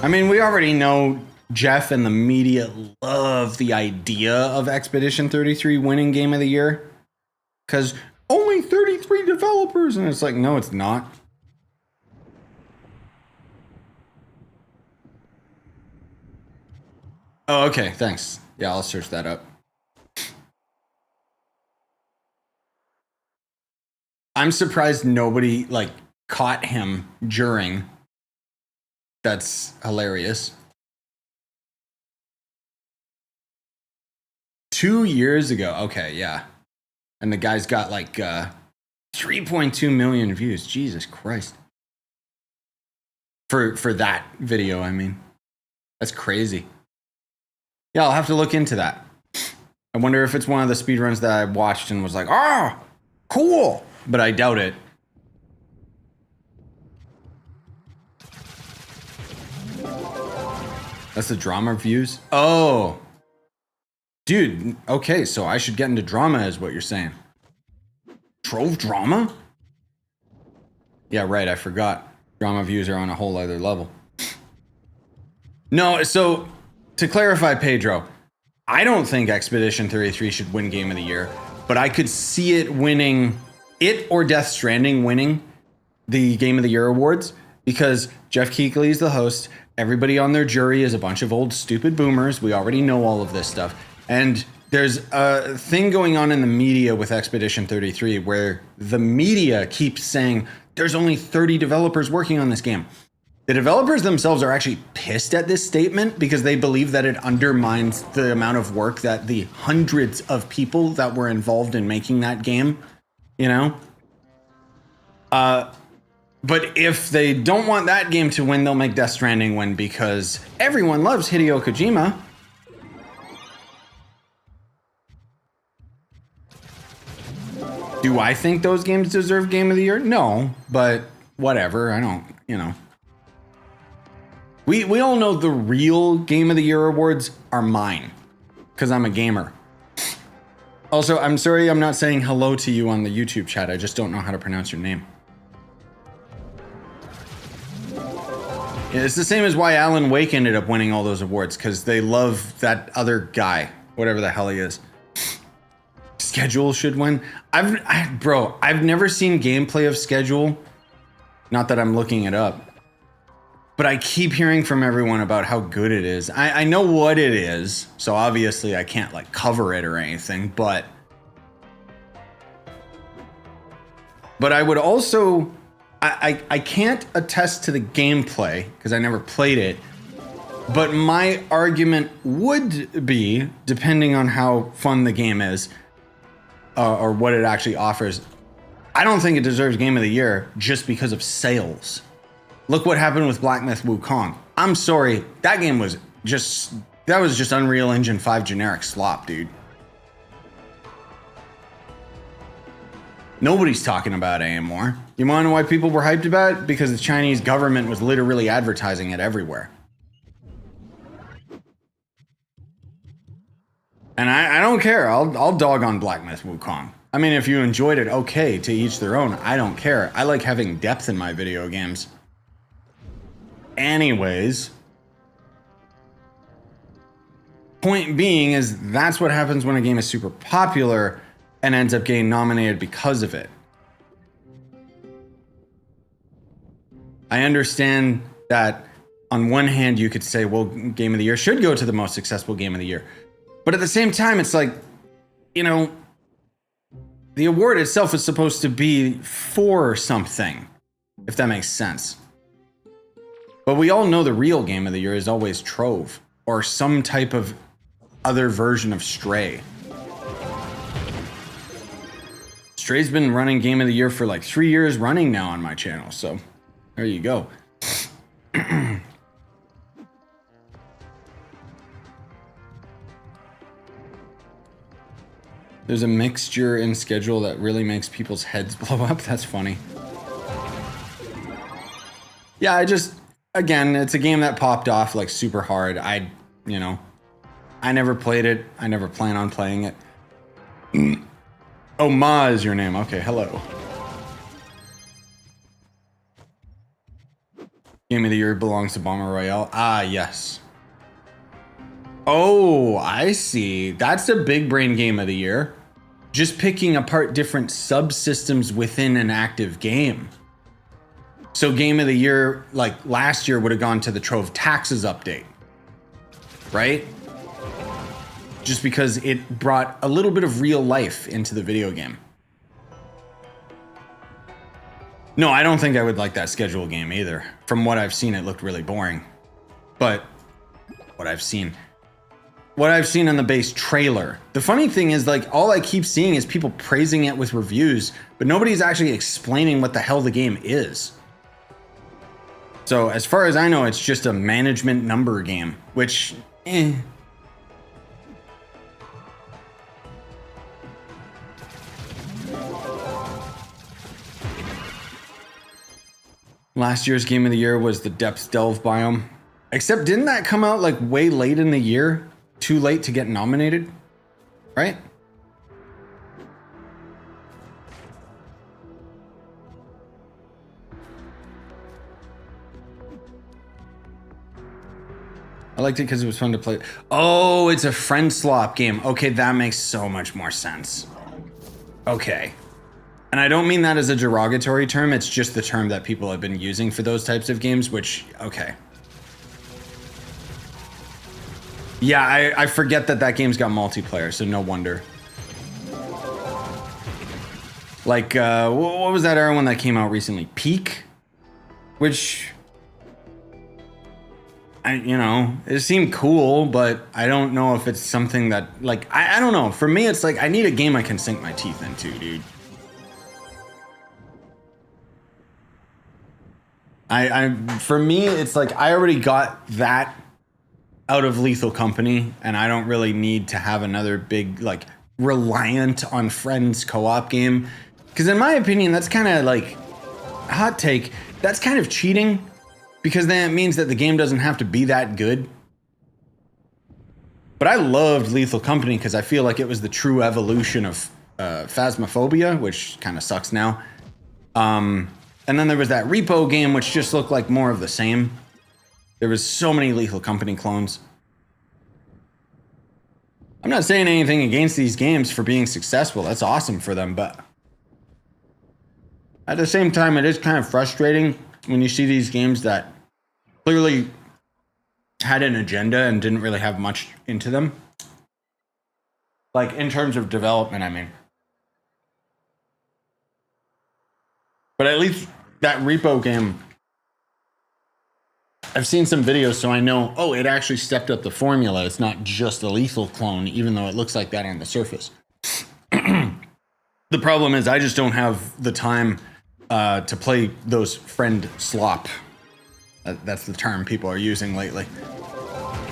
Speaker 1: I mean, we already know Jeff and the media love the idea of Expedition 33 winning Game of the Year. Because only 33 developers, and it's like, no, it's not. Oh, okay, thanks. Yeah, I'll search that up. I'm surprised nobody, like, caught him during. That's hilarious. 2 years ago. Okay, yeah. And the guy's got like 3.2 million views. Jesus Christ. For that video, I mean. That's crazy. Yeah, I'll have to look into that. I wonder if it's one of the speedruns that I watched and was like, ah, cool. But I doubt it. That's the drama views? Oh. Dude, okay, so I should get into drama is what you're saying. Trove drama? Yeah, right, I forgot. Drama views are on a whole other level. No, so to clarify, Pedro, I don't think Expedition 33 should win Game of the Year, but I could see it winning, it or Death Stranding winning the Game of the Year awards, because Jeff Keighley is the host. Everybody on their jury is a bunch of old stupid boomers. We already know all of this stuff. And there's a thing going on in the media with Expedition 33 where the media keeps saying there's only 30 developers working on this game. The developers themselves are actually pissed at this statement because they believe that it undermines the amount of work that the hundreds of people that were involved in making that game, you know? But if they don't want that game to win, they'll make Death Stranding win because everyone loves Hideo Kojima. Do I think those games deserve Game of the Year? No, but whatever. I don't, you know. We all know the real Game of the Year awards are mine because I'm a gamer. Also, I'm sorry I'm not saying hello to you on the YouTube chat. I just don't know how to pronounce your name. Yeah, it's the same as why Alan Wake ended up winning all those awards, because they love that other guy, whatever the hell he is. Schedule should win. Bro, I've never seen gameplay of Schedule. Not that I'm looking it up. But I keep hearing from everyone about how good it is. I know what it is, so obviously I can't like cover it or anything, but I would also, I can't attest to the gameplay because I never played it, but my argument would be, depending on how fun the game is, or what it actually offers, I don't think it deserves Game of the Year just because of sales. Look what happened with Black Myth Wukong. I'm sorry, that game was just, that was just Unreal Engine 5 generic slop, dude. Nobody's talking about it anymore. You wanna know why people were hyped about it? Because the Chinese government was literally advertising it everywhere. And I don't care, I'll dog on Black Myth Wukong. I mean, if you enjoyed it, okay, to each their own. I don't care. I like having depth in my video games. Anyways, point being is that's what happens when a game is super popular and ends up getting nominated because of it. I understand that on one hand you could say, well, Game of the Year should go to the most successful game of the year. But at the same time, it's like, you know, the award itself is supposed to be for something, if that makes sense. But we all know the real Game of the Year is always Trove, or some type of other version of Stray. Stray's been running Game of the Year for like 3 years running now on my channel, so there you go. There's a mixture in schedule that really makes people's heads blow up. That's funny. Yeah, again, it's a game that popped off like super hard. I never played it. I never plan on playing it. Oh, Ma is your name. Okay, hello. Game of the year belongs to Bomber Royale. Ah, yes. Oh, I see. That's the big brain game of the year. Just picking apart different subsystems within an active game. So game of the year, like last year, would have gone to the Trove Taxes update, right? Just because it brought a little bit of real life into the video game. No, I don't think I would like that schedule game either. From what I've seen, it looked really boring. But what I've seen in the base trailer. The funny thing is, like, all I keep seeing is people praising it with reviews, but nobody's actually explaining what the hell the game is. So as far as I know, it's just a management number game, which, Last year's game of the year was the Depths Delve biome. Except didn't that come out like way late in the year? Too late to get nominated, right? I liked it because it was fun to play. Oh, it's a friend slop game. Okay, that makes so much more sense. Okay. And I don't mean that as a derogatory term, it's just the term that people have been using for those types of games, which, okay. Yeah, I forget that game's got multiplayer, so no wonder. Like, what was that other one that came out recently? Peak? Which, it seemed cool, but I don't know if it's something that, like, I don't know. For me, it's like, I need a game I can sink my teeth into, dude. For me, it's like, I already got that out of Lethal Company, and I don't really need to have another big, like, reliant on friends co-op game. Because in my opinion, that's kind of like, hot take, that's kind of cheating, because then it means that the game doesn't have to be that good. But I loved Lethal Company because I feel like it was the true evolution of Phasmophobia, which kind of sucks now. And then there was that Repo game, which just looked like more of the same. There was so many Lethal Company clones. I'm not saying anything against these games for being successful. That's awesome for them, but at the same time, it is kind of frustrating when you see these games that clearly had an agenda and didn't really have much into them. Like, in terms of development, I mean. But at least that Repo game, I've seen some videos, so I know, oh, it actually stepped up the formula. It's not just a Lethal clone, even though it looks like that on the surface. The problem is I just don't have the time to play those friend slop. That's the term people are using lately.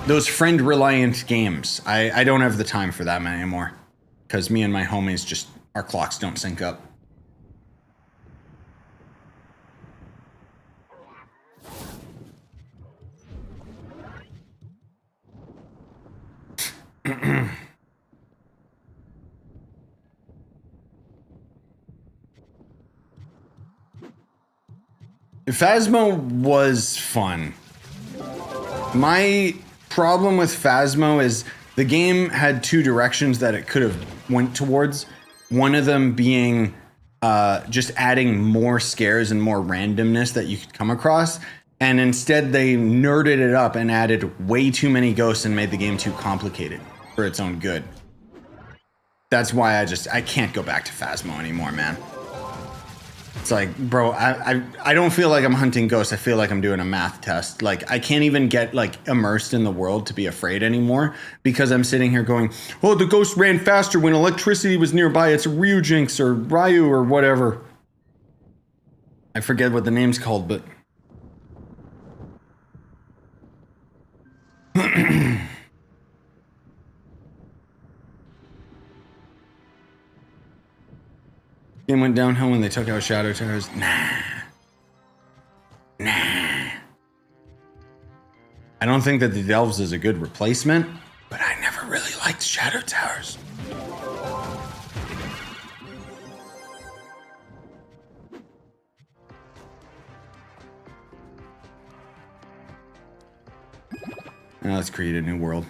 Speaker 1: Those friend-reliant games. I don't have the time for that anymore. Because me and my homies just, our clocks don't sync up. Phasmo was fun. My problem with Phasmo is the game had two directions that it could have went towards. One of them being just adding more scares and more randomness that you could come across. And instead they nerded it up and added way too many ghosts and made the game too complicated for its own good. That's why I can't go back to Phasmo anymore, man. It's like, bro, I don't feel like I'm hunting ghosts. I feel like I'm doing a math test. Like, I can't even get, like, immersed in the world to be afraid anymore because I'm sitting here going, oh, the ghost ran faster when electricity was nearby. It's Ryujinx or Ryu or whatever. I forget what the name's called, but... Game went downhill when they took out Shadow Towers. Nah. I don't think that the Delves is a good replacement, but I never really liked Shadow Towers. Now let's create a new world.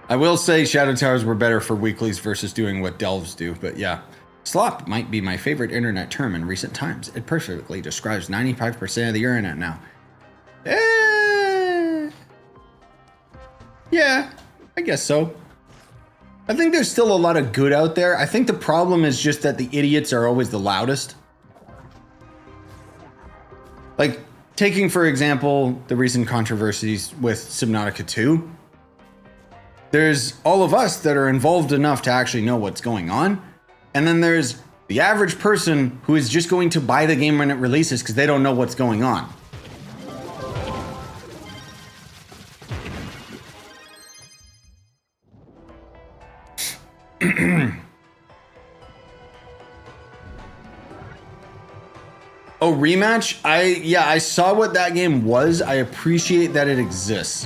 Speaker 1: I will say Shadow Towers were better for weeklies versus doing what Delves do, but yeah. Slop might be my favorite internet term in recent times. It perfectly describes 95% of the internet now. Yeah, I guess so. I think there's still a lot of good out there. I think the problem is just that the idiots are always the loudest. Like, taking, for example, the recent controversies with Subnautica 2. There's all of us that are involved enough to actually know what's going on. And then there's the average person who is just going to buy the game when it releases because they don't know what's going on. Oh, Rematch? I saw what that game was. I appreciate that it exists.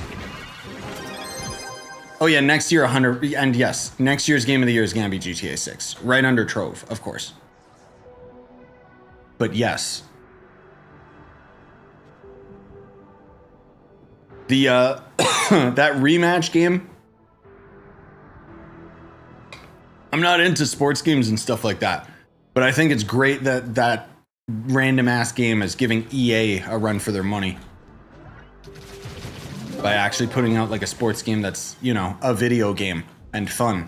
Speaker 1: Oh yeah, next year 100, and yes, next year's game of the year is gonna be GTA 6, right under Trove, of course. But yes, the that Rematch game. I'm not into sports games and stuff like that, but I think it's great that that random ass game is giving EA a run for their money. By actually putting out like a sports game that's, you know, a video game and fun.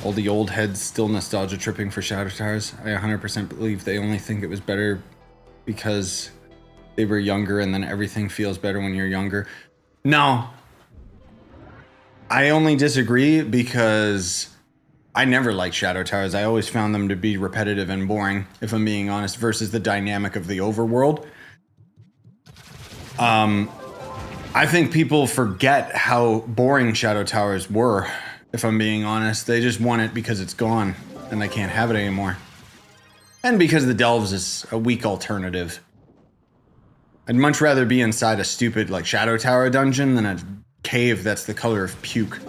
Speaker 1: All the old heads still nostalgia tripping for Shadow Towers. I 100% believe they only think it was better because they were younger and then everything feels better when you're younger. No. I only disagree because I never liked Shadow Towers. I always found them to be repetitive and boring, if I'm being honest, versus the dynamic of the overworld. I think people forget how boring Shadow Towers were, if I'm being honest. They just want it because it's gone and they can't have it anymore. And because the Delves is a weak alternative. I'd much rather be inside a stupid like Shadow Tower dungeon than a cave that's the color of puke.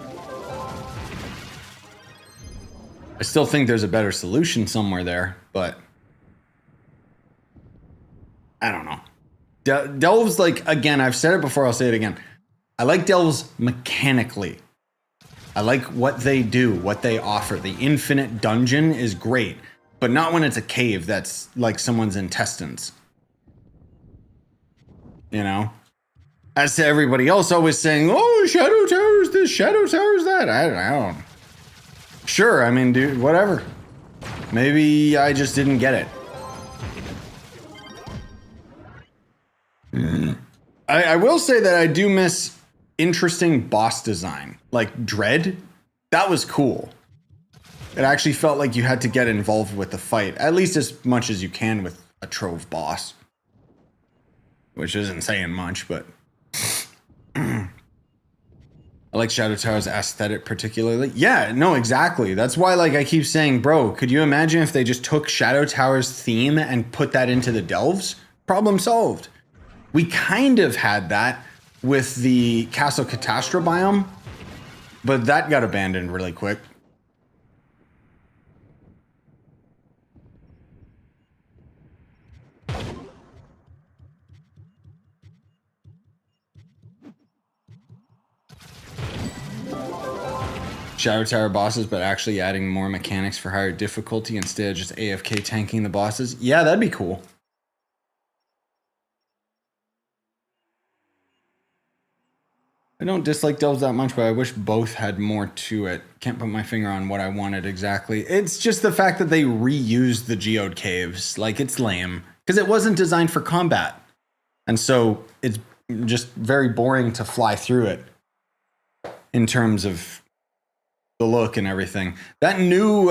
Speaker 1: I still think there's a better solution somewhere there, but I don't know. Delves, like, again, I've said it before, I'll say it again. I like Delves mechanically. I like what they do, what they offer. The infinite dungeon is great, but not when it's a cave that's like someone's intestines. You know? As to everybody else always saying, oh, Shadow Towers this, Shadow Towers that. I don't. Sure, I mean, dude, whatever. Maybe I just didn't get it. I will say that I do miss interesting boss design. Like Dread, that was cool. It actually felt like you had to get involved with the fight, at least as much as you can with a Trove boss. Which isn't saying much, but I like Shadow Tower's aesthetic particularly. Yeah, no, exactly. That's why, like, I keep saying, bro, could you imagine if they just took Shadow Tower's theme and put that into the Delves? Problem solved. We kind of had that with the Castle Catastra biome, but that got abandoned really quick. Shadow Tower bosses, but actually adding more mechanics for higher difficulty instead of just AFK tanking the bosses. Yeah, that'd be cool. I don't dislike Delves that much, but I wish both had more to it. Can't put my finger on what I wanted exactly. It's just the fact that they reused the geode caves. Like, it's lame. Because it wasn't designed for combat. And so it's just very boring to fly through it in terms of the look and everything. That new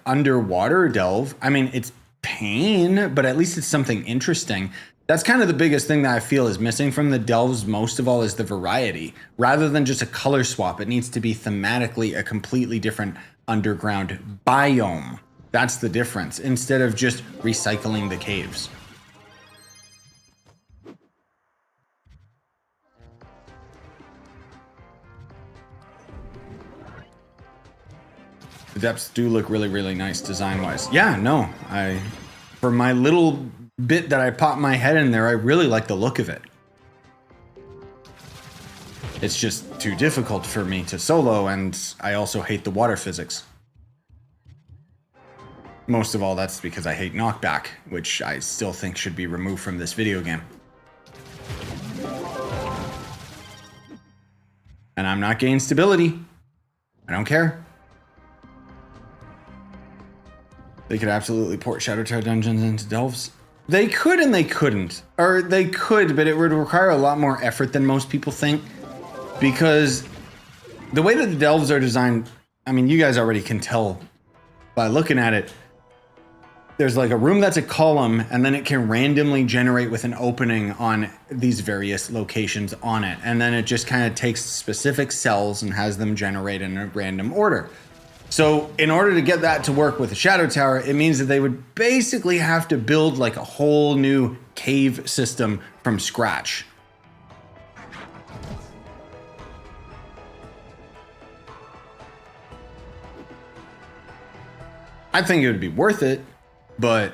Speaker 1: underwater delve, I mean, it's pain, but at least it's something interesting. That's kind of the biggest thing that I feel is missing from the delves most of all is the variety. Rather than just a color swap, it needs to be thematically a completely different underground biome. That's the difference, instead of just recycling the caves. The depths do look really, really nice design-wise. Yeah, no, for my little bit that I popped my head in there, I really like the look of it. It's just too difficult for me to solo, and I also hate the water physics. Most of all, that's because I hate knockback, which I still think should be removed from this video game. And I'm not gaining stability. I don't care. They could absolutely port Shadow Tower dungeons into delves. They could and they couldn't. Or they could, but it would require a lot more effort than most people think. Because the way that the delves are designed, I mean, you guys already can tell by looking at it. There's like a room that's a column, and then it can randomly generate with an opening on these various locations on it. And then it just kind of takes specific cells and has them generate in a random order. So in order to get that to work with a Shadow Tower, it means that they would basically have to build like a whole new cave system from scratch. I think it would be worth it, but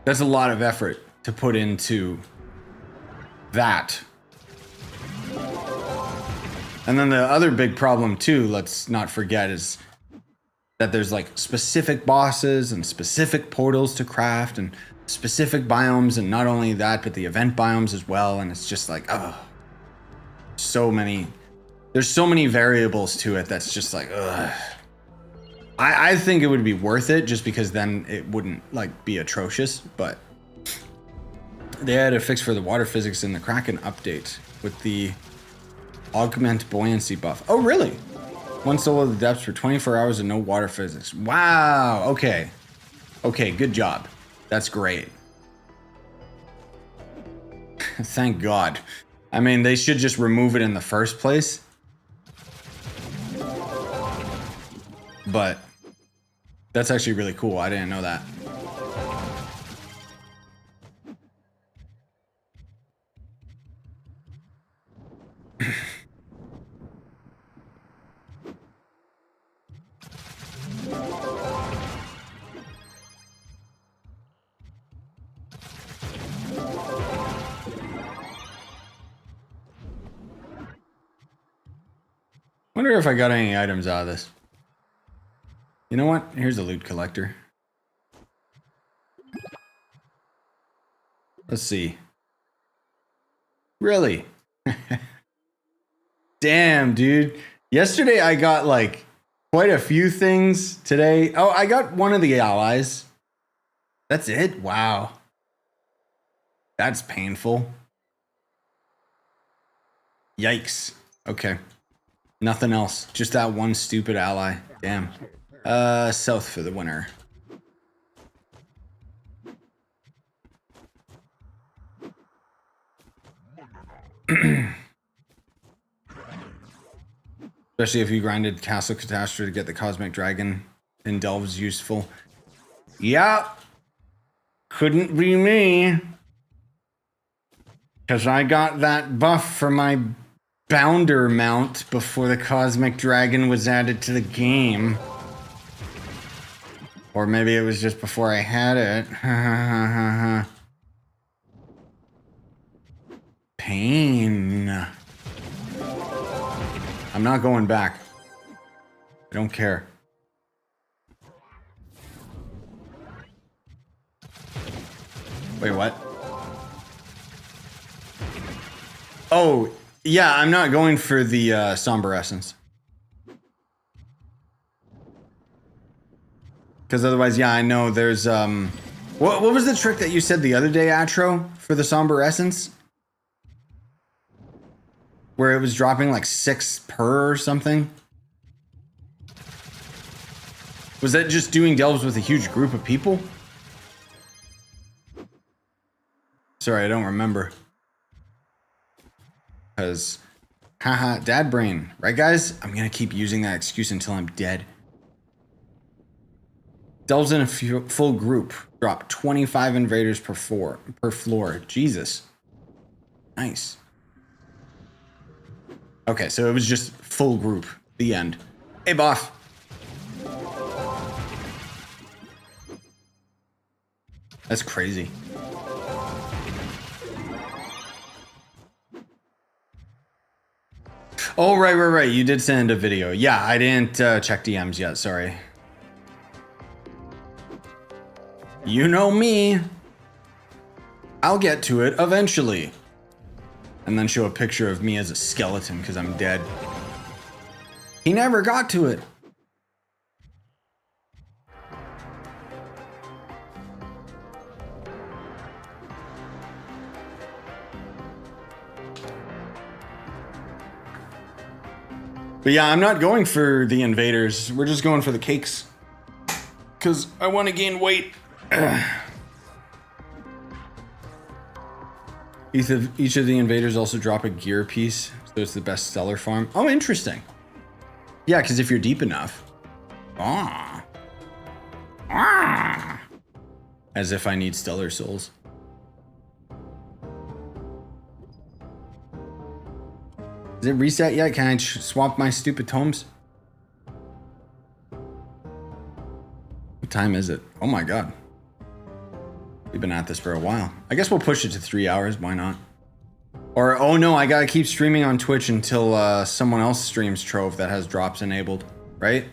Speaker 1: that's a lot of effort to put into that. And then the other big problem too, let's not forget, is that there's like specific bosses and specific portals to craft and specific biomes, and not only that, but the event biomes as well. And it's just like, oh, there's so many variables to it that's just like, ugh. I think it would be worth it just because then it wouldn't like be atrocious, but they had a fix for the water physics in the Kraken update with the augment buoyancy buff. Oh, really? One solo of the depths for 24 hours and no water physics. Wow. Okay. Okay, good job. That's great. Thank God. I mean, they should just remove it in the first place. But that's actually really cool. I didn't know that. Wonder if I got any items out of this. You know what? Here's a loot collector. Let's see. Really? Damn, dude. Yesterday I got like quite a few things. Today, oh, I got one of the allies. That's it? Wow. That's painful. Yikes. Okay. Nothing else. Just that one stupid ally. Damn. South for the winner. Especially if you grinded Castle Catastrophe to get the Cosmic Dragon in Delves useful. Yeah. Couldn't be me. Because I got that buff for my Bounder mount before the Cosmic Dragon was added to the game. Or maybe it was just before I had it. Pain. I'm not going back. I don't care. Wait, what? Oh, yeah, I'm not going for the Somber Essence. Because otherwise, yeah, I know there's... What was the trick that you said the other day, Atro, for the Somber Essence? Where it was dropping like 6 per or something? Was that just doing delves with a huge group of people? Sorry, I don't remember. Because, haha, dad brain. Right, guys? I'm going to keep using that excuse until I'm dead. Delves in a full group. Drop 25 invaders per floor. Jesus. Nice. Okay, so it was just full group. The end. Hey, boss. That's crazy. Oh, right. You did send a video. Yeah, I didn't check DMs yet. Sorry. You know me. I'll get to it eventually. And then show a picture of me as a skeleton because I'm dead. He never got to it. But yeah, I'm not going for the invaders. We're just going for the cakes. Because I want to gain weight. Each of the invaders also drop a gear piece. So it's the best stellar farm. Oh, interesting. Yeah, because if you're deep enough. As if I need stellar souls. Is it reset yet? Can I swap my stupid tomes? What time is it? Oh my god. We've been at this for a while. I guess we'll push it to 3 hours. Why not? Or, oh no, I gotta keep streaming on Twitch until someone else streams Trove that has drops enabled. Right?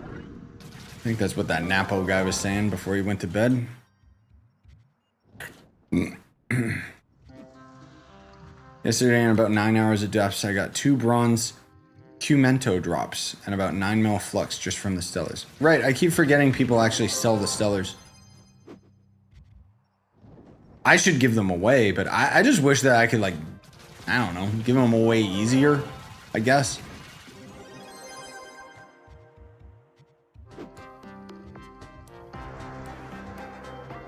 Speaker 1: I think that's what that Napo guy was saying before he went to bed. Yesterday, in about 9 hours of depths, I got 2 bronze Cumento drops and about 9 mil flux just from the stellars. Right, I keep forgetting people actually sell the stellars. I should give them away, but I just wish that I could, like, I don't know, give them away easier, I guess.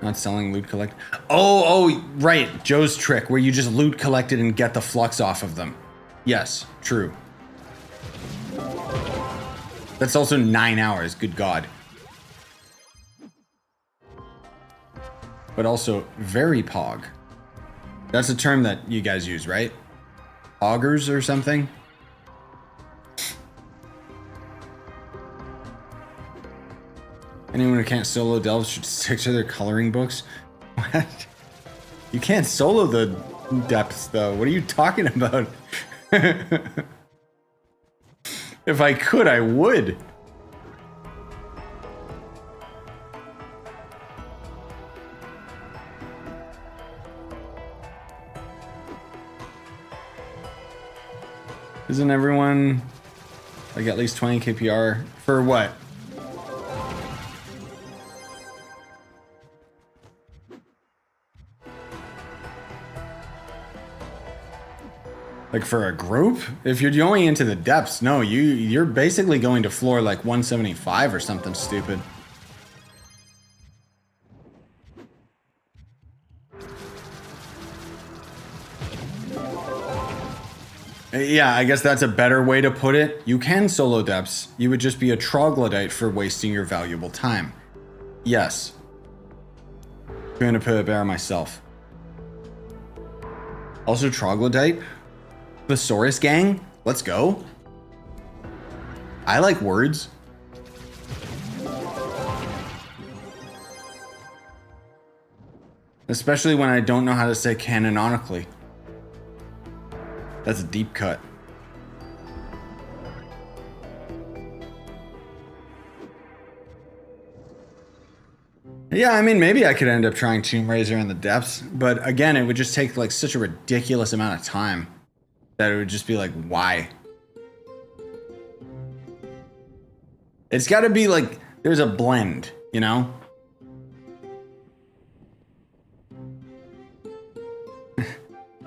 Speaker 1: Not selling loot collect. Oh, right. Joe's trick where you just loot collected and get the flux off of them. Yes, true. That's also 9 hours. Good God. But also very pog. That's a term that you guys use, right? Poggers or something? Anyone who can't solo delves should stick to their coloring books. What? You can't solo the depths, though. What are you talking about? If I could, I would. Isn't everyone like at least 20 KPR for what? Like for a group? If you're going into the depths, no, you're basically going to floor like 175 or something stupid. Yeah, I guess that's a better way to put it. You can solo depths. You would just be a troglodyte for wasting your valuable time. Yes. I'm gonna put a bear myself. Also troglodyte? Thesaurus gang? Let's go. I like words. Especially when I don't know how to say canonically. That's a deep cut. Yeah, I mean, maybe I could end up trying Tomb Raider in the depths, but again, it would just take like such a ridiculous amount of time that it would just be like, why? It's got to be like, there's a blend, you know?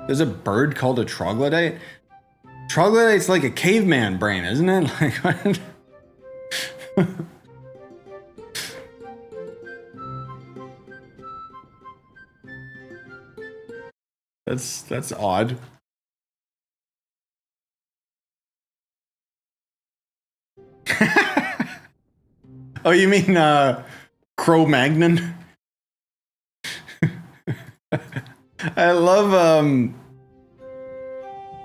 Speaker 1: There's a bird called a troglodyte? Troglodyte's like a caveman brain, isn't it? Like, what? That's odd. Oh, you mean Cro-Magnon? I love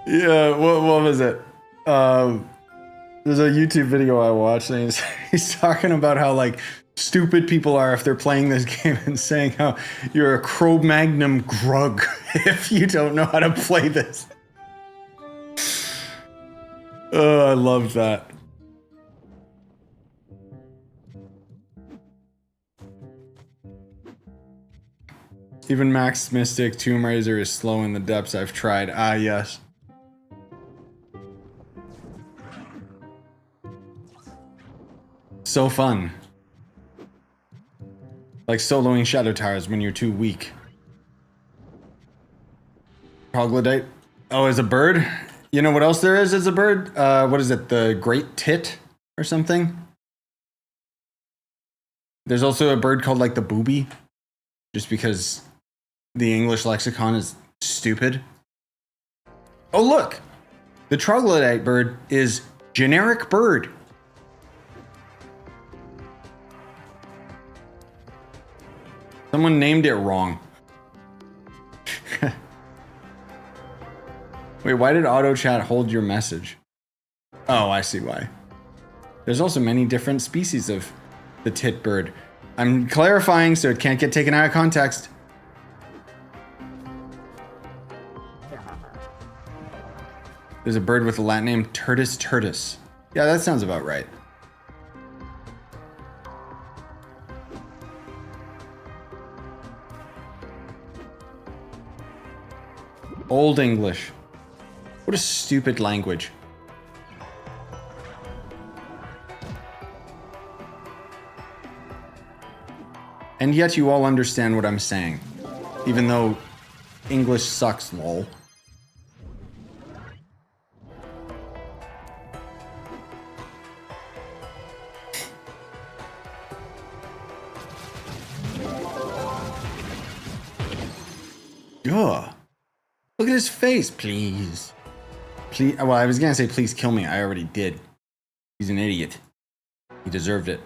Speaker 1: yeah, what was it? There's a YouTube video I watched and he's talking about how like stupid people are if they're playing this game and saying how you're a Cro-Magnon grug if you don't know how to play this. Oh, I love that. Even Max Mystic Tomb Raider is slow in the depths. I've tried. Ah, yes. So fun. Like soloing Shadow Towers when you're too weak. Troglodyte. Oh, as a bird? You know what else there is as a bird? What is it? The Great Tit or something? There's also a bird called like the booby. Just because the English lexicon is stupid. Oh, look! The troglodyte bird is generic bird. Someone named it wrong. Wait, why did auto chat hold your message? Oh, I see why. There's also many different species of the tit bird. I'm clarifying so it can't get taken out of context. There's a bird with a Latin name, Turdus turdus. Yeah, that sounds about right. Old English. What a stupid language. And yet you all understand what I'm saying. Even though English sucks, lol. Ugh. Look at his face, please. Please. Well, I was gonna say please kill me. I already did. He's an idiot. He deserved it.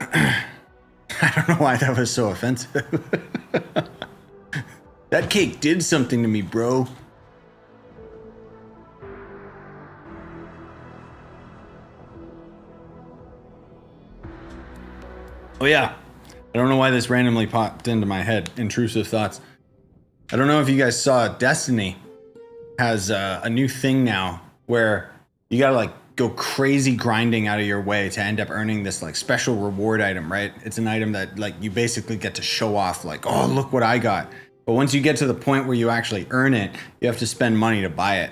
Speaker 1: I don't know why that was so offensive. That cake did something to me, bro. Oh yeah. I don't know why this randomly popped into my head. Intrusive thoughts. I don't know if you guys saw Destiny has a new thing now where you gotta like go crazy grinding out of your way to end up earning this like special reward item, right? It's an item that like you basically get to show off like, oh, look what I got. But once you get to the point where you actually earn it, you have to spend money to buy it.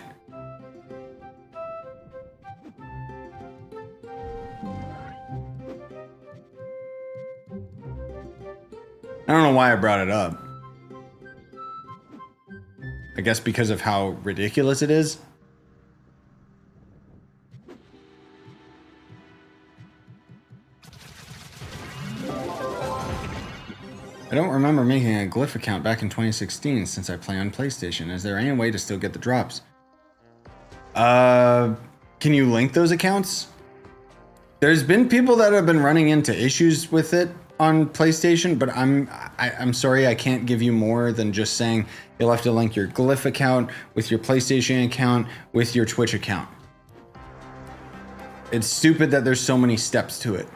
Speaker 1: I don't know why I brought it up. I guess because of how ridiculous it is. I don't remember making a Glyph account back in 2016 since I play on PlayStation. Is there any way to still get the drops? Can you link those accounts? There's been people that have been running into issues with it on PlayStation, but I'm sorry, I can't give you more than just saying you'll have to link your Glyph account with your PlayStation account with your Twitch account. It's stupid that there's so many steps to it.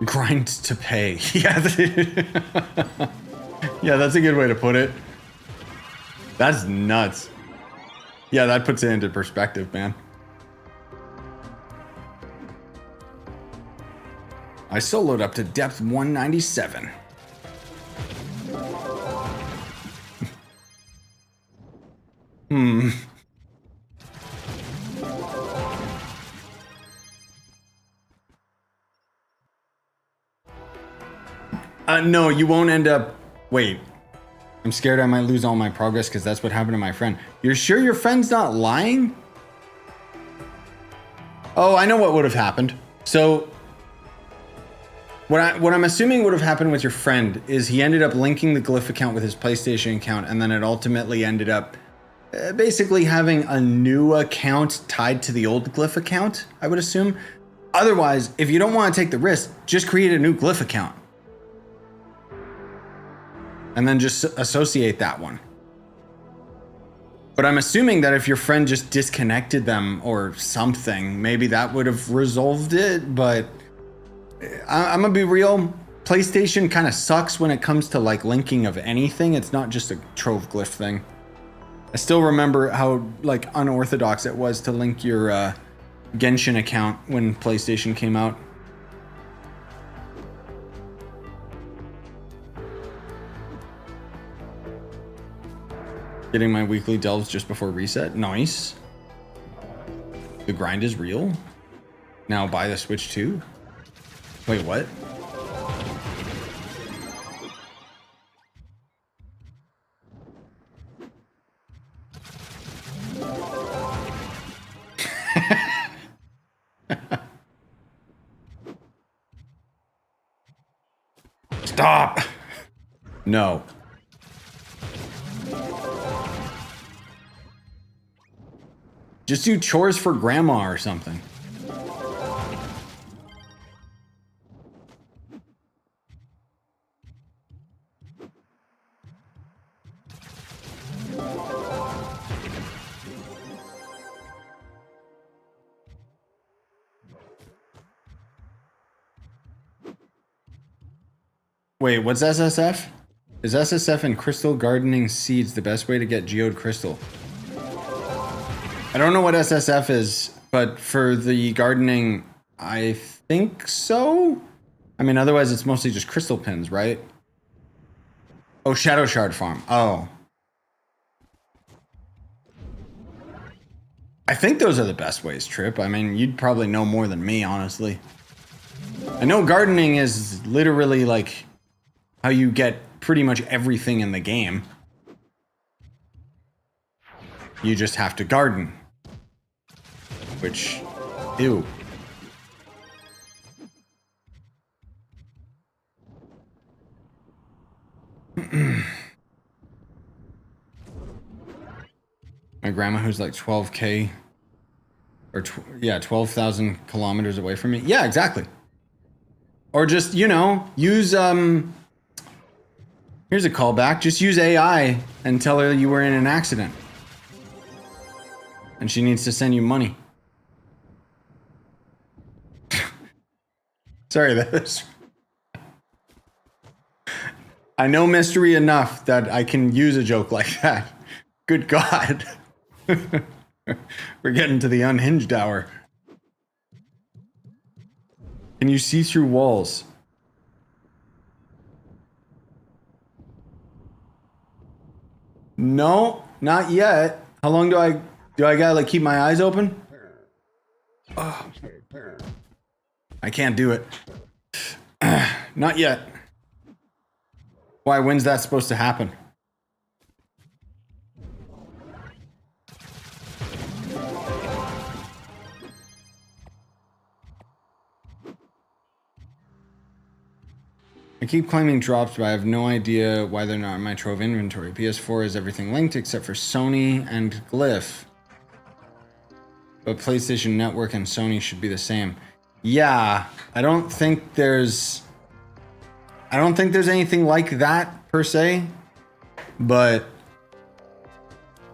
Speaker 1: Grind to pay. Yeah. Yeah, that's a good way to put it. That's nuts. Yeah, that puts it into perspective, man. I soloed up to depth 197. No, you won't end up... Wait. I'm scared I might lose all my progress because that's what happened to my friend. You're sure your friend's not lying? Oh, I know what would have happened. So, what I'm assuming would have happened with your friend is he ended up linking the Glyph account with his PlayStation account, and then it ultimately ended up basically having a new account tied to the old Glyph account, I would assume. Otherwise, if you don't want to take the risk, just create a new Glyph account. And then just associate that one. But I'm assuming that if your friend just disconnected them or something, maybe that would have resolved it, but I'm gonna be real. PlayStation kind of sucks when it comes to like linking of anything. It's not just a Trove Glyph thing. I still remember how like unorthodox it was to link your Genshin account when PlayStation came out. Getting my weekly delves just before reset. Nice. The grind is real. Now buy the Switch too. Wait, what? Stop. No. Just do chores for grandma or something. Wait, what's SSF? Is SSF and crystal gardening seeds the best way to get geode crystal? I don't know what SSF is, but for the gardening, I think so. I mean, otherwise it's mostly just crystal pins, right? Oh, Shadow Shard Farm. Oh. I think those are the best ways, Trip. I mean, you'd probably know more than me, honestly. I know gardening is literally like how you get pretty much everything in the game. You just have to garden. Which, ew. My grandma who's like 12K or yeah, 12,000 kilometers away from me. Yeah, exactly. Or just, you know, use, here's a callback. Just use AI and tell her you were in an accident. And she needs to send you money. Sorry, that was... I know mystery enough that I can use a joke like that. Good God. We're getting to the unhinged hour. Can you see through walls? No, not yet. How long do I gotta like keep my eyes open? Oh. I can't do it. Not yet. Why, when's that supposed to happen? I keep claiming drops, but I have no idea why they're not in my Trove inventory. PS4 is everything linked except for Sony and Glyph. But PlayStation Network and Sony should be the same. Yeah, I don't think there's anything like that per se, but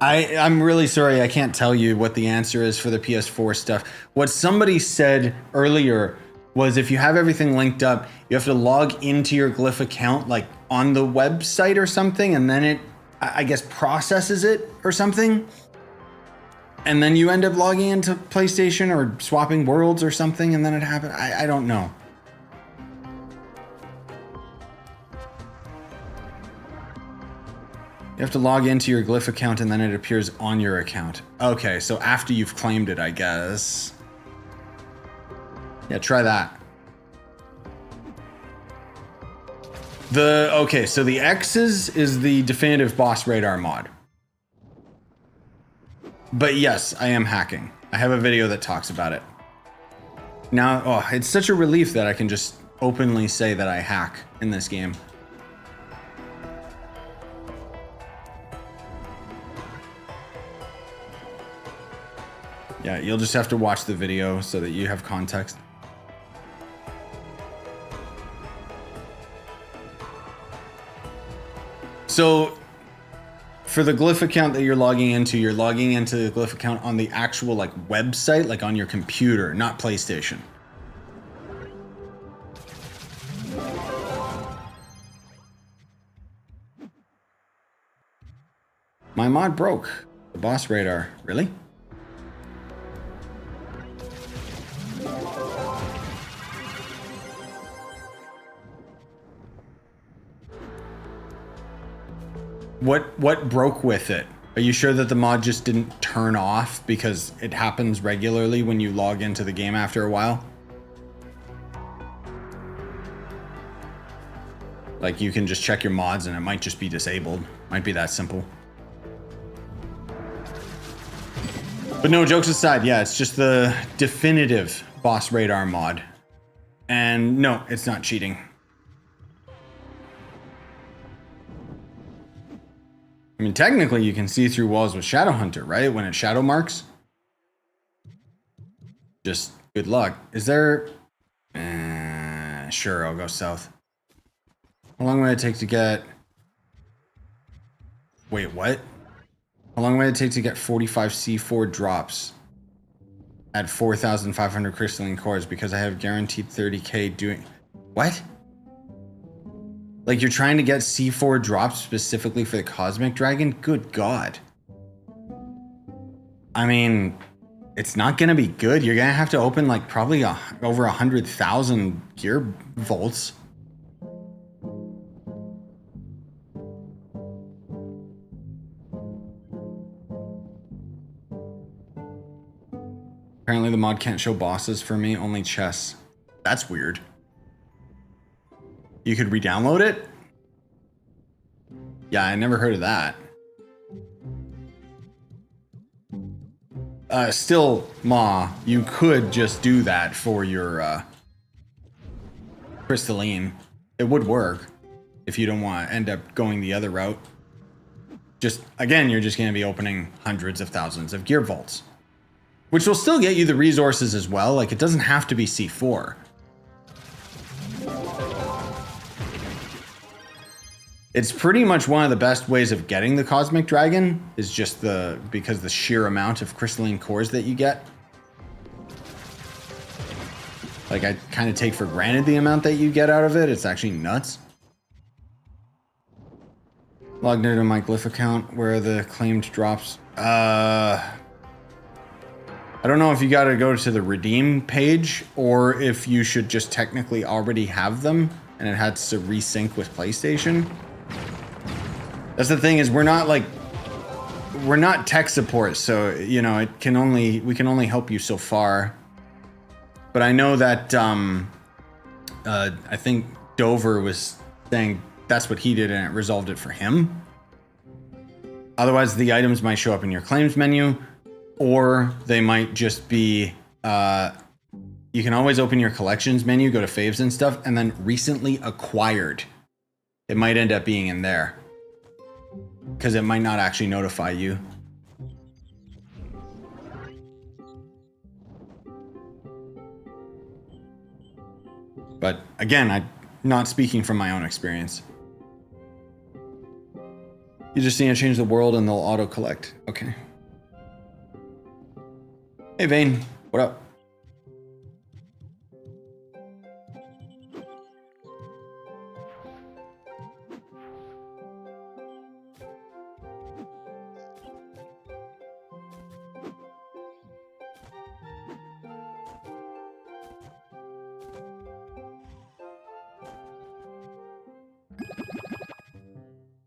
Speaker 1: I'm really sorry I can't tell you what the answer is for the PS4 stuff. What somebody said earlier was if you have everything linked up, you have to log into your Glyph account like on the website or something, and then it, I guess, processes it or something. And then you end up logging into PlayStation or swapping worlds or something, and then it happened. I don't know. You have to log into your Glyph account and then it appears on your account. Okay, so after you've claimed it, I guess. Yeah, try that. Okay, so the X's is the definitive boss radar mod. But yes, I am hacking. I have a video that talks about it. Now, oh, it's such a relief that I can just openly say that I hack in this game. Yeah, you'll just have to watch the video so that you have context. So, for the Glyph account that you're logging into the Glyph account on the actual like website, like on your computer, not PlayStation. My mod broke. The boss radar. Really? What broke with it? Are you sure that the mod just didn't turn off because it happens regularly when you log into the game after a while? Like you can just check your mods and it might just be disabled. Might be that simple. But no, jokes aside, yeah, it's just the definitive boss radar mod. And no, it's not cheating. I mean, technically you can see through walls with Shadowhunter, right? When it shadow marks. Just good luck. Is there... sure, I'll go south. How long would it take to get... Wait, what? How long would it take to get 45 C4 drops at 4,500 crystalline cores? Because I have guaranteed 30k doing... What? Like you're trying to get C4 drops specifically for the Cosmic Dragon? Good God. I mean, it's not gonna be good. You're gonna have to open like probably over 100,000 gear vaults. Apparently the mod can't show bosses for me, only chests. That's weird. You could re-download it? Yeah, I never heard of that. Still, Ma, you could just do that for your crystalline. It would work if you don't want to end up going the other route. Just, again, you're just going to be opening hundreds of thousands of gear vaults. Which will still get you the resources as well. Like, it doesn't have to be C4. It's pretty much one of the best ways of getting the Cosmic Dragon is just because the sheer amount of crystalline cores that you get. Like I kind of take for granted the amount that you get out of it. It's actually nuts. Logged into my Glyph account where the claimed drops. I don't know if you got to go to the redeem page or if you should just technically already have them and it has to resync with PlayStation. That's the thing is we're not tech support, so you know we can only help you so far. But I know that I think Dover was saying that's what he did and it resolved it for him. Otherwise, the items might show up in your claims menu, or they might just be. You can always open your collections menu, go to faves and stuff, and then recently acquired. It might end up being in there. Because it might not actually notify you. But again, I'm not speaking from my own experience. You just need to change the world and they'll auto-collect. Okay. Hey, Vane. What up?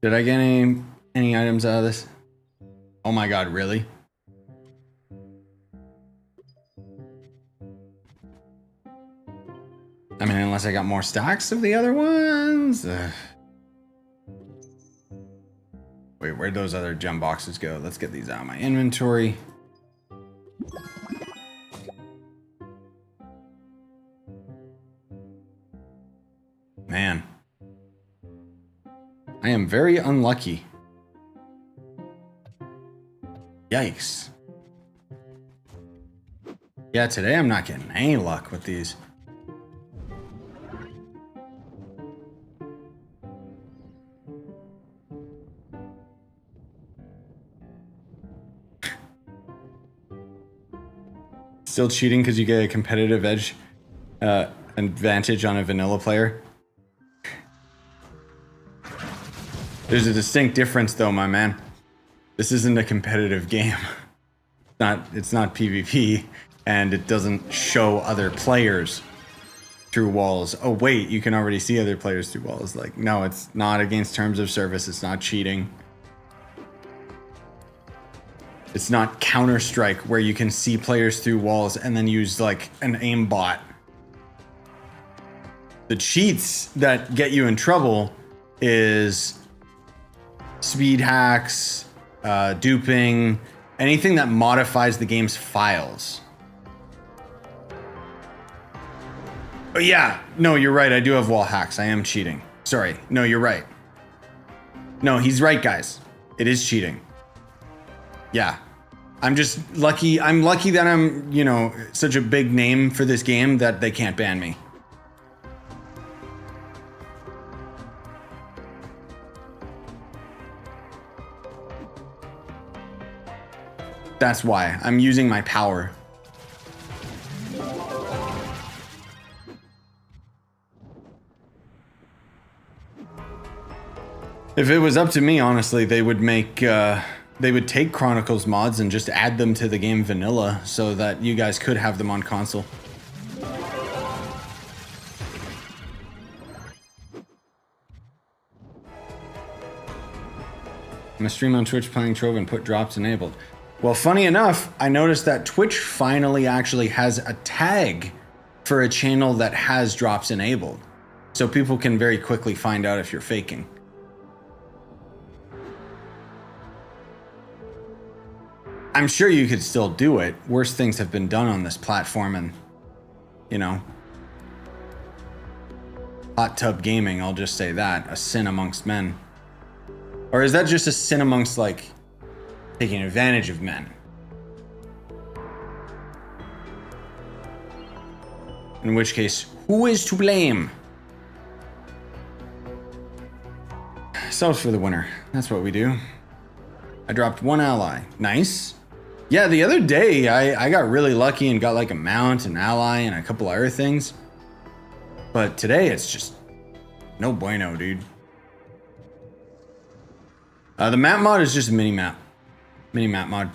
Speaker 1: Did I get any items out of this? Oh my God, really? I mean, unless I got more stacks of the other ones. Wait, where'd those other gem boxes go? Let's get these out of my inventory. Man. I am very unlucky. Yikes. Yeah, today I'm not getting any luck with these. Still cheating because you get a competitive edge advantage on a vanilla player. There's a distinct difference though, my man. This isn't a competitive game. It's not PvP, and it doesn't show other players through walls. Oh wait, you can already see other players through walls. Like, no, it's not against terms of service. It's not cheating. It's not Counter-Strike where you can see players through walls and then use like an aimbot. The cheats that get you in trouble is speed hacks, duping, anything that modifies the game's files. Oh yeah, no, you're right. I do have wall hacks. I am cheating. Sorry. No, you're right. No, he's right, guys. It is cheating. Yeah. I'm just lucky. I'm lucky that I'm, you know, such a big name for this game that they can't ban me. That's why I'm using my power. If it was up to me, honestly, they would make, they would take Chronicles mods and just add them to the game vanilla so that you guys could have them on console. I'm a stream on Twitch playing Trove and put drops enabled. Well, funny enough, I noticed that Twitch finally actually has a tag for a channel that has drops enabled. So people can very quickly find out if you're faking. I'm sure you could still do it. Worse things have been done on this platform and, you know, hot tub gaming, I'll just say that. A sin amongst men. Or is that just a sin amongst, like, taking advantage of men? In which case, who is to blame? Subs for the winner. That's what we do. I dropped one ally. Nice. Yeah, the other day, I got really lucky and got like a mount, an ally, and a couple other things. But today, it's just no bueno, dude. The map mod is just a mini-map. Mini-map mod.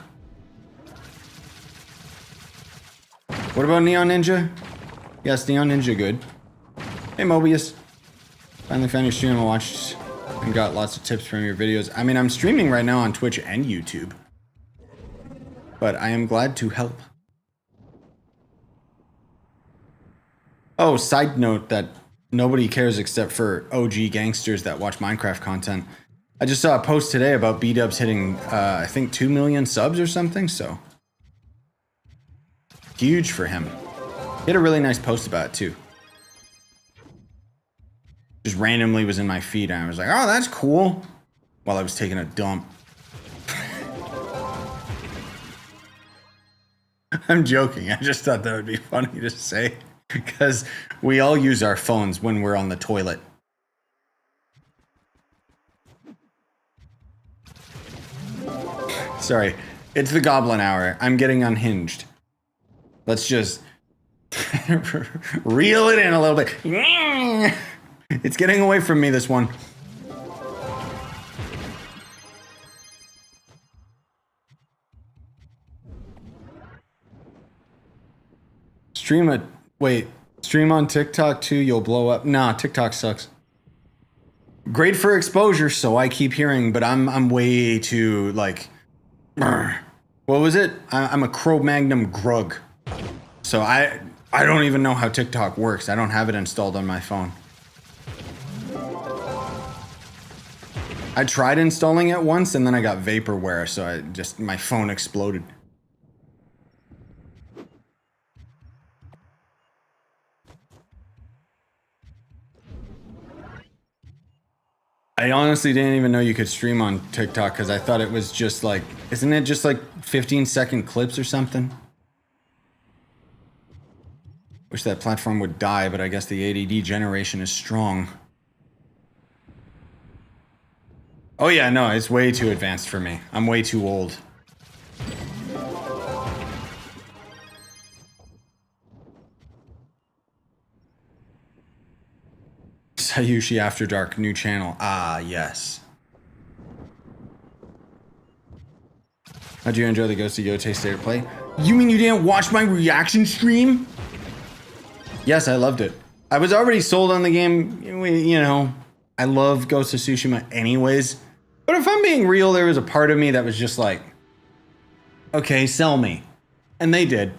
Speaker 1: What about Neon Ninja? Yes, Neon Ninja good. Hey, Mobius. Finally found your stream and watched and got lots of tips from your videos. I mean, I'm streaming right now on Twitch and YouTube. But I am glad to help. Oh, side note that nobody cares except for OG gangsters that watch Minecraft content. I just saw a post today about B-Dubs hitting, I think 2 million subs or something, so. Huge for him. He had a really nice post about it too. Just randomly was in my feed and I was like, oh, that's cool. While I was taking a dump. I'm joking. I just thought that would be funny to say because we all use our phones when we're on the toilet. Sorry, it's the Goblin Hour. I'm getting unhinged. Let's just reel it in a little bit. It's getting away from me, this one. Stream on TikTok too, you'll blow up. Nah, TikTok sucks. Great for exposure, so I keep hearing, but I'm way too, like, what was it? I'm a Cro-Magnon grug. So I don't even know how TikTok works. I don't have it installed on my phone. I tried installing it once and then I got vaporware, so my phone exploded. I honestly didn't even know you could stream on TikTok because I thought it was just like, isn't it just like 15-second clips or something? Wish that platform would die, but I guess the ADD generation is strong. Oh yeah, no, it's way too advanced for me. I'm way too old. Scyushi After Dark, new channel. Ah, yes. How'd you enjoy the Ghosty Gote State of Play? You mean you didn't watch my reaction stream? Yes, I loved it. I was already sold on the game. You know, I love Ghost of Tsushima anyways. But if I'm being real, there was a part of me that was just like, okay, sell me. And they did.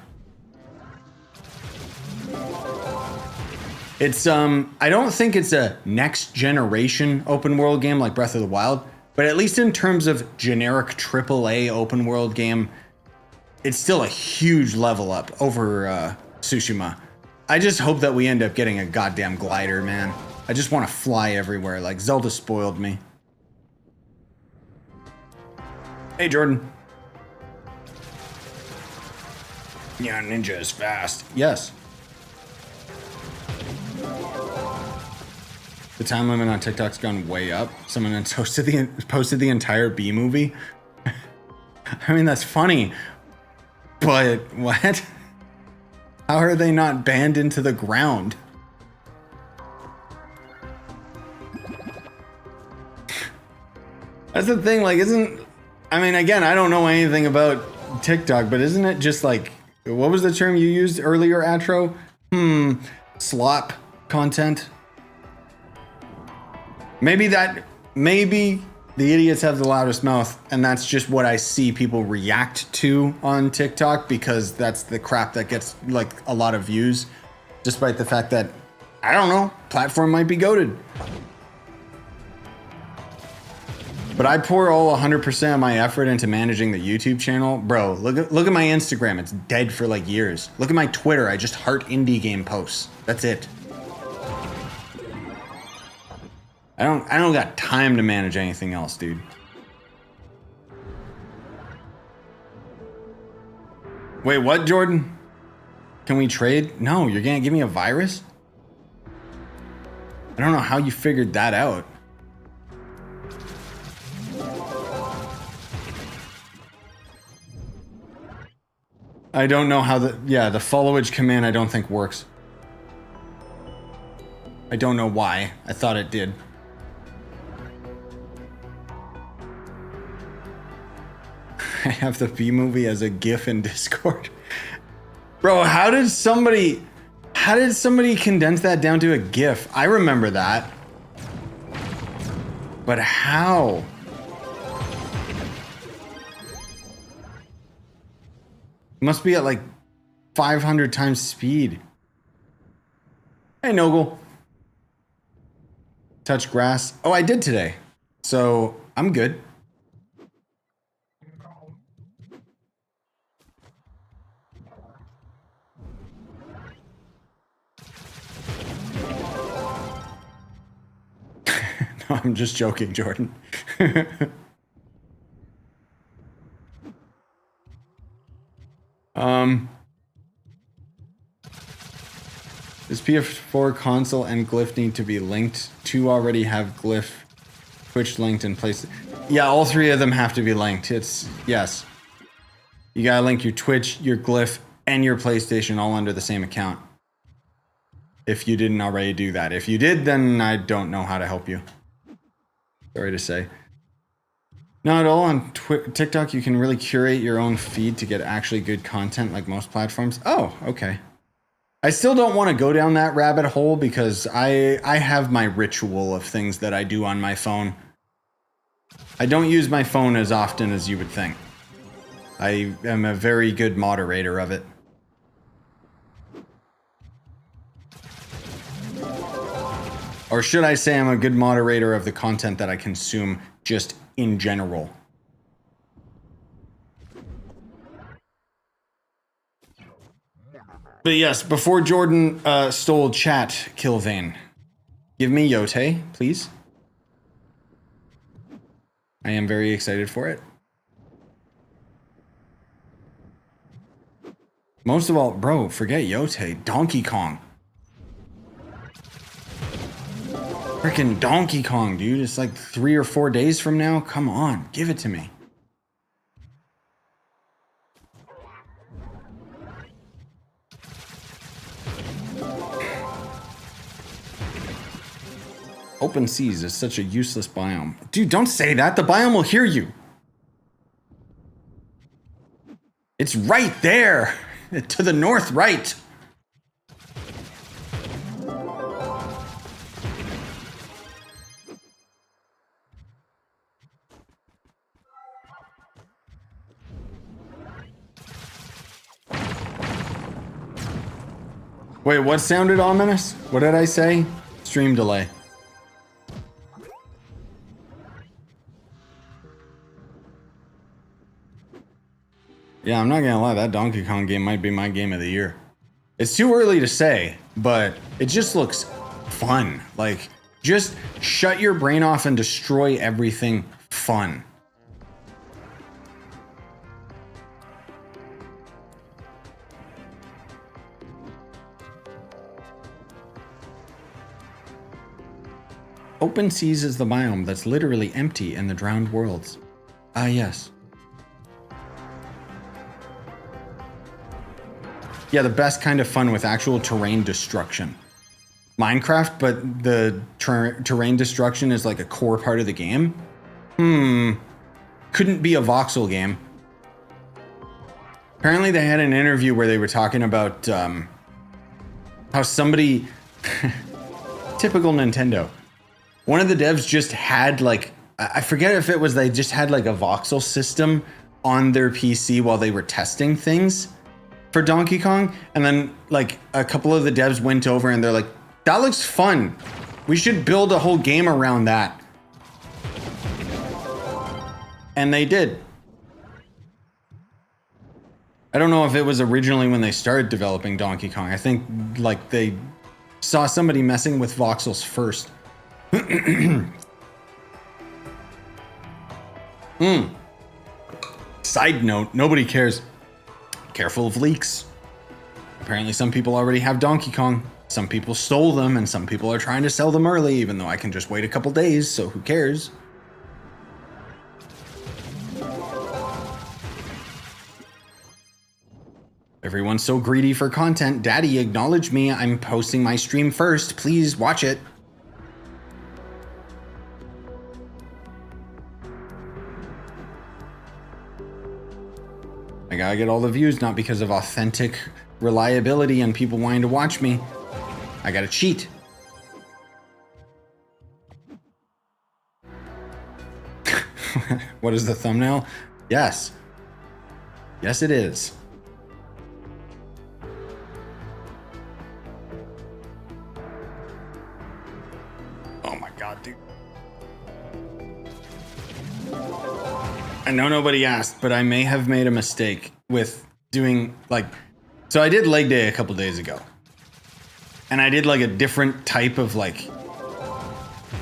Speaker 1: It's, I don't think it's a next generation open world game like Breath of the Wild, but at least in terms of generic AAA open world game, it's still a huge level up over Tsushima. I just hope that we end up getting a goddamn glider, man. I just want to fly everywhere, like Zelda spoiled me. Hey, Jordan. Yeah, Ninja is fast. Yes. The time limit on TikTok's gone way up. Someone then posted the entire B movie. I mean, that's funny. But what? How are they not banned into the ground? That's the thing, like, I mean, again, I don't know anything about TikTok, but isn't it just like, what was the term you used earlier, Atro? Slop content? Maybe the idiots have the loudest mouth, and that's just what I see people react to on TikTok because that's the crap that gets like a lot of views, despite the fact that, I don't know, platform might be goated. But I pour all 100% of my effort into managing the YouTube channel. Bro, look at my Instagram. It's dead for like years. Look at my Twitter. I just heart indie game posts. That's it. I don't got time to manage anything else, dude. Wait, what, Jordan? Can we trade? No, you're gonna give me a virus? I don't know how you figured that out. I don't know how the followage command I don't think works. I don't know why. I thought it did. I have the B movie as a GIF in Discord. Bro, how did somebody condense that down to a GIF? I remember that. But how? It must be at like 500 times speed. Hey, Nogle. Touch grass. Oh, I did today. So I'm good. No, I'm just joking, Jordan. Does PS4 console and Glyph need to be linked? Two already have Glyph, Twitch linked in place. Yeah, all three of them have to be linked. Yes. You gotta link your Twitch, your Glyph, and your PlayStation all under the same account. If you didn't already do that. If you did, then I don't know how to help you. Sorry to say. Not at all. On TikTok, you can really curate your own feed to get actually good content like most platforms. Oh, okay. I still don't want to go down that rabbit hole because I have my ritual of things that I do on my phone. I don't use my phone as often as you would think. I am a very good moderator of it. Or should I say I'm a good moderator of the content that I consume just in general. But yes, before Jordan stole chat, Kilvane, give me Yote, please. I am very excited for it. Most of all, bro, forget Yote. Donkey Kong. Freaking Donkey Kong, dude. It's like 3 or 4 days from now. Come on, give it to me. Open seas is such a useless biome. Dude, don't say that. The biome will hear you. It's right there. To the north, right. Wait, what sounded ominous? What did I say? Stream delay. Yeah, I'm not gonna lie, that Donkey Kong game might be my game of the year. It's too early to say, but it just looks fun. Like, just shut your brain off and destroy everything fun. Open seas is the biome that's literally empty in the drowned worlds. Ah, yes. Yeah, the best kind of fun with actual terrain destruction. Minecraft, but the terrain destruction is like a core part of the game? Couldn't be a voxel game. Apparently they had an interview where they were talking about how somebody... typical Nintendo. One of the devs just had like... I forget if it was they just had like a voxel system on their PC while they were testing things for Donkey Kong, and then like a couple of the devs went over and they're like, that looks fun. We should build a whole game around that. And they did. I don't know if it was originally when they started developing Donkey Kong. I think like they saw somebody messing with voxels first. Side note, nobody cares. Careful of leaks. Apparently some people already have Donkey Kong. Some people stole them and some people are trying to sell them early, even though I can just wait a couple days, so who cares? Everyone's so greedy for content. Daddy, acknowledge me. I'm posting my stream first. Please watch it. I gotta get all the views, not because of authentic reliability and people wanting to watch me. I gotta cheat. What is the thumbnail? Yes. Yes, it is. Oh my God, dude. I know nobody asked, but I may have made a mistake with doing like, so I did leg day a couple days ago. And I did like a different type of like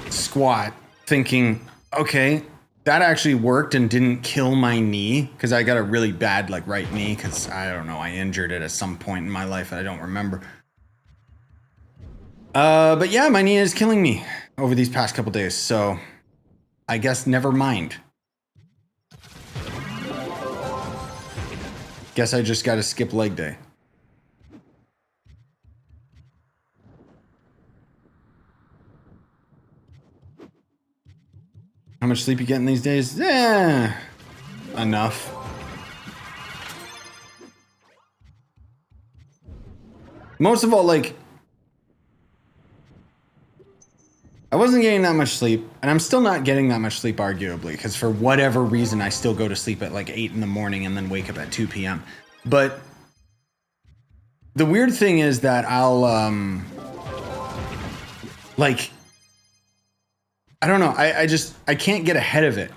Speaker 1: squat thinking, okay, that actually worked and didn't kill my knee because I got a really bad like right knee because I don't know, I injured it at some point in my life and I don't remember. But yeah, my knee is killing me over these past couple days, so I guess never mind. Guess I just gotta skip leg day. How much sleep you getting these days? Enough. Most of all, like, I wasn't getting that much sleep, and I'm still not getting that much sleep, arguably, because for whatever reason, I still go to sleep at like 8 in the morning and then wake up at 2 p.m. But the weird thing is that I'll, like, I don't know. I can't get ahead of it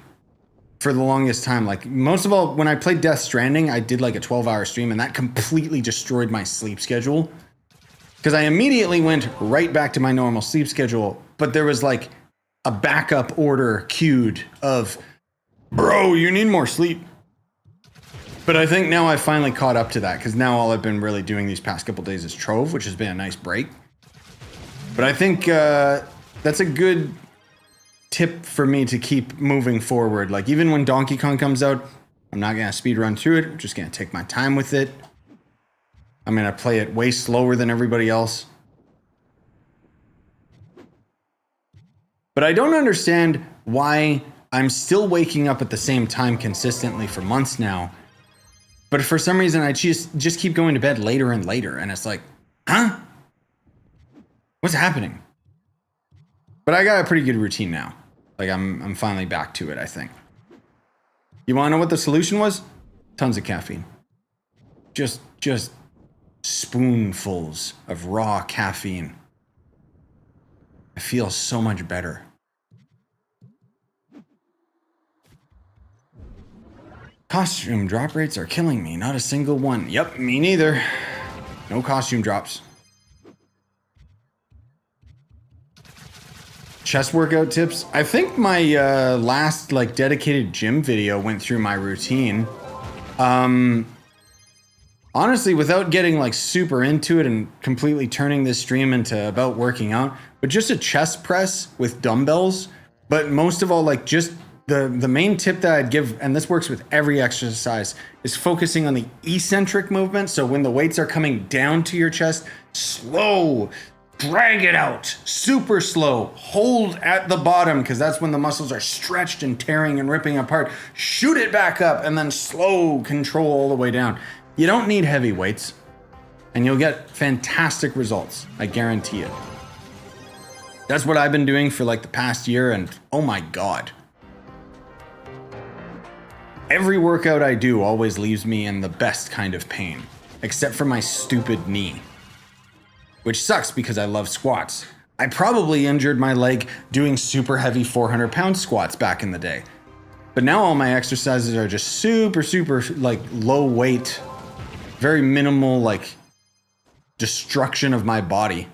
Speaker 1: for the longest time. Like, most of all, when I played Death Stranding, I did like a 12-hour stream, and that completely destroyed my sleep schedule. Because I immediately went right back to my normal sleep schedule, but there was like a backup order queued of, bro, you need more sleep. But I think now I've finally caught up to that, because now all I've been really doing these past couple days is Trove, which has been a nice break. But I think that's a good tip for me to keep moving forward. Like, even when Donkey Kong comes out, I'm not going to speed run through it. I'm just going to take my time with it. I'm going to play it way slower than everybody else. But I don't understand why I'm still waking up at the same time consistently for months now. But for some reason, I just keep going to bed later and later. And it's like, huh? What's happening? But I got a pretty good routine now. Like, I'm finally back to it, I think. You want to know what the solution was? Tons of caffeine. Just spoonfuls of raw caffeine. I feel so much better. Costume drop rates are killing me. Not a single one. Yep, me neither. No costume drops. Chest workout tips. I think my last like dedicated gym video went through my routine. Honestly, without getting like super into it and completely turning this stream into about working out, but just a chest press with dumbbells. But most of all, like, just the main tip that I'd give, and this works with every exercise, is focusing on the eccentric movement. So when the weights are coming down to your chest, slow, drag it out, super slow, hold at the bottom, because that's when the muscles are stretched and tearing and ripping apart. Shoot it back up, and then slow control all the way down. You don't need heavy weights, and you'll get fantastic results. I guarantee it. That's what I've been doing for like the past year, and oh my God. Every workout I do always leaves me in the best kind of pain, except for my stupid knee, which sucks because I love squats. I probably injured my leg doing super heavy 400-pound squats back in the day. But now all my exercises are just super like low weight, very minimal like destruction of my body.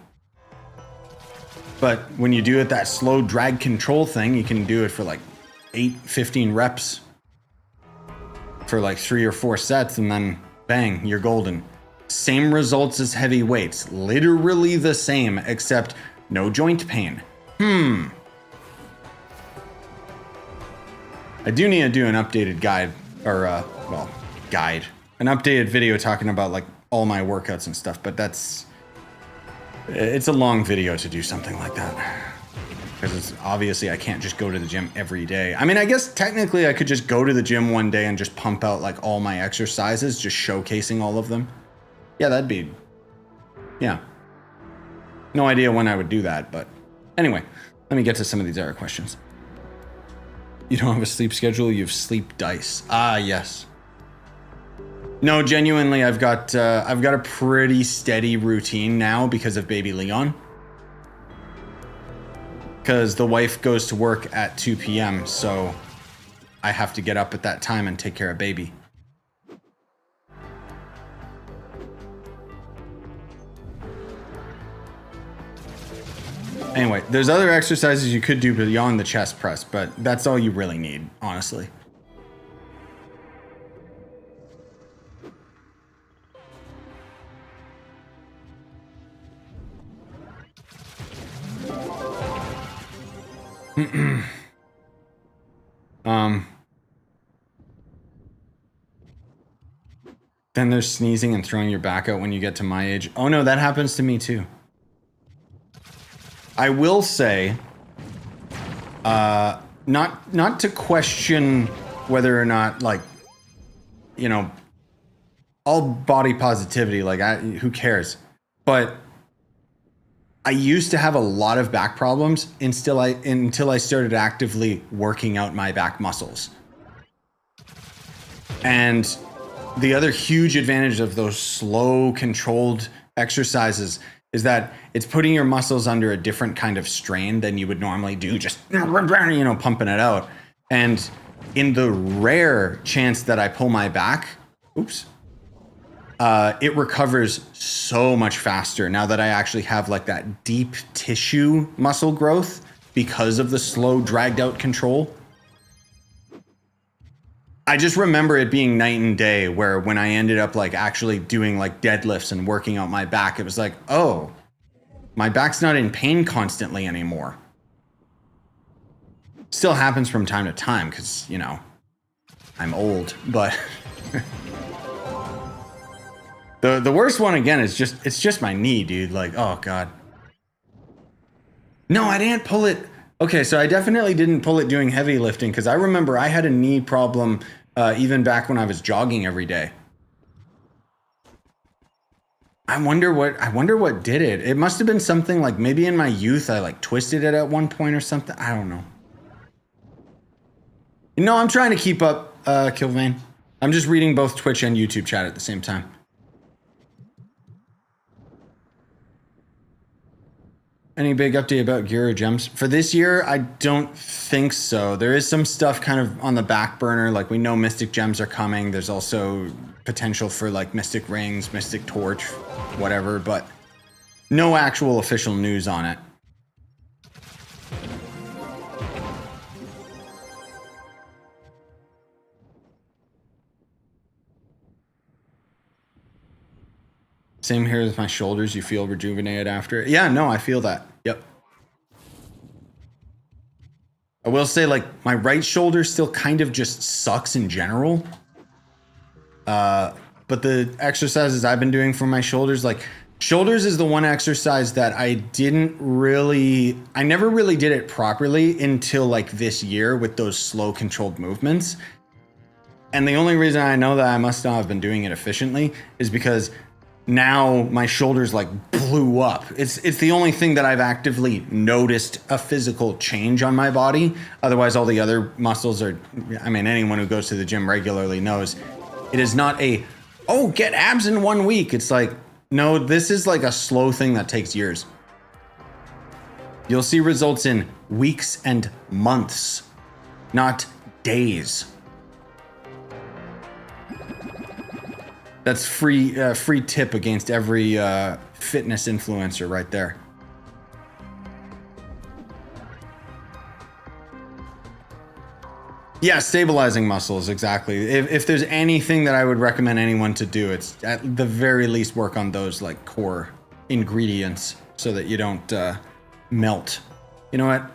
Speaker 1: But when you do it that slow drag control thing, you can do it for like 15 reps for like 3 or 4 sets, and then bang, you're golden. Same results as heavy weights, literally the same, except no joint pain. I do need to do an updated guide, or an updated video talking about like all my workouts and stuff, but it's a long video to do something like that. Because it's obviously I can't just go to the gym every day. I mean, I guess technically I could just go to the gym one day and just pump out like all my exercises, just showcasing all of them. Yeah, that'd be, yeah. No idea when I would do that, but anyway, let me get to some of these other questions. You don't have a sleep schedule, you have sleep dice. Ah, yes. No, genuinely, I've got a pretty steady routine now because of baby Leon. Because the wife goes to work at 2 p.m., so I have to get up at that time and take care of baby. Anyway, there's other exercises you could do beyond the chest press, but that's all you really need, honestly. Then there's sneezing and throwing your back out when you get to my age. Oh no, that happens to me too. I will say, not to question whether or not, like, you know, all body positivity, like, who cares? But I used to have a lot of back problems until I started actively working out my back muscles. And the other huge advantage of those slow, controlled exercises is that it's putting your muscles under a different kind of strain than you would normally do, just, you know, pumping it out. And in the rare chance that I pull my back, oops, it recovers so much faster now that I actually have like that deep tissue muscle growth because of the slow, dragged out control. I just remember it being night and day, where when I ended up like actually doing like deadlifts and working out my back, it was like, oh, my back's not in pain constantly anymore. Still happens from time to time because, you know, I'm old, but the worst one again is it's just my knee, dude. Like, oh God. No, I didn't pull it. Okay, so I definitely didn't pull it doing heavy lifting because I remember I had a knee problem even back when I was jogging every day. I wonder what did it. It must have been something like maybe in my youth I like twisted it at one point or something. I don't know. No, I'm trying to keep up, Kilvane. I'm just reading both Twitch and YouTube chat at the same time. Any big update about gear or gems? For this year, I don't think so. There is some stuff kind of on the back burner. Like we know Mystic Gems are coming. There's also potential for like Mystic Rings, Mystic Torch, whatever, but no actual official news on it. Same here with my shoulders. You feel rejuvenated after? Yeah, no, I feel that. Yep. I will say, like, my right shoulder still kind of just sucks in general. But the exercises I've been doing for my shoulders, like, shoulders is the one exercise that I never really did it properly until like this year with those slow controlled movements. And the only reason I know that I must not have been doing it efficiently is because now my shoulders like blew up. It's the only thing that I've actively noticed a physical change on my body. Otherwise, all the other muscles are, I mean, anyone who goes to the gym regularly knows it is not a, oh, get abs in 1 week. It's like, no, this is like a slow thing that takes years. You'll see results in weeks and months, not days. That's free tip against every fitness influencer right there. Yeah, stabilizing muscles, exactly. If there's anything that I would recommend anyone to do, it's at the very least work on those like core ingredients so that you don't melt. You know what?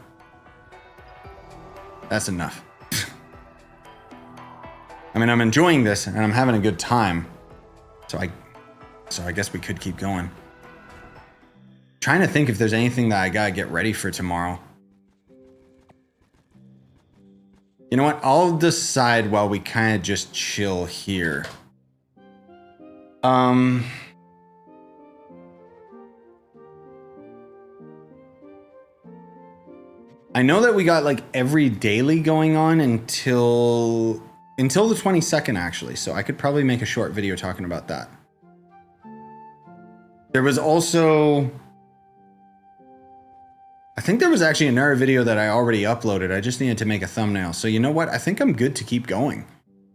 Speaker 1: That's enough. I mean, I'm enjoying this and I'm having a good time. So I guess we could keep going. Trying to think if there's anything that I gotta get ready for tomorrow. You know what? I'll decide while we kind of just chill here. I know that we got like every daily going on until the 22nd actually, so I could probably make a short video talking about that. There was also, I think there was actually another video that I already uploaded. I just needed to make a thumbnail. So you know what? I think I'm good to keep going.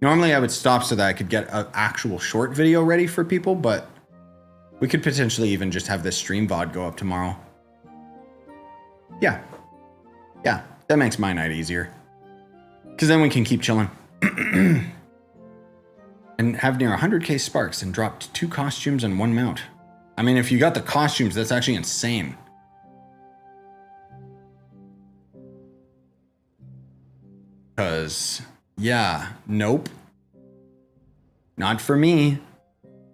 Speaker 1: Normally I would stop so that I could get an actual short video ready for people, but we could potentially even just have this stream VOD go up tomorrow. Yeah, that makes my night easier. Because then we can keep chilling. And have near 100k sparks and dropped 2 costumes and 1 mount. I mean, if you got the costumes, that's actually insane. Because, yeah, nope. Not for me.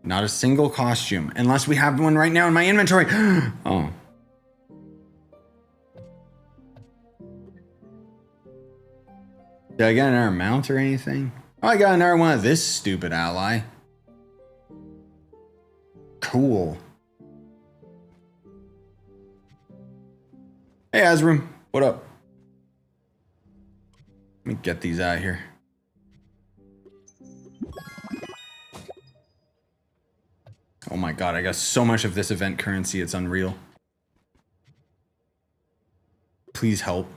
Speaker 1: Not a single costume. Unless we have one right now in my inventory. Oh. Did I get another mount or anything? Oh, I got another one of this stupid ally. Cool. Hey, Azrim. What up? Let me get these out of here. Oh my god, I got so much of this event currency, it's unreal. Please help.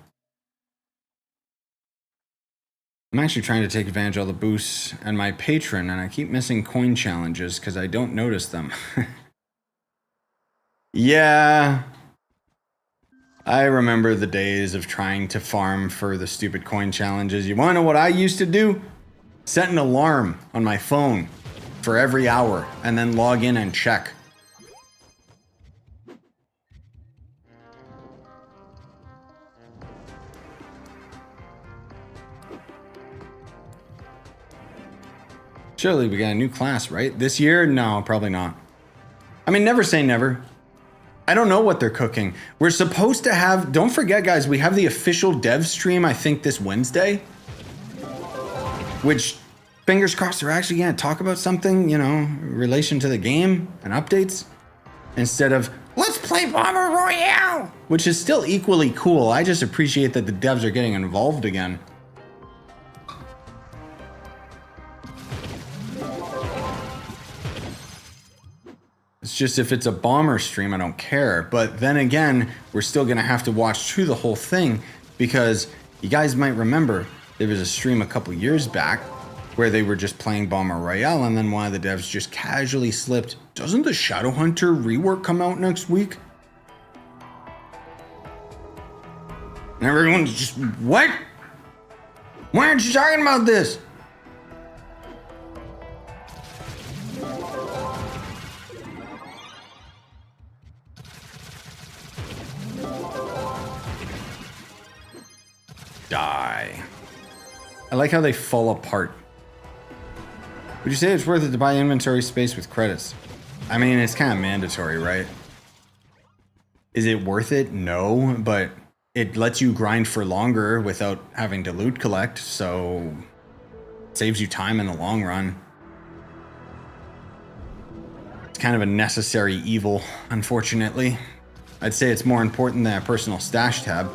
Speaker 1: I'm actually trying to take advantage of all the boosts and my patron, and I keep missing coin challenges because I don't notice them. Yeah. I remember the days of trying to farm for the stupid coin challenges. You want to know what I used to do? Set an alarm on my phone for every hour and then log in and check. Surely we got a new class, right? This year? No, probably not. I mean, never say never. I don't know what they're cooking. We're supposed to have, don't forget guys, we have the official dev stream, I think this Wednesday. Which, fingers crossed, they're actually gonna talk about something, you know, in relation to the game and updates. Instead of, let's play Bomber Royale! Which is still equally cool. I just appreciate that the devs are getting involved again. It's just if it's a bomber stream, I don't care. But then again, we're still gonna have to watch through the whole thing because you guys might remember there was a stream a couple years back where they were just playing Bomber Royale and then one of the devs just casually slipped, doesn't the Shadowhunter rework come out next week? And everyone's just, what? Why aren't you talking about this? Die. I like how they fall apart. Would you say it's worth it to buy inventory space with credits? I mean, it's kind of mandatory, right? Is it worth it? No, but it lets you grind for longer without having to loot collect, so it saves you time in the long run. It's kind of a necessary evil, unfortunately. I'd say it's more important than a personal stash tab.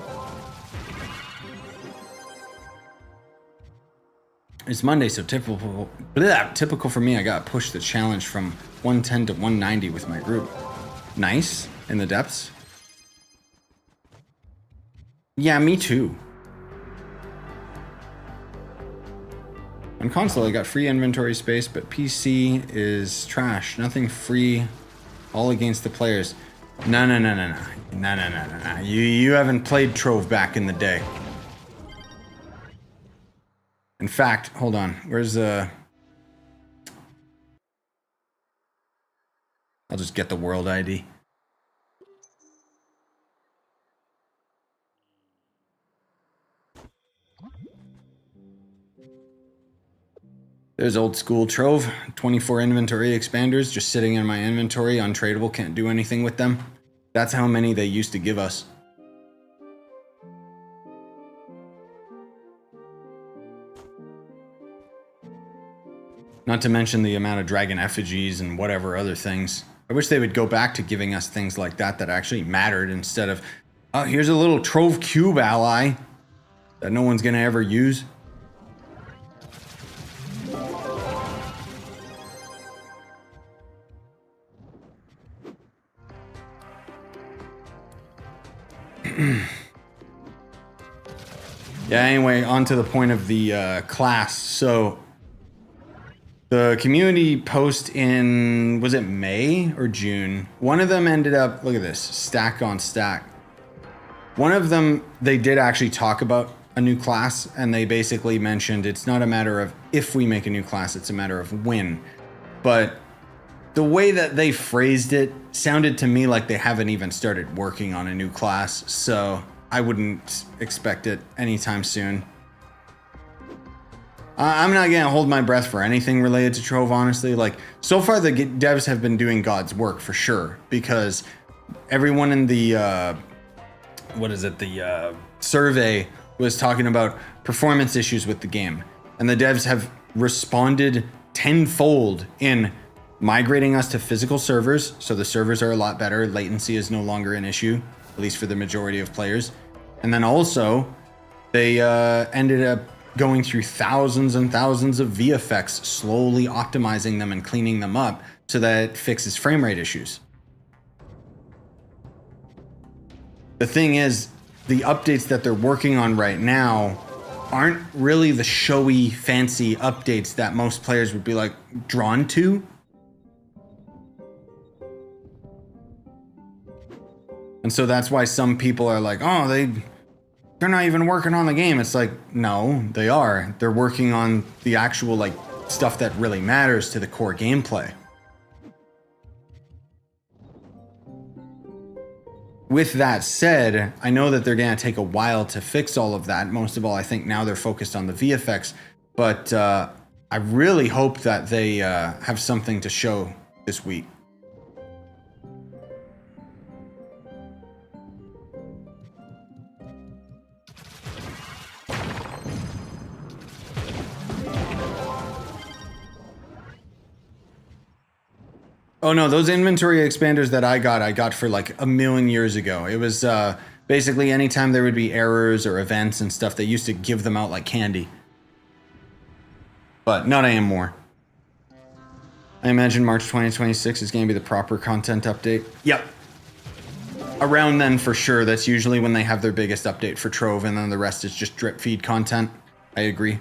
Speaker 1: It's Monday, so typical for me. I got pushed the challenge from 110 to 190 with my group. Nice, in the depths. Yeah, me too. On console, I got free inventory space, but PC is trash. Nothing free, all against the players. No. You haven't played Trove back in the day. In fact, hold on. Where's I'll just get the world ID. There's old school Trove. 24 inventory expanders just sitting in my inventory, untradeable, can't do anything with them. That's how many they used to give us. Not to mention the amount of dragon effigies and whatever other things. I wish they would go back to giving us things like that that actually mattered instead of, oh, here's a little Trove cube ally that no one's gonna ever use. Yeah, anyway, on to the point of the class. So the community post in, was it May or June? One of them ended up, look at this, stack on stack. One of them, they did actually talk about a new class, and they basically mentioned it's not a matter of if we make a new class, it's a matter of when. But the way that they phrased it sounded to me like they haven't even started working on a new class, so I wouldn't expect it anytime soon. I'm not gonna hold my breath for anything related to Trove, honestly. Like, so far the devs have been doing God's work for sure, because everyone in the, survey was talking about performance issues with the game. And the devs have responded tenfold in migrating us to physical servers, so the servers are a lot better, latency is no longer an issue, at least for the majority of players. And then also, they ended up going through thousands and thousands of VFX, slowly optimizing them and cleaning them up so that it fixes frame rate issues. The thing is, the updates that they're working on right now aren't really the showy, fancy updates that most players would be like drawn to. And so that's why some people are like, oh, they're not even working on the game. It's like, no, they are. They're working on the actual like stuff that really matters to the core gameplay. With that said, I know that they're going to take a while to fix all of that. Most of all, I think now they're focused on the VFX, but I really hope that they have something to show this week. Oh no, those inventory expanders that I got for like a million years ago. It was basically anytime there would be errors or events and stuff, they used to give them out like candy. But not anymore. I imagine March 2026 is going to be the proper content update. Yep. Around then for sure. That's usually when they have their biggest update for Trove, and then the rest is just drip feed content. I agree.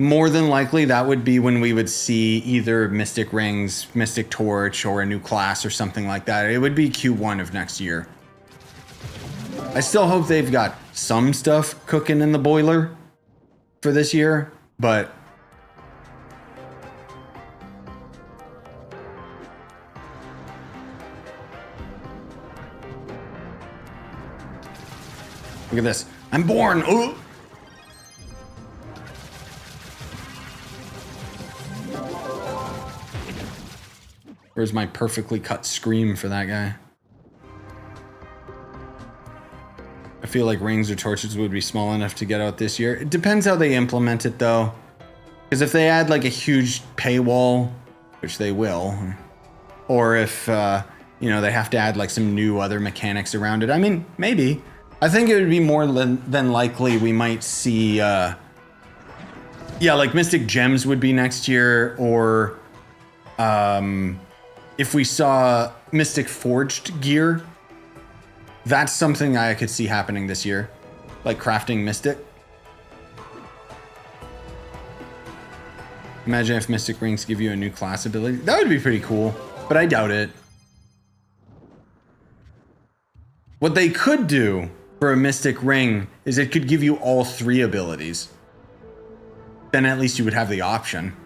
Speaker 1: More than likely, that would be when we would see either Mystic Rings, Mystic Torch, or a new class or something like that. It would be Q1 of next year. I still hope they've got some stuff cooking in the boiler for this year, but look at this. I'm born. Ooh. Where's my perfectly cut scream for that guy? I feel like rings or torches would be small enough to get out this year. It depends how they implement it though. Because if they add like a huge paywall, which they will, or if, you know, they have to add like some new other mechanics around it. I mean, maybe. I think it would be more than likely we might see, yeah, like Mystic Gems would be next year, or, if we saw Mystic Forged gear, that's something I could see happening this year. Like crafting Mystic. Imagine if Mystic Rings give you a new class ability. That would be pretty cool, but I doubt it. What they could do for a Mystic Ring is it could give you all 3 abilities. Then at least you would have the option.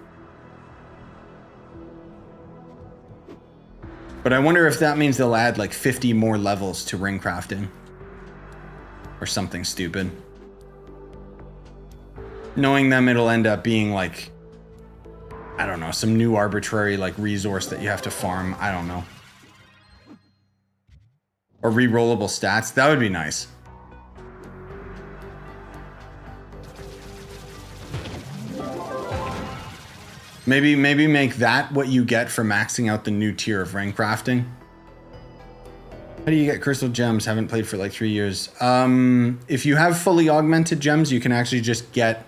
Speaker 1: But I wonder if that means they'll add like 50 more levels to ring crafting. Or something stupid. Knowing them, it'll end up being like, I don't know, some new arbitrary like resource that you have to farm. I don't know. Or re-rollable stats. That would be nice. Maybe make that what you get for maxing out the new tier of ring crafting. How do you get crystal gems? Haven't played for like 3 years. If you have fully augmented gems, you can actually just get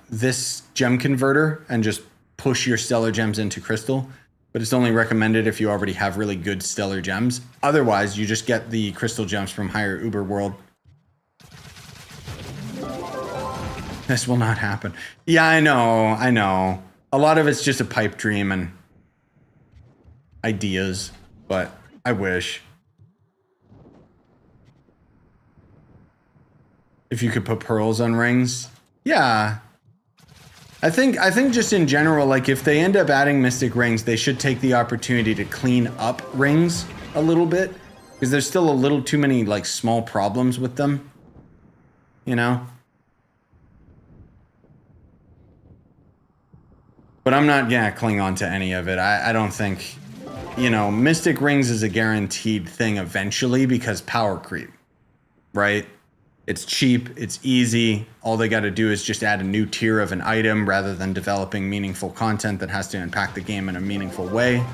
Speaker 1: this gem converter and just push your stellar gems into crystal. But it's only recommended if you already have really good stellar gems. Otherwise, you just get the crystal gems from higher Uber World. This will not happen. Yeah, I know. A lot of it's just a pipe dream and ideas, but I wish. If you could put pearls on rings. Yeah. I think just in general, like if they end up adding Mystic Rings, they should take the opportunity to clean up rings a little bit. Because there's still a little too many like small problems with them. You know? But I'm not gonna cling on to any of it. I don't think, you know, Mystic Rings is a guaranteed thing eventually because power creep, right? It's cheap, it's easy. All they gotta do is just add a new tier of an item rather than developing meaningful content that has to impact the game in a meaningful way.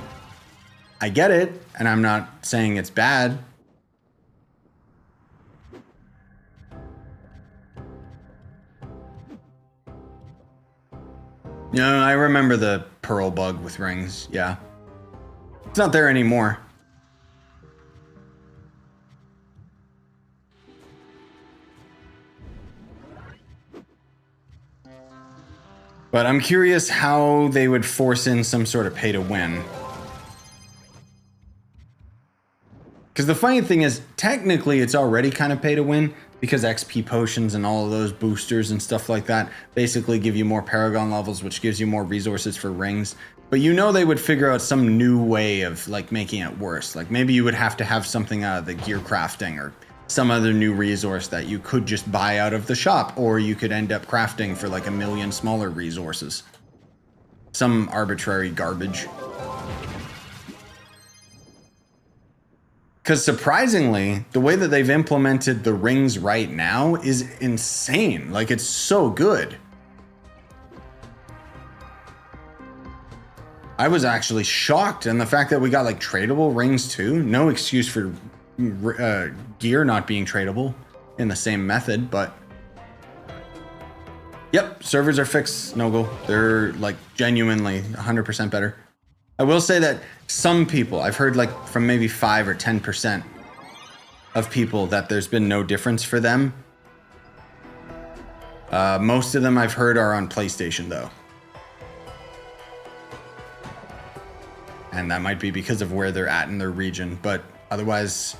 Speaker 1: I get it, and I'm not saying it's bad. No, I remember the pearl bug with rings. Yeah. It's not there anymore. But I'm curious how they would force in some sort of pay to win. Because the funny thing is, technically it's already kind of pay to win, because XP potions and all of those boosters and stuff like that basically give you more Paragon levels, which gives you more resources for rings. But you know they would figure out some new way of like making it worse. Like maybe you would have to have something out of the gear crafting or some other new resource that you could just buy out of the shop, or you could end up crafting for like 1 million smaller resources. Some arbitrary garbage. Because surprisingly, the way that they've implemented the rings right now is insane. Like, it's so good. I was actually shocked. And the fact that we got like tradable rings too. No excuse for gear not being tradable in the same method, but yep, servers are fixed, Noggle. They're like genuinely 100% better. I will say that some people, I've heard like from maybe 5 or 10% of people that there's been no difference for them. Most of them I've heard are on PlayStation though. And that might be because of where they're at in their region. But otherwise,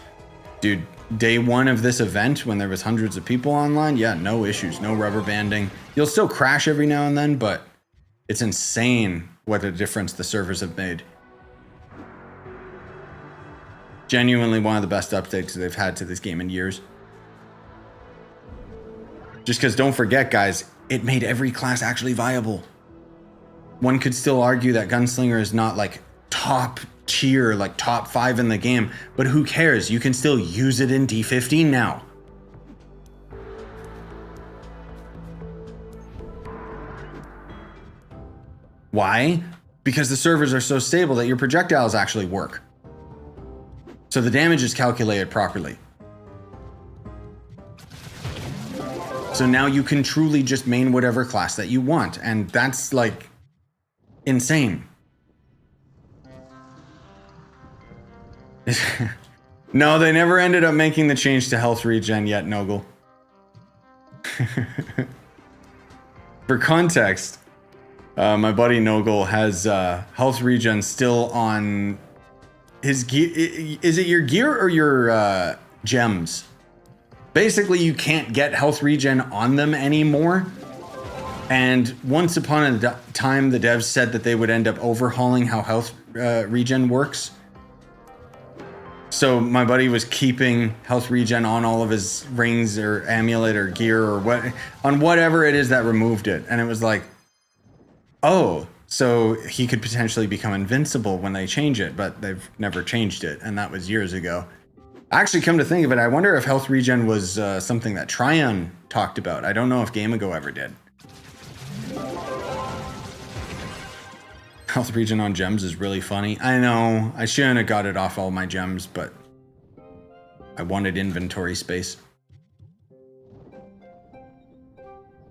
Speaker 1: dude, day one of this event when there was hundreds of people online, yeah, no issues, no rubber banding. You'll still crash every now and then, but it's insane what a difference the servers have made. Genuinely one of the best updates they've had to this game in years. Just because don't forget, guys, it made every class actually viable. One could still argue that Gunslinger is not like top tier, like top 5 in the game, but who cares? You can still use it in D15 now. Why? Because the servers are so stable that your projectiles actually work. So the damage is calculated properly. So now you can truly just main whatever class that you want, and that's like insane. No, they never ended up making the change to health regen yet, Noggle. For context, my buddy Noggle has health regen still on his gear. Is it your gear or your gems? Basically, you can't get health regen on them anymore. And once upon a time, the devs said that they would end up overhauling how health regen works. So my buddy was keeping health regen on all of his rings or amulet or gear or what, on whatever it is that removed it. And it was like, oh, so he could potentially become invincible when they change it, but they've never changed it. And that was years ago. Actually, come to think of it, I wonder if health regen was something that Tryon talked about. I don't know if Game Ago ever did. Health regen on gems is really funny. I know, I shouldn't have got it off all my gems, but I wanted inventory space.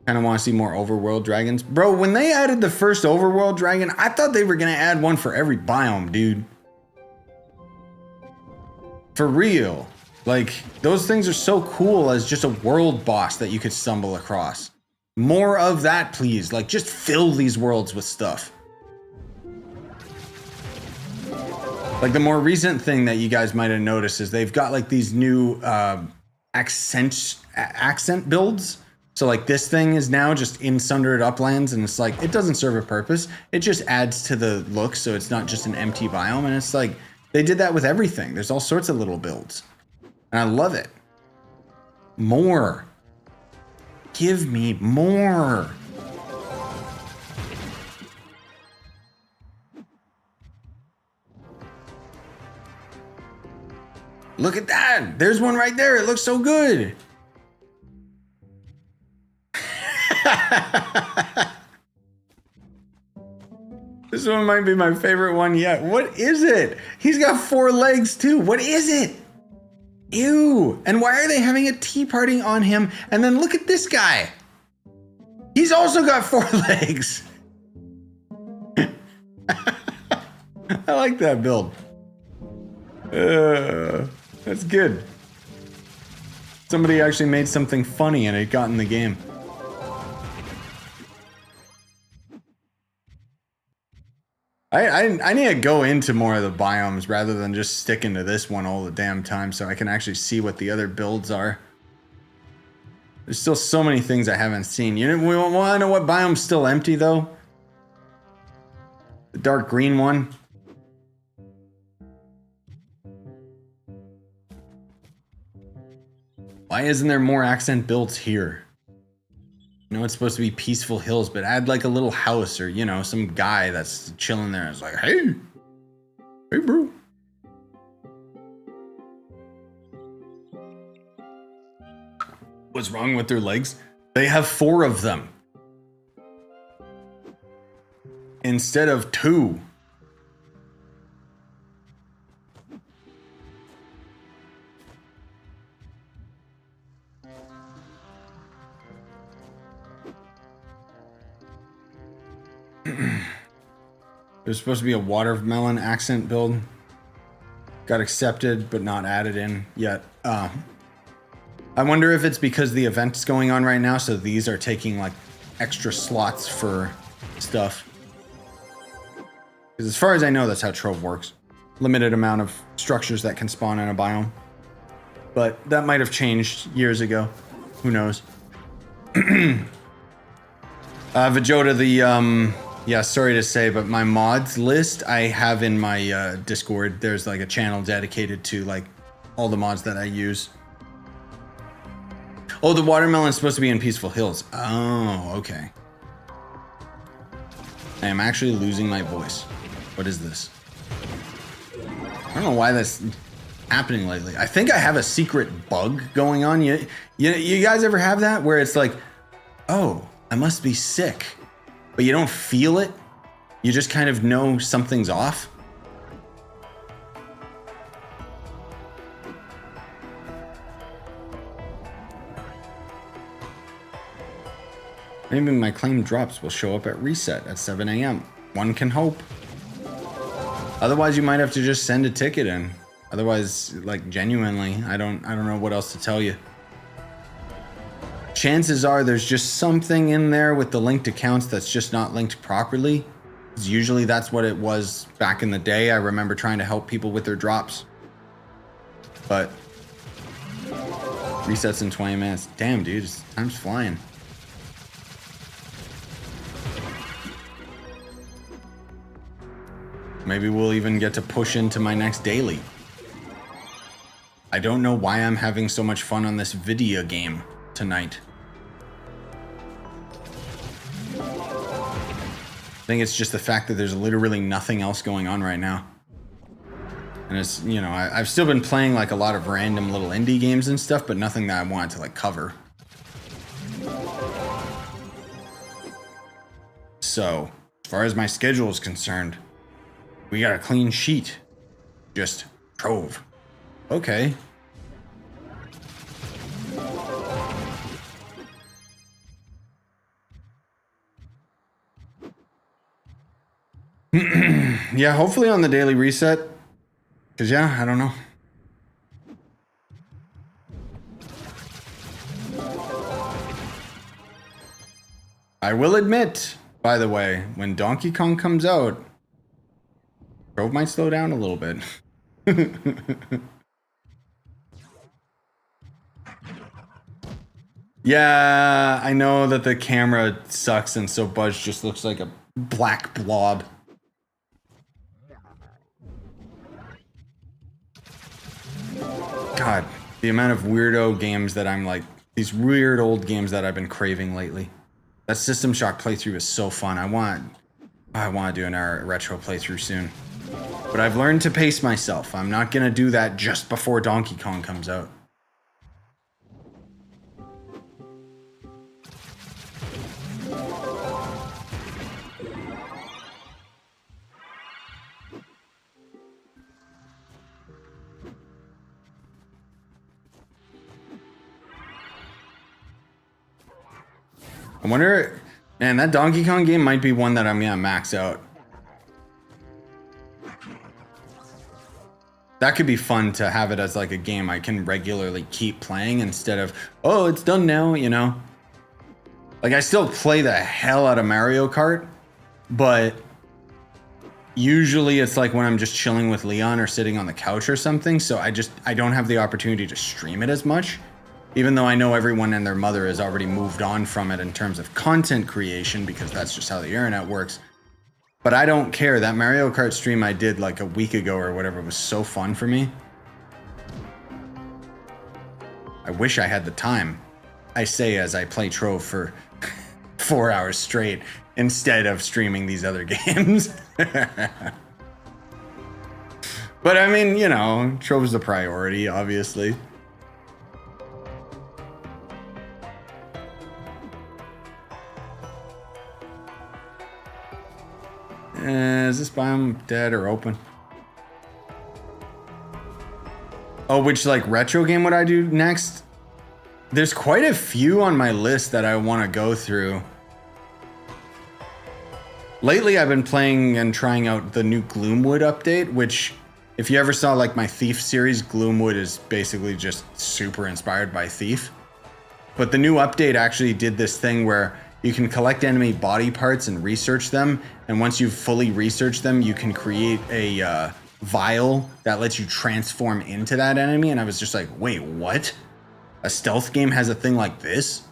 Speaker 1: Kind of want to see more overworld dragons. Bro, when they added the first overworld dragon, I thought they were going to add one for every biome, dude. For real. Like, those things are so cool as just a world boss that you could stumble across. More of that, please. Like, just fill these worlds with stuff. Like, the more recent thing that you guys might have noticed is they've got like these new accent builds. So like this thing is now just in Sundered Uplands, and it's like, it doesn't serve a purpose. It just adds to the look, so it's not just an empty biome. And it's like, they did that with everything. There's all sorts of little builds. And I love it. More. Give me more. Look at that. There's one right there. It looks so good. This one might be my favorite one yet. What is it? He's got 4 legs too. What is it? Ew. And why are they having a tea party on him? And then look at this guy. He's also got 4 legs. I like that build. That's good. Somebody actually made something funny and it got in the game. I need to go into more of the biomes rather than just sticking to this one all the damn time so I can actually see what the other builds are. There's still so many things I haven't seen. We want to know what biome's still empty though? The dark green one. Why isn't there more accent builds here? You know, it's supposed to be peaceful hills, but add like a little house or, you know, some guy that's chilling there. It's like, hey, bro. What's wrong with their legs? They have 4 of them instead of 2. There's supposed to be a watermelon accent build. Got accepted, but not added in yet. I wonder if it's because the event's going on right now, so these are taking like extra slots for stuff. Because as far as I know, that's how Trove works. Limited amount of structures that can spawn in a biome. But that might have changed years ago. Who knows? Vajota, the yeah, sorry to say, but my mods list I have in my Discord. There's like a channel dedicated to like all the mods that I use. Oh, the watermelon's supposed to be in Peaceful Hills. Oh, okay. I am actually losing my voice. What is this? I don't know why that's happening lately. I think I have a secret bug going on. You guys ever have that where it's like, oh, I must be sick, but you don't feel it? You just kind of know something's off? Maybe my claim drops will show up at reset at 7 a.m. One can hope. Otherwise, you might have to just send a ticket in. Otherwise, like genuinely, I don't know what else to tell you. Chances are there's just something in there with the linked accounts that's just not linked properly. 'Cause usually that's what it was back in the day. I remember trying to help people with their drops. But resets in 20 minutes. Damn, dude, time's flying. Maybe we'll even get to push into my next daily. I don't know why I'm having so much fun on this video game tonight. I think it's just the fact that there's literally nothing else going on right now. And it's, you know, I've still been playing like a lot of random little indie games and stuff, but nothing that I wanted to like cover. So, as far as my schedule is concerned, we got a clean sheet. Just Trove. Okay. Yeah, hopefully on the daily reset. Because, yeah, I don't know. I will admit, by the way, when Donkey Kong comes out, Trove might slow down a little bit. Yeah, I know that the camera sucks and so Buzz just looks like a black blob. God, the amount of weirdo games that I'm like, these weird old games that I've been craving lately. That System Shock playthrough is so fun. I want to do an retro playthrough soon. But I've learned to pace myself. I'm not going to do that just before Donkey Kong comes out. I wonder, man, that Donkey Kong game might be one that I'm gonna max out. That could be fun to have it as like a game I can regularly keep playing instead of, oh, it's done now, you know? Like I still play the hell out of Mario Kart, but usually it's like when I'm just chilling with Leon or sitting on the couch or something, so I don't have the opportunity to stream it as much, even though I know everyone and their mother has already moved on from it in terms of content creation because that's just how the internet works. But I don't care. That Mario Kart stream I did like a week ago or whatever was so fun for me. I wish I had the time. I say as I play Trove for 4 hours straight instead of streaming these other games. But I mean, you know, Trove's the priority, obviously. Is this biome dead or open? Oh, which like retro game would I do next? There's quite a few on my list that I want to go through. Lately, I've been playing and trying out the new Gloomwood update, which if you ever saw like my Thief series, Gloomwood is basically just super inspired by Thief. But the new update actually did this thing where you can collect enemy body parts and research them. And once you've fully researched them, you can create a vial that lets you transform into that enemy. And I was just like, wait, what? A stealth game has a thing like this?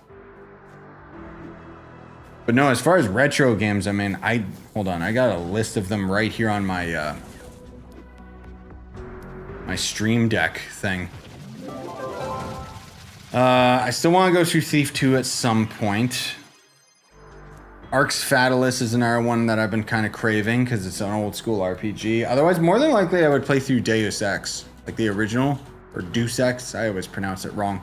Speaker 1: But no, as far as retro games, I mean, hold on, I got a list of them right here on my my Stream Deck thing. I still want to go through Thief 2 at some point. Arx Fatalis is another one that I've been kind of craving because it's an old school RPG. Otherwise, more than likely, I would play through Deus Ex, like the original, or Deus Ex. I always pronounce it wrong.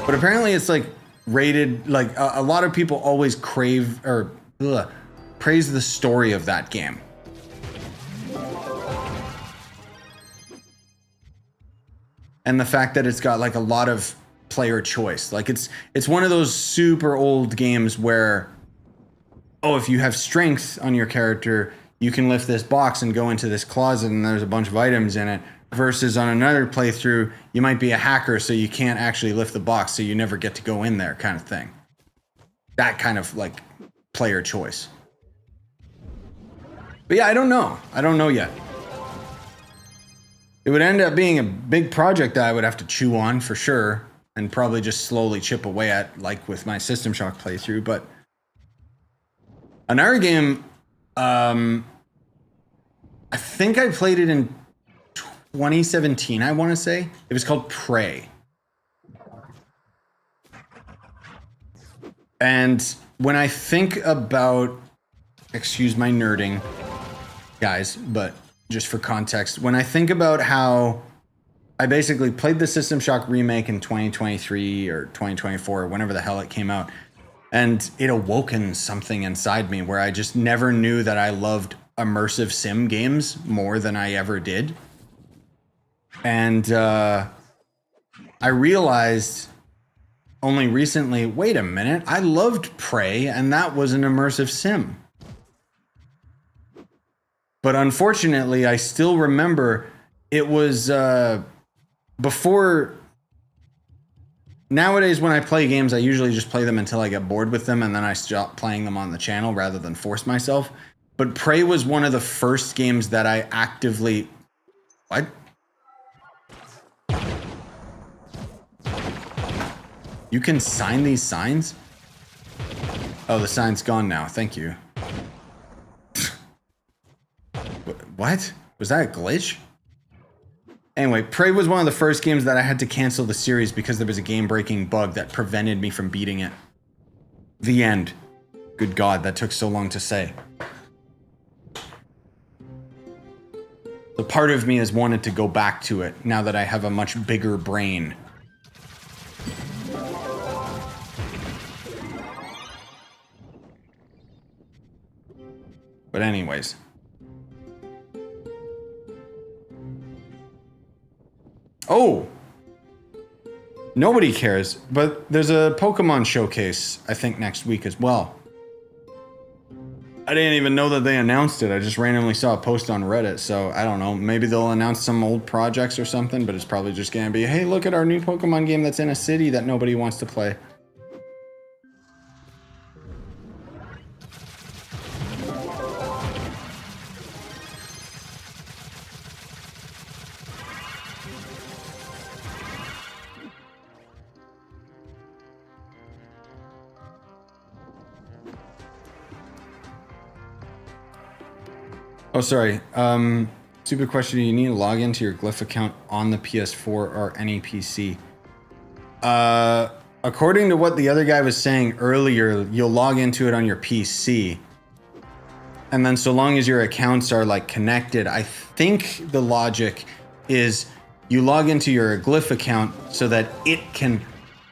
Speaker 1: But apparently, it's like rated, like a lot of people always crave or praise the story of that game. And the fact that it's got like a lot of player choice. Like it's one of those super old games where, oh, if you have strength on your character, you can lift this box and go into this closet and there's a bunch of items in it. Versus on another playthrough, you might be a hacker, so you can't actually lift the box, so you never get to go in there, kind of thing. That kind of like player choice. But yeah, I don't know. I don't know yet. It would end up being a big project that I would have to chew on for sure, and probably just slowly chip away at, like with my System Shock playthrough. But another game, I think I played it in 2017, I want to say. It was called Prey. And when I think about, excuse my nerding, guys, but just for context, when I think about how I basically played the System Shock remake in 2023 or 2024, or whenever the hell it came out, and it awoken something inside me where I just never knew that I loved immersive sim games more than I ever did. And I realized only recently, wait a minute, I loved Prey, and that was an immersive sim. But unfortunately, I still remember it was before. Nowadays, when I play games, I usually just play them until I get bored with them, and then I stop playing them on the channel rather than force myself. But Prey was one of the first games that I actively... What? You can sign these signs? Oh, the sign's gone now. Thank you. What? Was that a glitch? Anyway, Prey was one of the first games that I had to cancel the series because there was a game-breaking bug that prevented me from beating it. The end. Good God, that took so long to say. The part of me has wanted to go back to it now that I have a much bigger brain. But anyways. Oh! Nobody cares, but there's a Pokemon showcase, I think, next week as well. I didn't even know that they announced it. I just randomly saw a post on Reddit, so I don't know. Maybe they'll announce some old projects or something, but it's probably just gonna be, hey, look at our new Pokemon game that's in a city that nobody wants to play. Oh, sorry. Stupid question. Do you need to log into your Glyph account on the PS4 or any PC? According to what the other guy was saying earlier, you'll log into it on your PC. And then so long as your accounts are like connected, I think the logic is you log into your Glyph account so that it can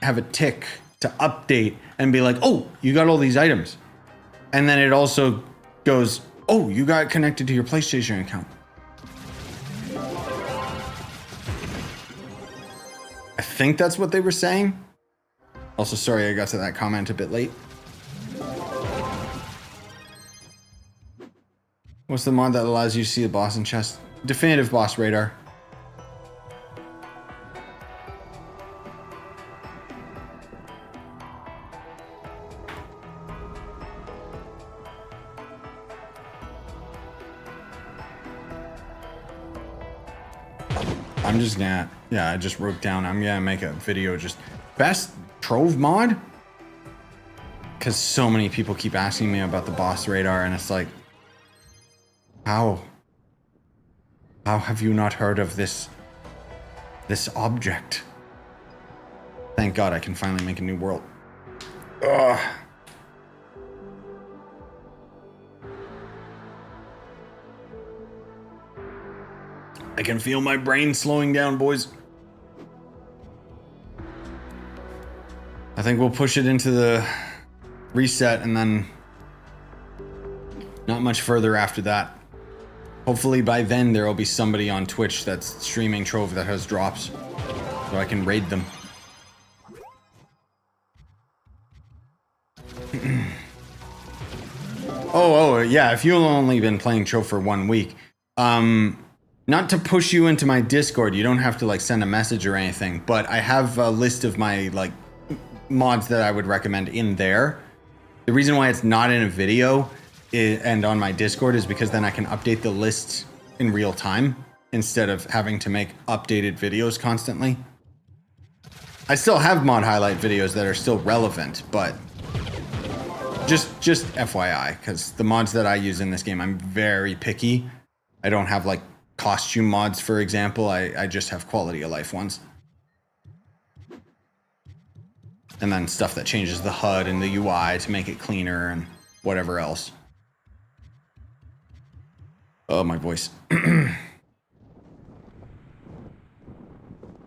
Speaker 1: have a tick to update and be like, oh, you got all these items. And then it also goes, oh, you got connected to your PlayStation account. I think that's what they were saying. Also, sorry I got to that comment a bit late. What's the mod that allows you to see the boss in chest? Definitive boss radar. I'm just gonna, yeah, I just wrote down, I'm gonna make a video just best Trove mod? Because so many people keep asking me about the boss radar, and it's like, how have you not heard of this object? Thank God I can finally make a new world. Ugh. I can feel my brain slowing down, boys. I think we'll push it into the reset and then not much further after that. Hopefully by then there will be somebody on Twitch that's streaming Trove that has drops, so I can raid them. Oh, yeah, if you've only been playing Trove for 1 week, not to push you into my Discord, you don't have to like send a message or anything, but I have a list of my like mods that I would recommend in there. The reason why it's not in a video and on my Discord is because then I can update the lists in real time instead of having to make updated videos constantly. I still have mod highlight videos that are still relevant, but just FYI, because the mods that I use in this game, I'm very picky. I don't have like costume mods, for example. I just have quality of life ones. And then stuff that changes the HUD and the UI to make it cleaner and whatever else. Oh, my voice. And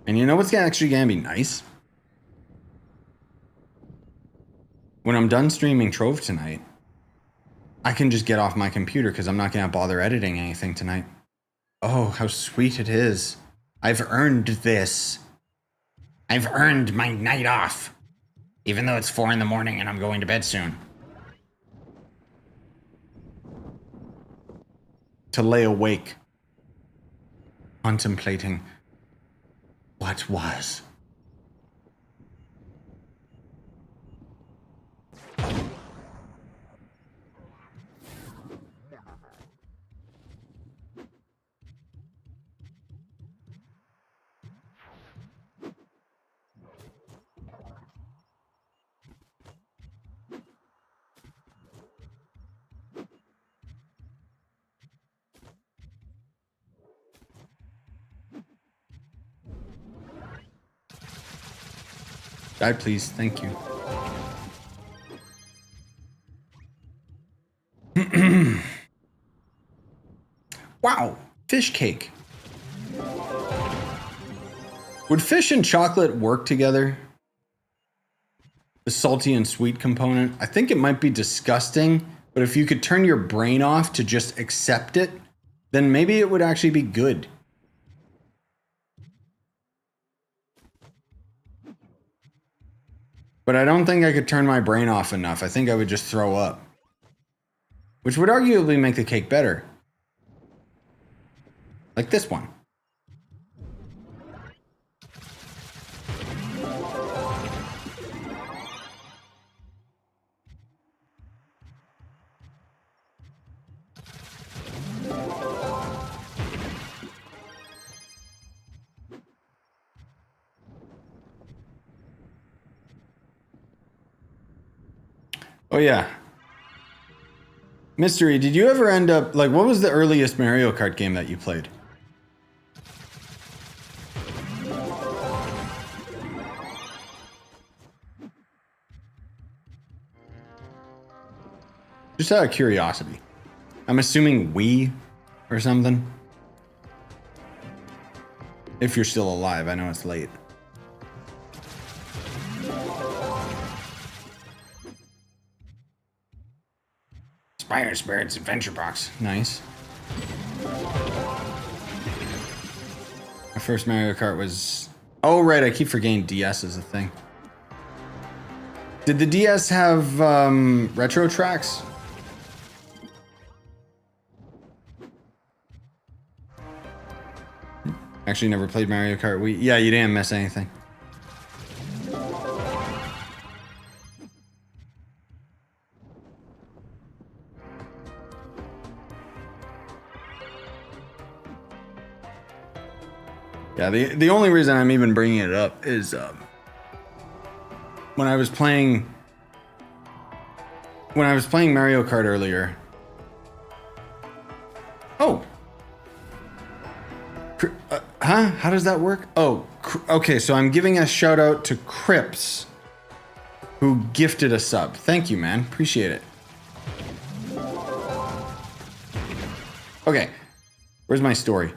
Speaker 1: you know what's actually gonna be nice? When I'm done streaming Trove tonight, I can just get off my computer because I'm not gonna bother editing anything tonight. Oh, how sweet it is. I've earned this. I've earned my night off. Even though it's 4 in the morning and I'm going to bed soon. To lay awake, contemplating what was. Die, please. Thank you. Wow, fish cake. Would fish and chocolate work together? The salty and sweet component? I think it might be disgusting, but if you could turn your brain off to just accept it, then maybe it would actually be good. But I don't think I could turn my brain off enough. I think I would just throw up. which would arguably make the cake better. Like this one. Oh yeah. Mystery, did you ever end up, like, what was the earliest Mario Kart game that you played? Just out of curiosity. I'm assuming Wii or something. If you're still alive, I know it's late. Spider Spirits Adventure Box. Nice. My first Mario Kart was... Oh, right. I keep forgetting DS is a thing. Did the DS have retro tracks? Actually, never played Mario Kart Wii. Yeah, you didn't miss anything. Yeah, the only reason I'm even bringing it up is when I was playing Mario Kart earlier. Oh. Huh? How does that work? Oh, okay, so I'm giving a shout out to Crips, who gifted a sub. Thank you, man. Appreciate it. Okay, where's my story?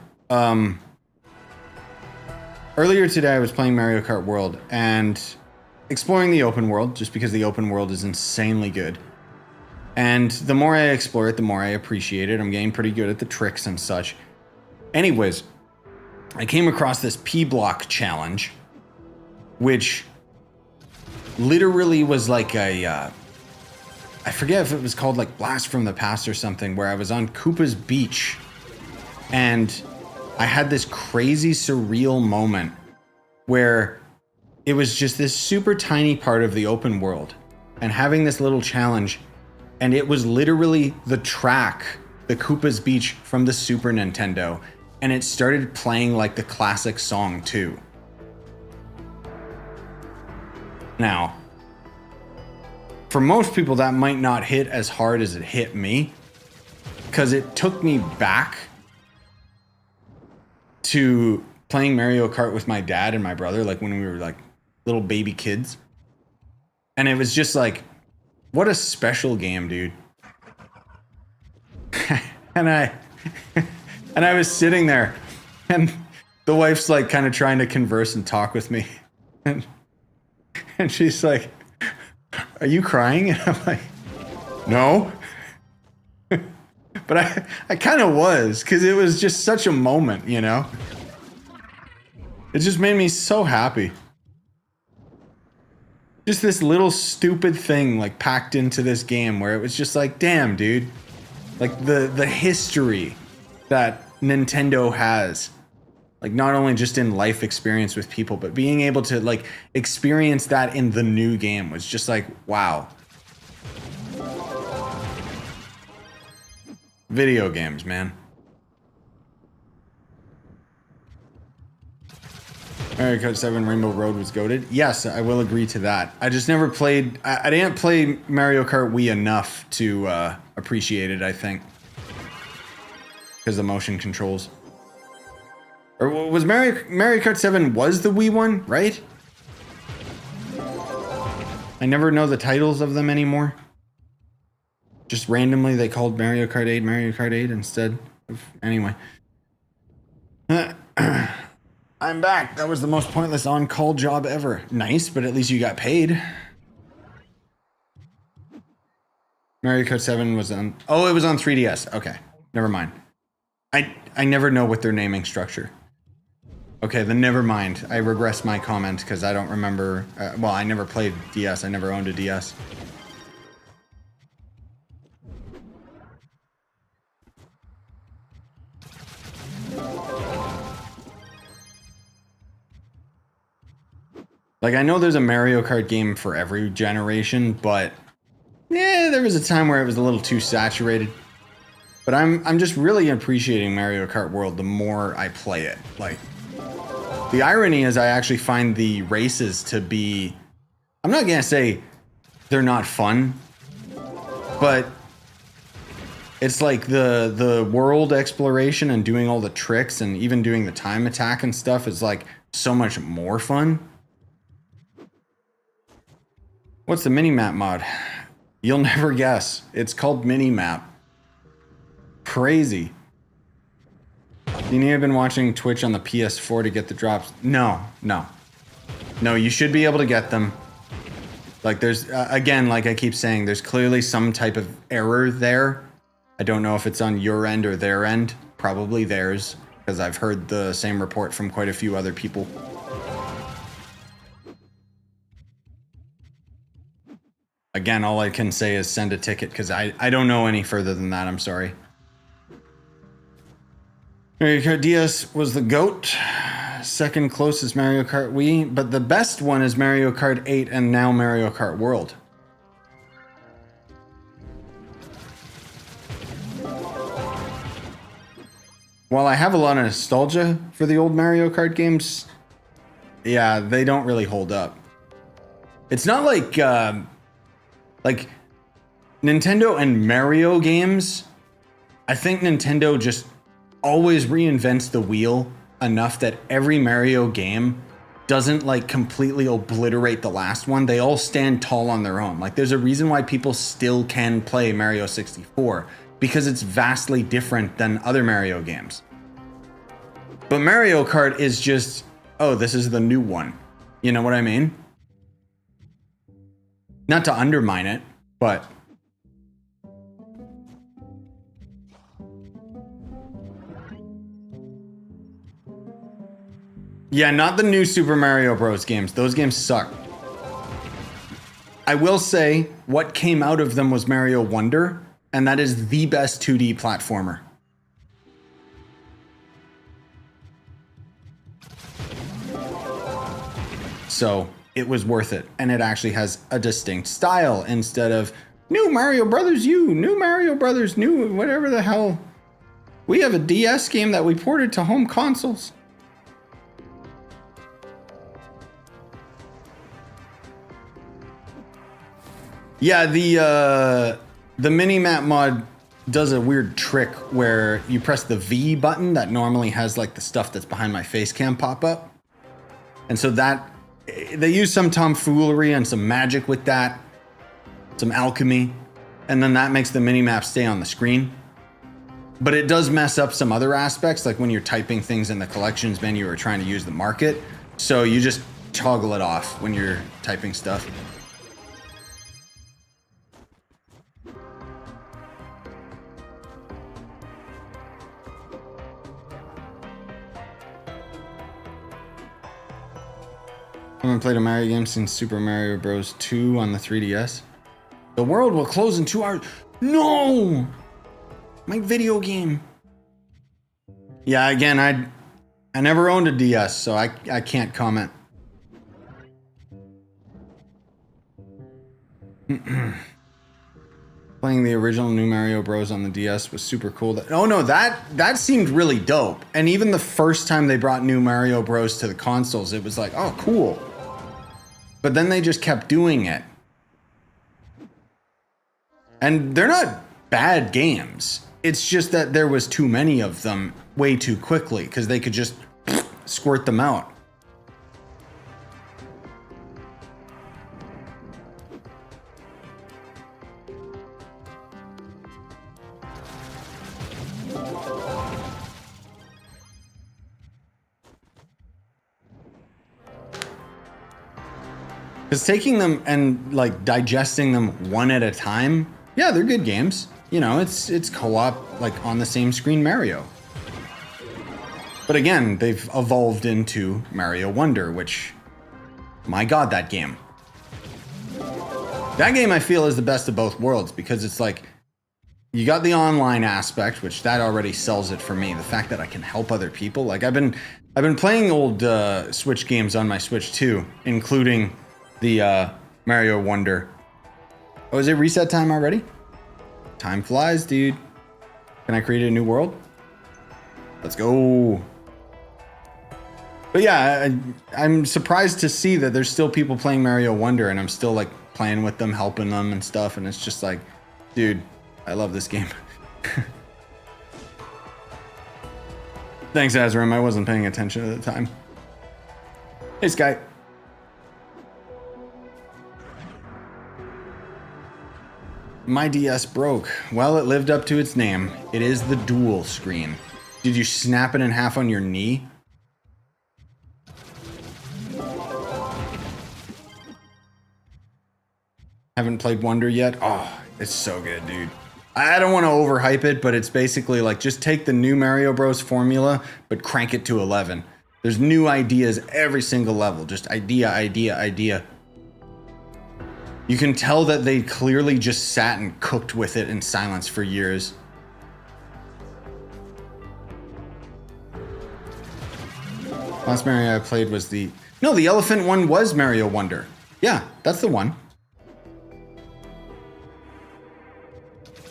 Speaker 1: Earlier today, I was playing Mario Kart World and exploring the open world, just because the open world is insanely good. And the more I explore it, the more I appreciate it. I'm getting pretty good at the tricks and such. Anyways, I came across this P-block challenge, which literally was like a, I forget if it was called like Blast from the Past or something, where I was on Koopa's beach and I had this crazy surreal moment where it was just this super tiny part of the open world and having this little challenge, and it was literally the track, the Koopa's Beach from the Super Nintendo, and it started playing like the classic song too. Now, for most people that might not hit as hard as it hit me, because it took me back to playing Mario Kart with my dad and my brother, like when we were like little baby kids. And it was just like, what a special game, dude. and I was sitting there and the wife's like kind of trying to converse and talk with me. And she's like, are you crying? And I'm like, no. But I kind of was, because it was just such a moment, you know? It just made me so happy. Just this little stupid thing like packed into this game where it was just like, damn, dude. Like the history that Nintendo has. Like not only just in life experience with people, but being able to like experience that in the new game was just like, wow. Video games, man. Mario Kart 7 Rainbow Road was goated. Yes, I will agree to that. I just never played... I didn't play Mario Kart Wii enough to appreciate it, I think. Because the motion controls. Or was Mario Kart 7 was the Wii one, right? I never know the titles of them anymore. Just randomly they called Mario Kart 8 instead of... Anyway. I'm back. That was the most pointless on-call job ever. Nice, but at least you got paid. Mario Kart 7 was on... Oh, it was on 3DS. Okay, never mind. I never know what their naming structure. Okay, then never mind. I regress my comment because I don't remember... well, I never played DS. I never owned a DS. Like, I know there's a Mario Kart game for every generation, but yeah, there was a time where it was a little too saturated. But I'm just really appreciating Mario Kart World the more I play it. Like, the irony is I actually find the races to be, I'm not gonna say they're not fun, but it's like the world exploration and doing all the tricks and even doing the time attack and stuff is like so much more fun. What's the mini-map mod? You'll never guess. It's called mini-map. Crazy. You need to have been watching Twitch on the PS4 to get the drops. No. No, you should be able to get them. Like, there's, again, like I keep saying, there's clearly some type of error there. I don't know if it's on your end or their end. Probably theirs, because I've heard the same report from quite a few other people. Again, all I can say is send a ticket, because I don't know any further than that. I'm sorry. Mario Kart DS was the GOAT. Second closest Mario Kart Wii, but the best one is Mario Kart 8 and now Mario Kart World. While I have a lot of nostalgia for the old Mario Kart games, yeah, they don't really hold up. It's not like Nintendo and Mario games. I think Nintendo just always reinvents the wheel enough that every Mario game doesn't like completely obliterate the last one. They all stand tall on their own. Like, there's a reason why people still can play Mario 64, because it's vastly different than other Mario games. But Mario Kart is just, oh, this is the new one. You know what I mean? Not to undermine it, but yeah, not the new Super Mario Bros. Games. Those games suck. I will say what came out of them was Mario Wonder, and that is the best 2D platformer. So it was worth it, and it actually has a distinct style instead of new Mario Brothers U, new Mario Brothers, new whatever the hell. We have a DS game that we ported to home consoles. Yeah, the mini-map mod does a weird trick where you press the V button that normally has like the stuff that's behind my face cam pop up. And so that, they use some tomfoolery and some magic with that, some alchemy, and then that makes the mini-map stay on the screen. But it does mess up some other aspects, like when you're typing things in the collections menu or trying to use the market. So you just toggle it off when you're typing stuff. I haven't played a Mario game since Super Mario Bros. 2 on the 3DS. The world will close in 2 hours. No! My video game. Yeah, again, I never owned a DS, so I can't comment. Playing the original New Mario Bros. On the DS was super cool. Oh no, that seemed really dope. And even the first time they brought New Mario Bros. To the consoles, it was like, oh, cool. But then they just kept doing it. And they're not bad games. It's just that there was too many of them way too quickly because they could just squirt them out. Because taking them and like digesting them one at a time, yeah, they're good games. You know, it's co-op like on the same screen Mario. But again, they've evolved into Mario Wonder, which, my God, that game. That game I feel is the best of both worlds because it's like, you got the online aspect, which that already sells it for me. The fact that I can help other people. Like I've been I've been playing old Switch games on my Switch too, including the Mario Wonder. Oh, is it reset time already? Time flies, dude. Can I create a new world? Let's go. But yeah, I'm surprised to see that there's still people playing Mario Wonder, and I'm still like playing with them, helping them and stuff, and it's just like, dude, I love this game. Thanks, Azram. I wasn't paying attention at the time. Hey, Sky. My DS broke. Well, it lived up to its name. It is the dual screen. Did you snap it in half on your knee? Haven't played Wonder yet? Oh, it's so good, dude. I don't want to overhype it, but it's basically like just take the new Mario Bros formula, but crank it to 11. There's new ideas every single level. Just idea, idea, idea. You can tell that they clearly just sat and cooked with it in silence for years. Last Mario I played was the... No, the elephant one was Mario Wonder. Yeah, that's the one.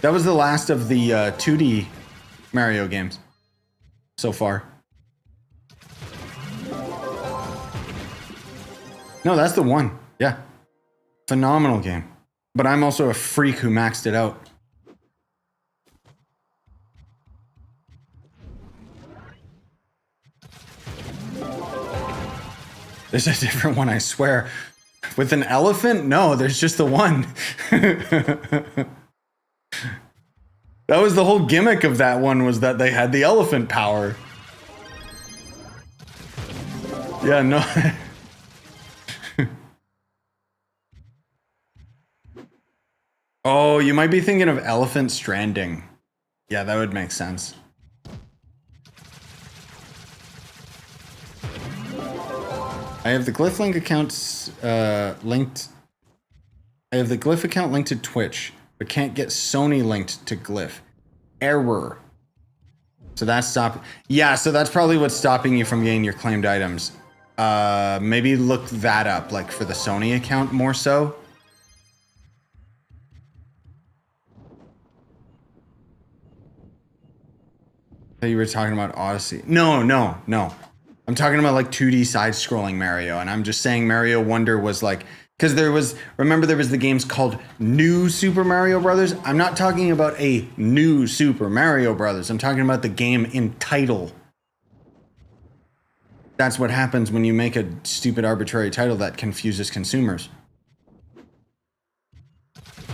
Speaker 1: That was the last of the 2D Mario games so far. No, that's the one. Yeah. Phenomenal game. But I'm also a freak who maxed it out. There's a different one, I swear. With an elephant? No, there's just the one. That was the whole gimmick of that one, was that they had the elephant power. Yeah, no. Oh, you might be thinking of Elephant Stranding. Yeah, that would make sense. I have the Glyph link accounts linked. I have the Glyph account linked to Twitch, but can't get Sony linked to Glyph. Error. So that's stop. Yeah, so that's probably what's stopping you from getting your claimed items. Maybe look that up, like for the Sony account more so. I thought you were talking about Odyssey. No. I'm talking about like 2D side-scrolling Mario, and I'm just saying Mario Wonder was like, because there was the games called New Super Mario Brothers. I'm not talking about a new Super Mario Brothers. I'm talking about the game in title. That's what happens when you make a stupid arbitrary title that confuses consumers.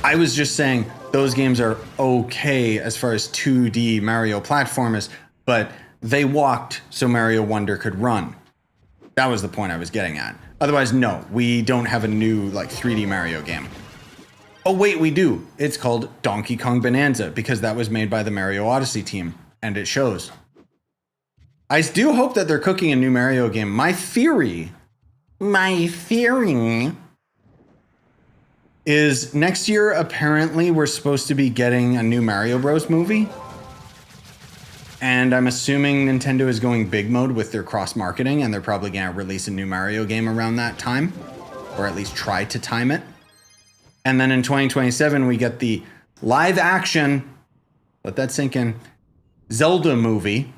Speaker 1: I was just saying those games are okay as far as 2D Mario platformers, but they walked so Mario Wonder could run. That was the point I was getting at. Otherwise, no, we don't have a new like 3D Mario game. Oh wait, we do. It's called Donkey Kong Bonanza because that was made by the Mario Odyssey team, and it shows. I do hope that they're cooking a new Mario game. My theory is next year, apparently, we're supposed to be getting a new Mario Bros. Movie. And I'm assuming Nintendo is going big mode with their cross-marketing, and they're probably going to release a new Mario game around that time, or at least try to time it. And then in 2027, we get the live-action, let that sink in, Zelda movie.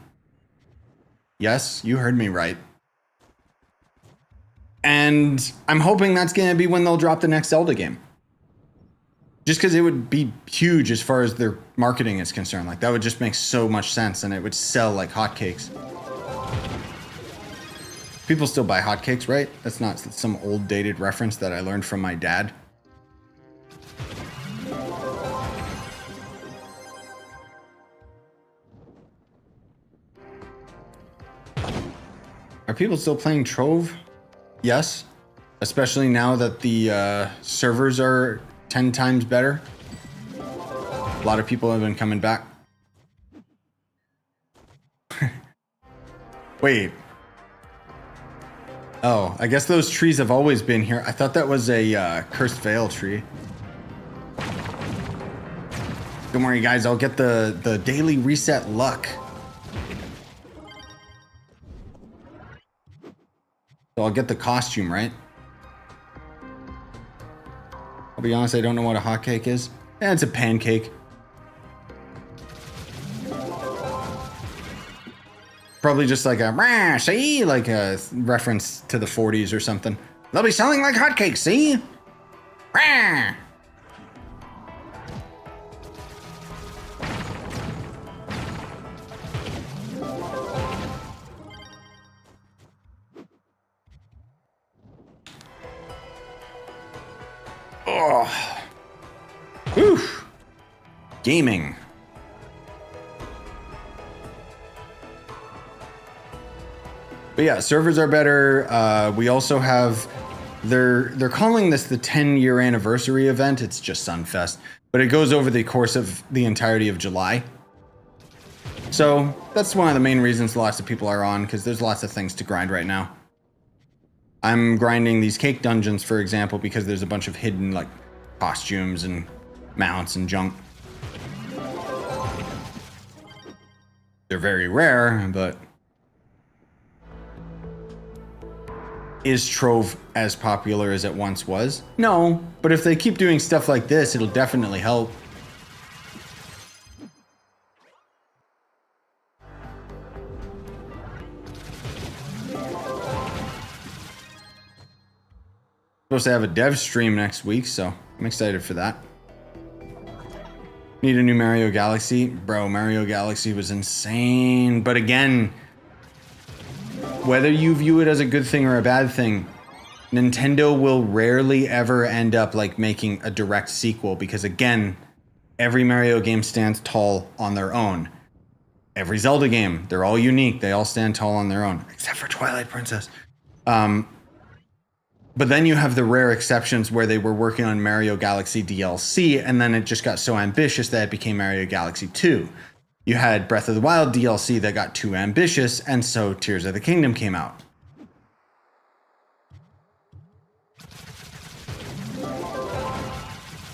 Speaker 1: Yes, you heard me right. And I'm hoping that's going to be when they'll drop the next Zelda game. Just because it would be huge as far as their marketing is concerned. Like, that would just make so much sense, and it would sell like hotcakes. People still buy hotcakes, right? That's not some old dated reference that I learned from my dad. Are people still playing Trove? Yes. Especially now that the servers are 10 times better. A lot of people have been coming back. Wait. Oh, I guess those trees have always been here. I thought that was a Cursed Veil tree. Don't worry, guys. I'll get the daily reset luck. So I'll get the costume, right? I'll be honest, I don't know what a hotcake is. Eh, it's a pancake. Probably just like a, rah, see? Like a reference to the 40s or something. They'll be selling like hotcakes, see? Rah. Oh. Whew. Gaming. But yeah, servers are better. We also have, they're calling this the 10-year anniversary event. It's just Sunfest, but it goes over the course of the entirety of July. So that's one of the main reasons lots of people are on, because there's lots of things to grind right now. I'm grinding these cake dungeons, for example, because there's a bunch of hidden like costumes and mounts and junk. They're very rare, but is Trove as popular as it once was? No, but if they keep doing stuff like this, it'll definitely help. Supposed to have a dev stream next week, so I'm excited for that. Need a new Mario Galaxy? Bro, Mario Galaxy was insane. But again, whether you view it as a good thing or a bad thing, Nintendo will rarely ever end up like making a direct sequel, because again, every Mario game stands tall on their own. Every Zelda game, they're all unique. They all stand tall on their own, except for Twilight Princess. But then you have the rare exceptions where they were working on Mario Galaxy DLC, and then it just got so ambitious that it became Mario Galaxy 2. You had Breath of the Wild DLC that got too ambitious, and so Tears of the Kingdom came out.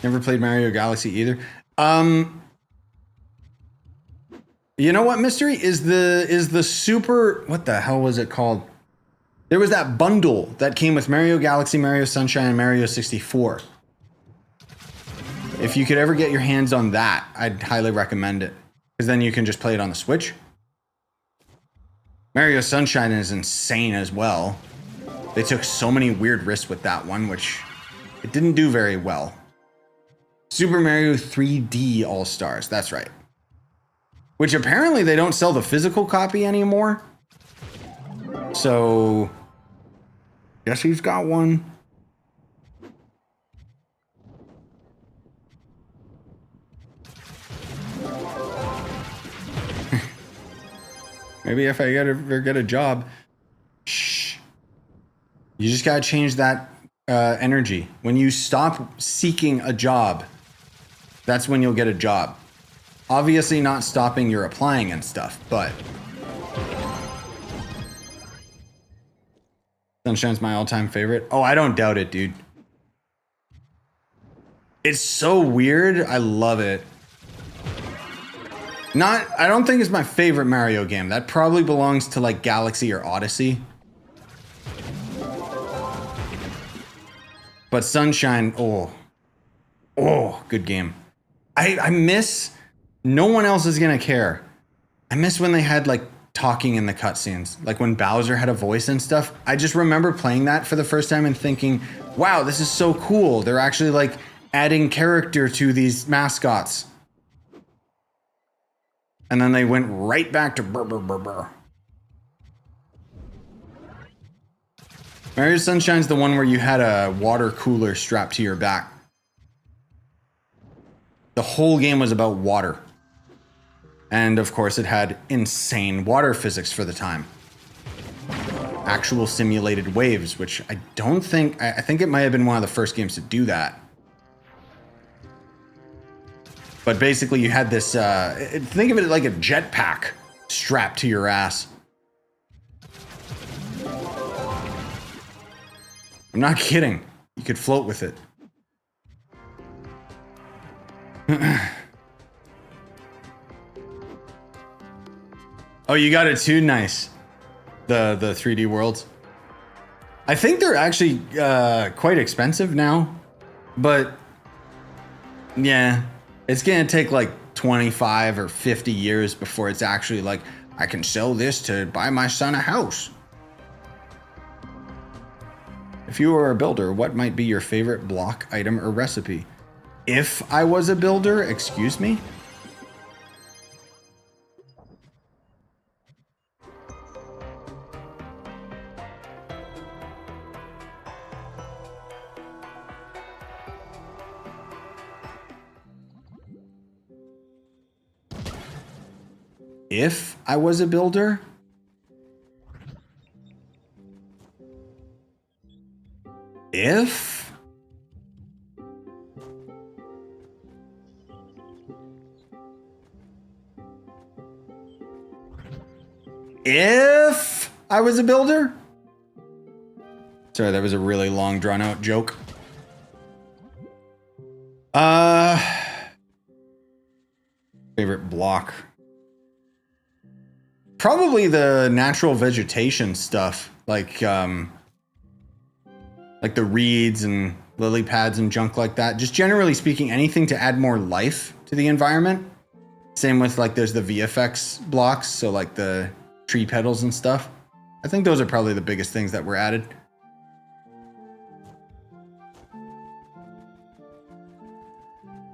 Speaker 1: Never played Mario Galaxy either. You know what, Mystery? Is the super, what the hell was it called? There was that bundle that came with Mario Galaxy, Mario Sunshine, and Mario 64. If you could ever get your hands on that, I'd highly recommend it. Because then you can just play it on the Switch. Mario Sunshine is insane as well. They took so many weird risks with that one, which it didn't do very well. Super Mario 3D All-Stars, that's right. Which apparently they don't sell the physical copy anymore. So, guess he's got one. Maybe if I ever get a job. Shh. You just gotta change that energy. When you stop seeking a job, that's when you'll get a job. Obviously not stopping your applying and stuff, but Sunshine's my all-time favorite. Oh, I don't doubt it, dude. It's so weird. I love it. I don't think it's my favorite Mario game. That probably belongs to like Galaxy or Odyssey. But Sunshine, oh, good game. I miss, no one else is gonna care. I miss when they had like talking in the cutscenes, like when Bowser had a voice and stuff. I just remember playing that for the first time and thinking, wow, this is so cool. They're actually like adding character to these mascots. And then they went right back to brr, brr, brr, brr. Mario Sunshine's the one where you had a water cooler strapped to your back. The whole game was about water. And of course it had insane water physics for the time. Actual simulated waves, which I don't think, I think it might have been one of the first games to do that. But basically you had this, think of it like a jetpack strapped to your ass. I'm not kidding. You could float with it. Oh, you got it too? Nice. The 3D worlds. I think they're actually quite expensive now, but yeah, it's gonna take like 25 or 50 years before it's actually like, I can sell this to buy my son a house. If you were a builder, what might be your favorite block, item, or recipe? If I was a builder, excuse me? If I was a builder? If? If I was a builder? Sorry, that was a really long drawn out joke. Favorite block. Probably the natural vegetation stuff, like the reeds and lily pads and junk like that. Just generally speaking, anything to add more life to the environment. Same with like there's the VFX blocks, so like the tree petals and stuff. I think those are probably the biggest things that were added.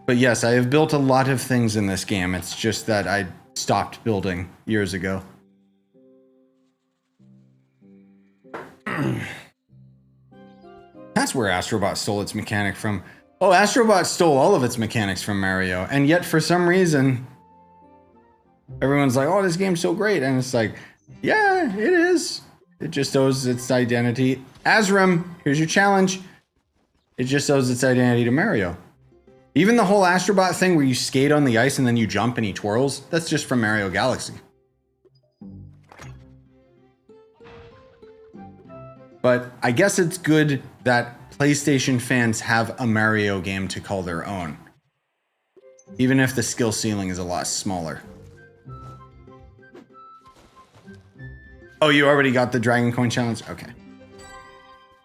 Speaker 1: But yes, I have built a lot of things in this game. It's just that I stopped building years ago. That's where Astrobot stole its mechanic from. Oh, Astrobot stole all of its mechanics from Mario, and yet for some reason, everyone's like, oh, this game's so great, and it's like, yeah, it is. It just owes its identity. Azram, here's your challenge. It just owes its identity to Mario. Even the whole Astrobot thing where you skate on the ice and then you jump and he twirls, that's just from Mario Galaxy. But I guess it's good that PlayStation fans have a Mario game to call their own. Even if the skill ceiling is a lot smaller. Oh, you already got the Dragon Coin Challenge? Okay.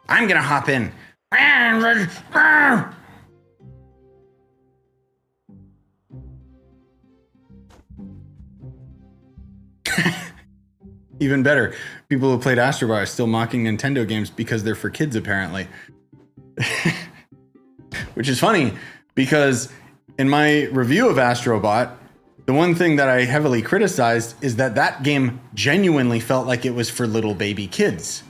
Speaker 1: I'm gonna hop in. Even better, people who played Astrobot are still mocking Nintendo games because they're for kids, apparently. Which is funny, because in my review of Astrobot, the one thing that I heavily criticized is that that game genuinely felt like it was for little baby kids.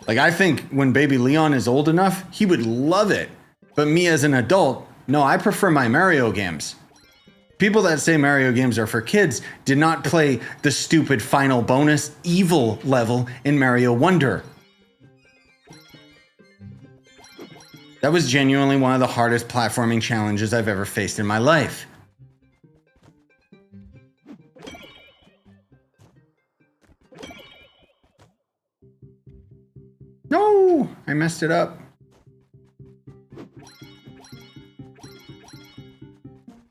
Speaker 1: Like, I think when baby Leon is old enough, he would love it. But me as an adult, no, I prefer my Mario games. People that say Mario games are for kids did not play the stupid final bonus evil level in Mario Wonder. That was genuinely one of the hardest platforming challenges I've ever faced in my life. No, I messed it up.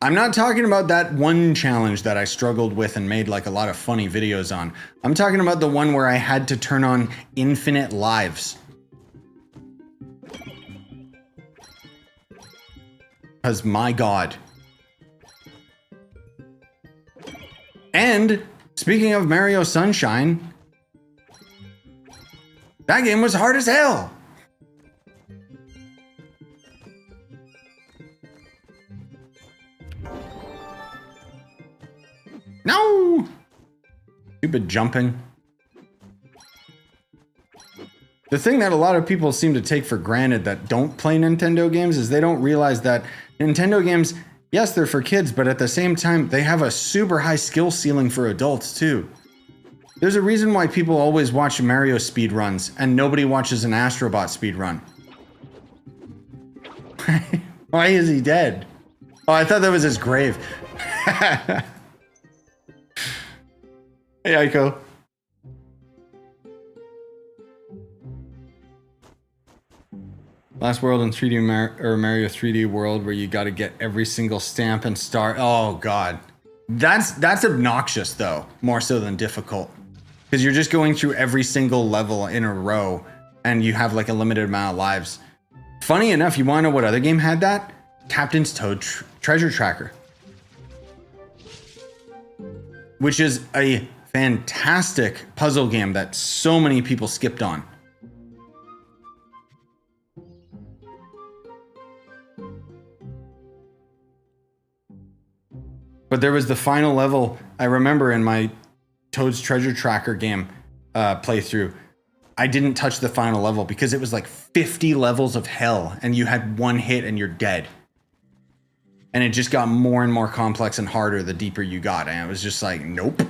Speaker 1: I'm not talking about that one challenge that I struggled with and made like a lot of funny videos on. I'm talking about the one where I had to turn on infinite lives. Because my God. And speaking of Mario Sunshine, that game was hard as hell. No! Stupid jumping. The thing that a lot of people seem to take for granted that don't play Nintendo games is they don't realize that Nintendo games, yes, they're for kids, but at the same time, they have a super high skill ceiling for adults too. There's a reason why people always watch Mario speedruns and nobody watches an Astrobot speedrun. Why is he dead? Oh, I thought that was his grave. Hey, Aiko. Last World in 3D or Mario 3D World where you got to get every single stamp and star. Oh God, that's obnoxious though, more so than difficult, because you're just going through every single level in a row and you have like a limited amount of lives. Funny enough, you want to know what other game had that? Captain's Toad Treasure Tracker, which is a fantastic puzzle game that so many people skipped on. But there was the final level, I remember in my Toad's Treasure Tracker game playthrough, I didn't touch the final level because it was like 50 levels of hell and you had one hit and you're dead. And it just got more and more complex and harder the deeper you got. And it was just like, nope.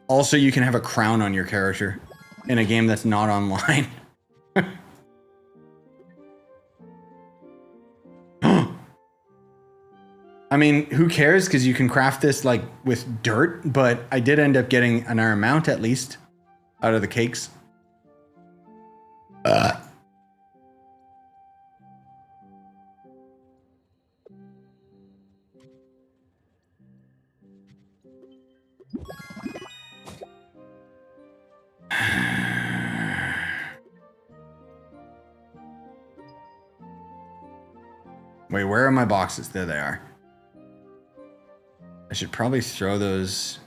Speaker 1: Also, you can have a crown on your character in a game that's not online. I mean, who cares? Because you can craft this like with dirt, but I did end up getting an iron mount at least out of the cakes. Wait, where are my boxes? There they are. I should probably throw those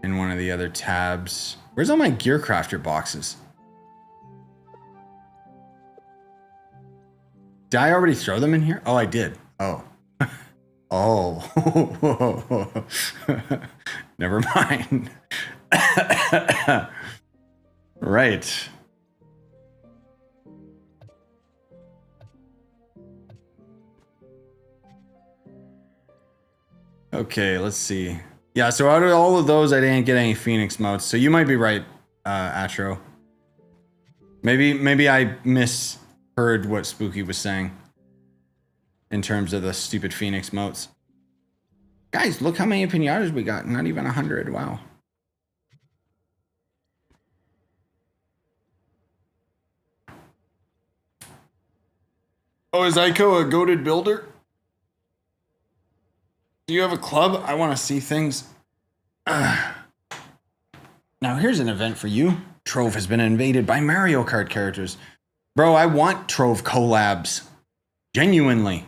Speaker 1: in one of the other tabs. Where's all my Gear Crafter boxes? Did I already throw them in here? Oh, I did. Oh. Oh. Never mind. Right. Okay, let's see. Yeah, so out of all of those, I didn't get any Phoenix motes. So you might be right, Atro. Maybe I misheard what Spooky was saying in terms of the stupid Phoenix motes. Guys, look how many pinatas we got. Not even 100. Wow. Oh, is Aiko a goated builder? Do you have a club? I want to see things. Now, here's an event for you. Trove has been invaded by Mario Kart characters. Bro, I want Trove collabs. Genuinely.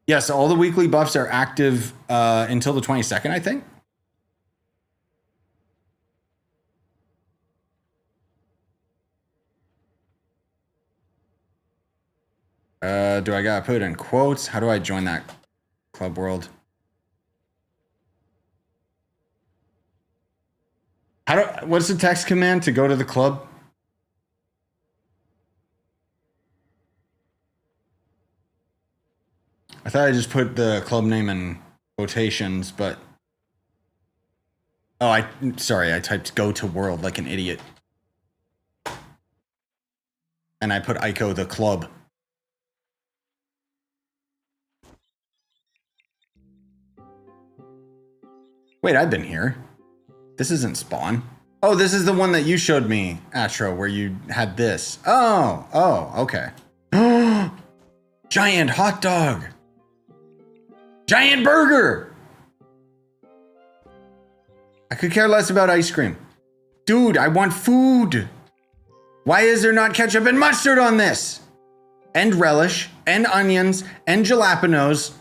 Speaker 1: Yes, all the weekly buffs are active until the 22nd, I think. Do I gotta put it in quotes? How do I join that club world? What's the text command to go to the club? I thought I just put the club name in quotations, but... Oh, sorry, I typed go to world like an idiot. And I put Aiko the club. Wait, I've been here. This isn't spawn. Oh, this is the one that you showed me, Atro, where you had this. Oh, okay. Giant hot dog. Giant burger. I could care less about ice cream. Dude, I want food. Why is there not ketchup and mustard on this? And relish, and onions, and jalapenos.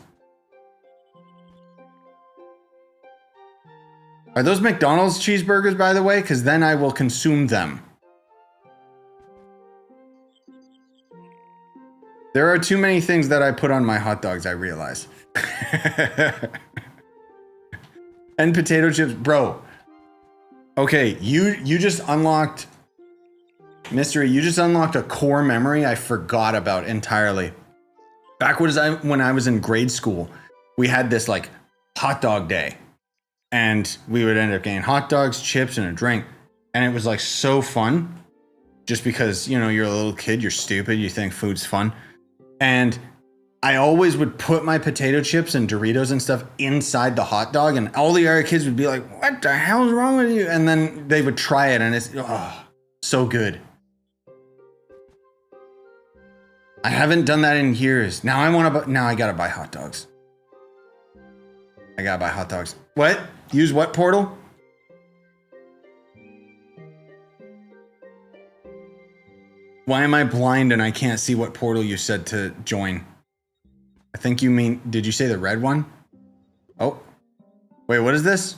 Speaker 1: Are those McDonald's cheeseburgers, by the way? Because then I will consume them. There are too many things that I put on my hot dogs, I realize. And potato chips. Bro. Okay, you just unlocked... Mystery, you just unlocked a core memory I forgot about entirely. Back when I was in grade school, we had this like hot dog day. And we would end up getting hot dogs, chips, and a drink. And it was like so fun. Just because, you know, you're a little kid, you're stupid, you think food's fun. And I always would put my potato chips and Doritos and stuff inside the hot dog. And all the other kids would be like, what the hell's wrong with you? And then they would try it and it's so good. I haven't done that in years. Now I gotta buy hot dogs. I gotta buy hot dogs. What? Use what portal? Why am I blind and I can't see what portal you said to join? I think you mean, did you say the red one? Oh, wait, what is this?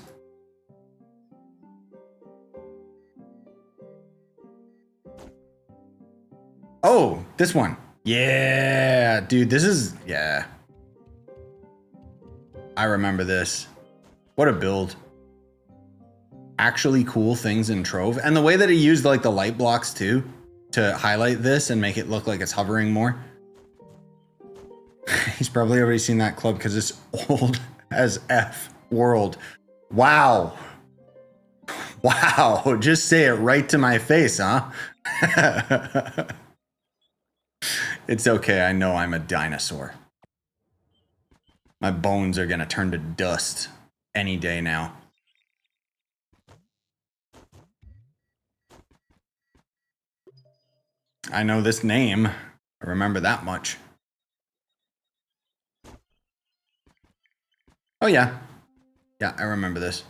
Speaker 1: Oh, this one. Yeah, dude, this is, yeah. I remember this. What a build. Actually cool things in Trove. And the way that he used like the light blocks too to highlight this and make it look like it's hovering more. He's probably already seen that club because it's old as F world. Wow. Wow. Just say it right to my face, huh? It's okay. I know I'm a dinosaur. My bones are going to turn to dust any day now. I know this name. I remember that much. Oh, yeah. Yeah, I remember this.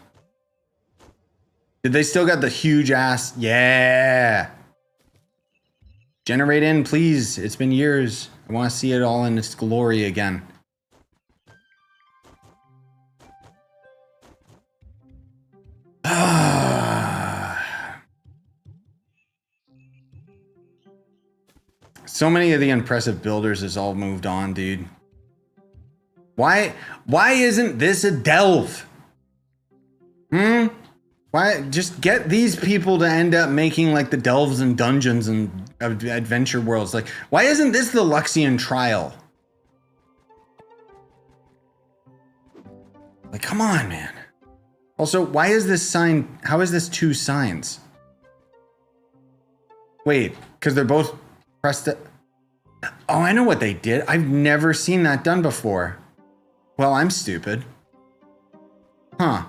Speaker 1: Did they still got the huge ass? Yeah. Generate in, please. It's been years. I want to see it all in its glory again. So many of the impressive builders has all moved on, dude. Why isn't this a delve? Why just get these people to end up making like the delves and dungeons and adventure worlds? Like, why isn't this the Luxian trial? Like, come on, man. Also, why is this sign? How is this two signs? Wait, because they're both pressed. Oh, I know what they did. I've never seen that done before. Well, I'm stupid. Huh.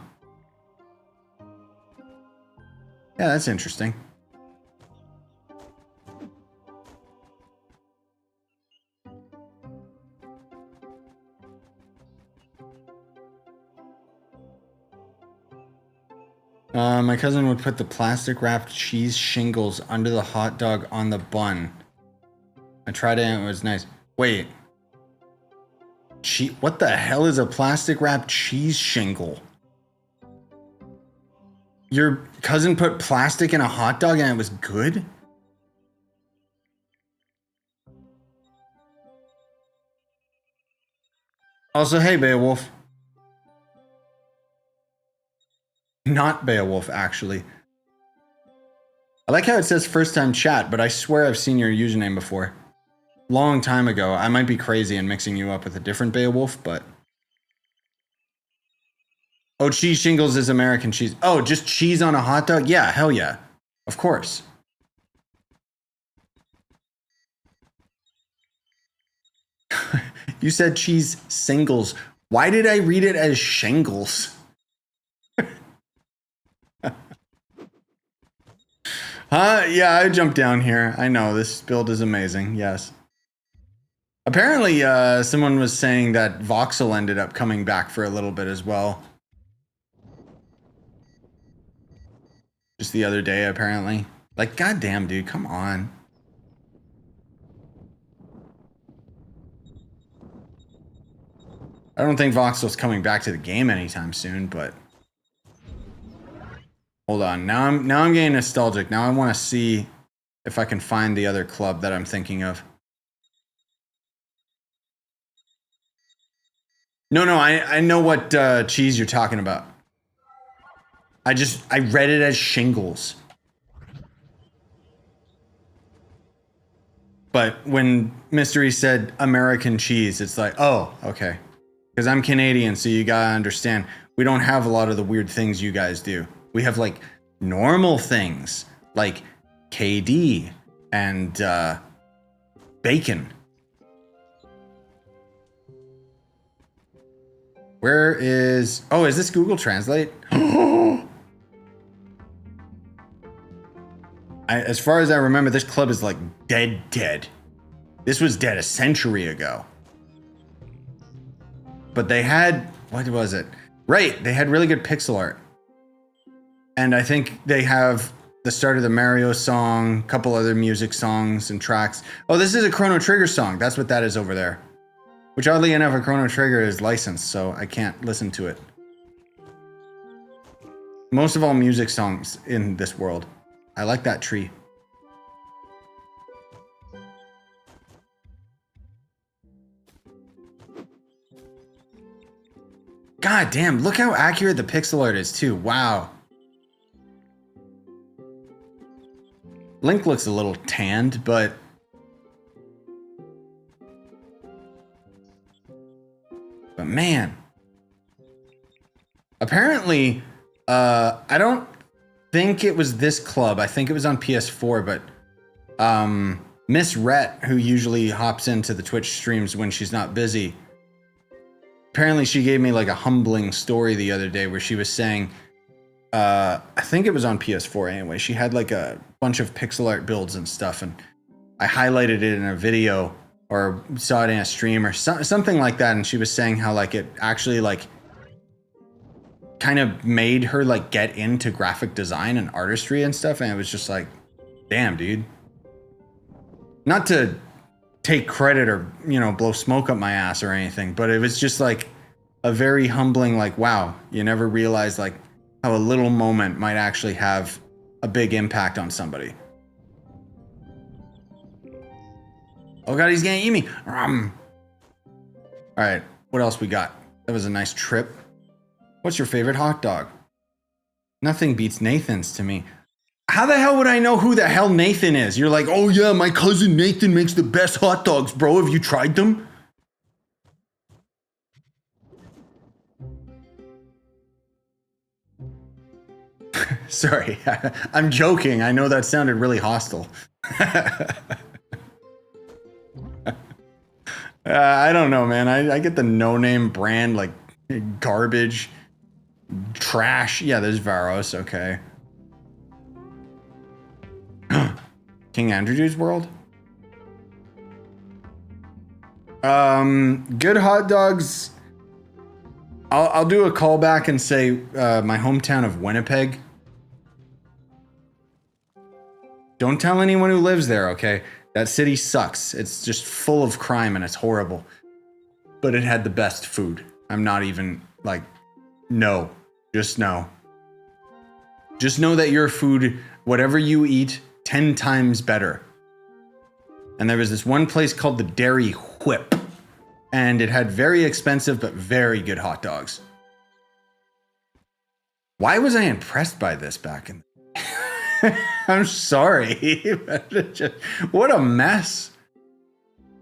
Speaker 1: Yeah, that's interesting. My cousin would put the plastic wrapped cheese shingles under the hot dog on the bun. I tried it and it was nice. Wait. What the hell is a plastic wrapped cheese shingle? Your cousin put plastic in a hot dog and it was good? Also, hey, Beowulf. Not Beowulf, actually. I like how it says first time chat, but I swear I've seen your username before. Long time ago. I might be crazy and mixing you up with a different Beowulf, but... Oh, cheese shingles is American cheese. Oh, just cheese on a hot dog? Yeah, hell yeah. Of course. You said cheese singles. Why did I read it as shingles? Huh? Yeah, I jumped down here. I know, this build is amazing. Yes. Apparently, someone was saying that Voxel ended up coming back for a little bit as well. Just the other day, apparently. Like, goddamn, dude, come on. I don't think Voxel's coming back to the game anytime soon, but... Hold on, now I'm getting nostalgic. Now I want to see if I can find the other club that I'm thinking of. No, I know what cheese you're talking about. I read it as shingles. But when Mystery said American cheese, it's like, oh, okay. Because I'm Canadian, so you gotta understand, we don't have a lot of the weird things you guys do. We have like normal things, like KD and bacon. Where is... Oh, is this Google Translate? As far as I remember, this club is like dead. This was dead a century ago. But they had... What was it? Right, they had really good pixel art. And I think they have the start of the Mario song, a couple other music songs and tracks. Oh, this is a Chrono Trigger song. That's what that is over there. Which oddly enough, a Chrono Trigger is licensed, so I can't listen to it. Most of all music songs in this world. I like that tree. God damn, look how accurate the pixel art is too. Wow. Link looks a little tanned, but man. Apparently, I don't think it was this club. I think it was on PS4, but Miss Rhett, who usually hops into the Twitch streams when she's not busy, apparently she gave me like a humbling story the other day where she was saying, I think it was on PS4 anyway, she had like a bunch of pixel art builds and stuff, and I highlighted it in a video or saw it in a stream or something like that, and she was saying how like it actually like kind of made her like get into graphic design and artistry and stuff, and it was just like, damn, dude. Not to take credit or, you know, blow smoke up my ass or anything, but it was just like a very humbling, like, wow, you never realize like how a little moment might actually have a big impact on somebody. Oh god, he's gonna eat me. All right, what else we got? That was a nice trip. What's your favorite hot dog? Nothing beats Nathan's to me. How the hell would I know who the hell Nathan is? You're like, oh yeah, my cousin Nathan makes the best hot dogs, bro. Have you tried them? Sorry, I'm joking. I know that sounded really hostile. I don't know, man. I get the no-name brand, like garbage, trash. Yeah, there's Varos, okay. King Andrew's World? Good hot dogs. I'll do a callback and say my hometown of Winnipeg. Don't tell anyone who lives there, okay? That city sucks. It's just full of crime and it's horrible. But it had the best food. I'm not even like, no. Just know. Just know that your food, whatever you eat, 10 times better. And there was this one place called the Dairy Whip. And it had very expensive but very good hot dogs. Why was I impressed by this back in the I'm sorry. What a mess.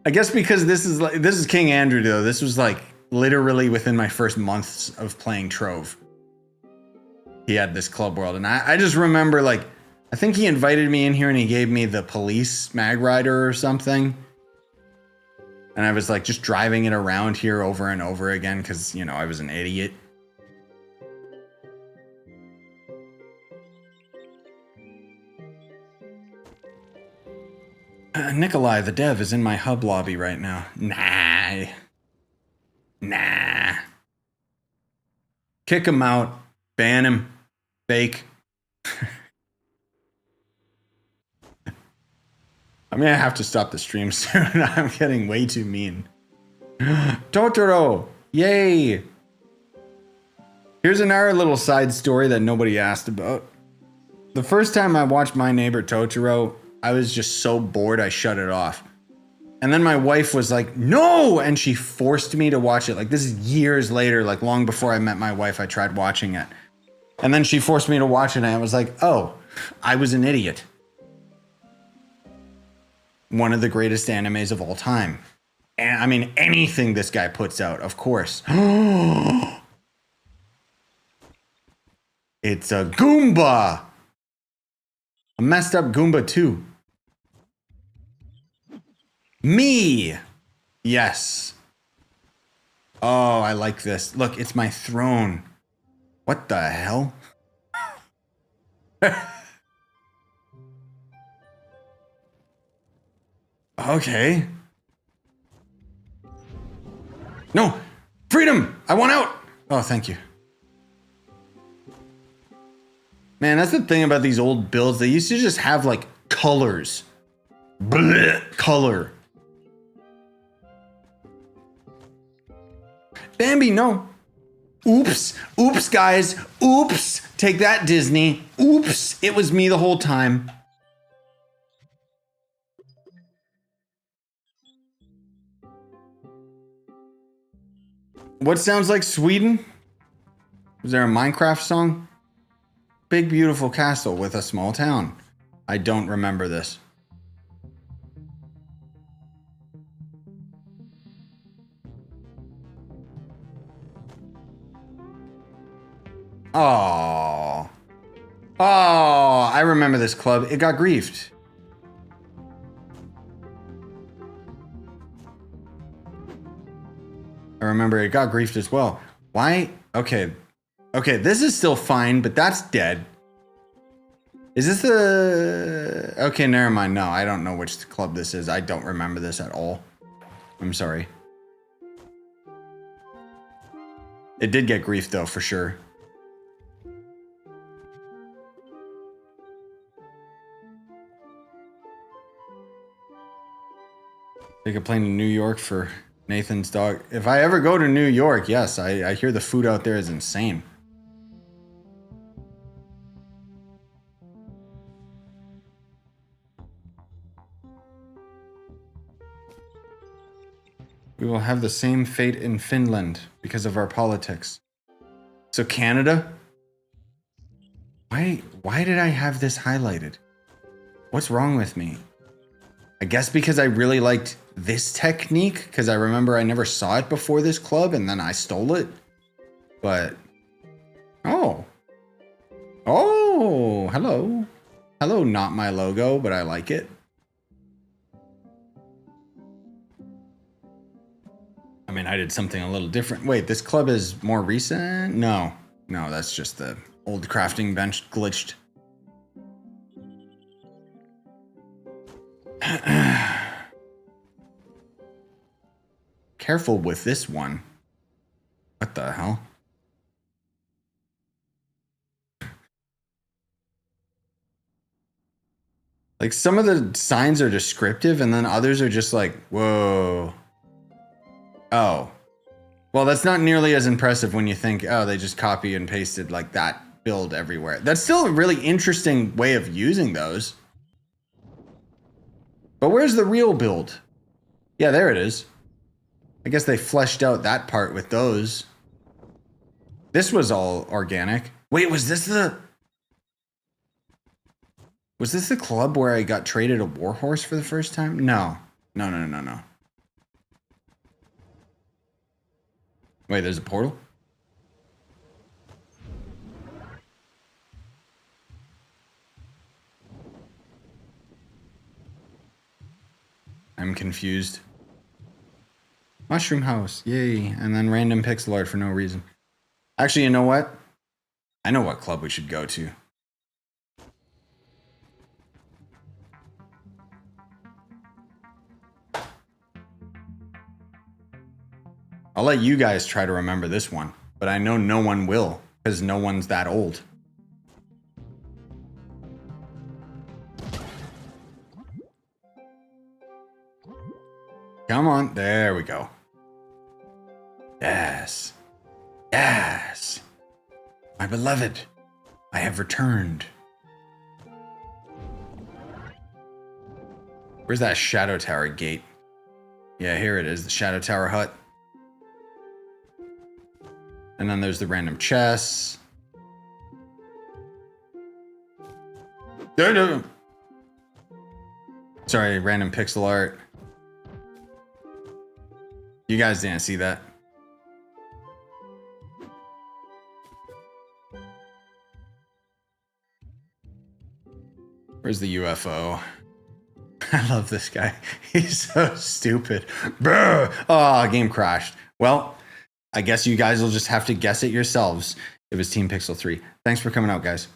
Speaker 1: I guess because this is King Andrew though. This was like literally within my first months of playing Trove. He had this club world, and I just remember like I think he invited me in here and he gave me the police mag rider or something. And I was like just driving it around here over and over again because, you know, I was an idiot. Nikolai, the dev, is in my hub lobby right now. Nah. Kick him out. Ban him. Fake. I'm gonna have to stop the stream soon. I'm getting way too mean. Totoro! Yay! Here's another little side story that nobody asked about. The first time I watched My Neighbor Totoro, I was just so bored I shut it off. And then my wife was like, no! And she forced me to watch it. Like, this is years later, like long before I met my wife, I tried watching it. And then she forced me to watch it and I was like, oh, I was an idiot. One of the greatest animes of all time. And I mean, anything this guy puts out, of course. It's a Goomba! A messed up Goomba too. Me! Yes. Oh, I like this. Look, it's my throne. What the hell? Okay. No! Freedom! I want out! Oh, thank you. Man, that's the thing about these old builds. They used to just have like colors. Blech, color. Bambi, no. Oops. Oops, guys. Oops. Take that, Disney. Oops. It was me the whole time. What sounds like Sweden? Was there a Minecraft song? Big beautiful castle with a small town. I don't remember this. Oh. Oh, I remember this club. It got griefed. I remember it got griefed as well. Why? Okay. Okay, this is still fine, but that's dead. Is this the... Okay, never mind. No, I don't know which club this is. I don't remember this at all. I'm sorry. It did get griefed, though, for sure. Take a plane to New York for Nathan's dog. If I ever go to New York, yes, I hear the food out there is insane. We will have the same fate in Finland because of our politics. So Canada? Why did I have this highlighted? What's wrong with me? I guess because I really liked this technique, because I remember I never saw it before this club and then I stole it. But, oh. Oh, hello. Hello, not my logo, but I like it. I mean, I did something a little different. Wait, this club is more recent? No, that's just the old crafting bench glitched. Careful with this one. What the hell? Like some of the signs are descriptive and then others are just like, whoa. Oh. Well, that's not nearly as impressive when you think, oh, they just copy and pasted like that build everywhere. That's still a really interesting way of using those. But where's the real build? Yeah, there it is. I guess they fleshed out that part with those. This was all organic. Wait, was this the club where I got traded a warhorse for the first time? No. Wait, there's a portal? I'm confused. Mushroom house, yay. And then random pixel art for no reason. Actually, you know what? I know what club we should go to. I'll let you guys try to remember this one, but I know no one will, because no one's that old. Come on, there we go. Yes. Yes. My beloved, I have returned. Where's that Shadow Tower gate? Yeah, here it is, the Shadow Tower hut. And then there's the random chests. Sorry, random pixel art. You guys didn't see that. Where's the UFO? I love this guy. He's so stupid. Brr! Oh, game crashed. Well, I guess you guys will just have to guess it yourselves. It was Team Pixel 3. Thanks for coming out, guys.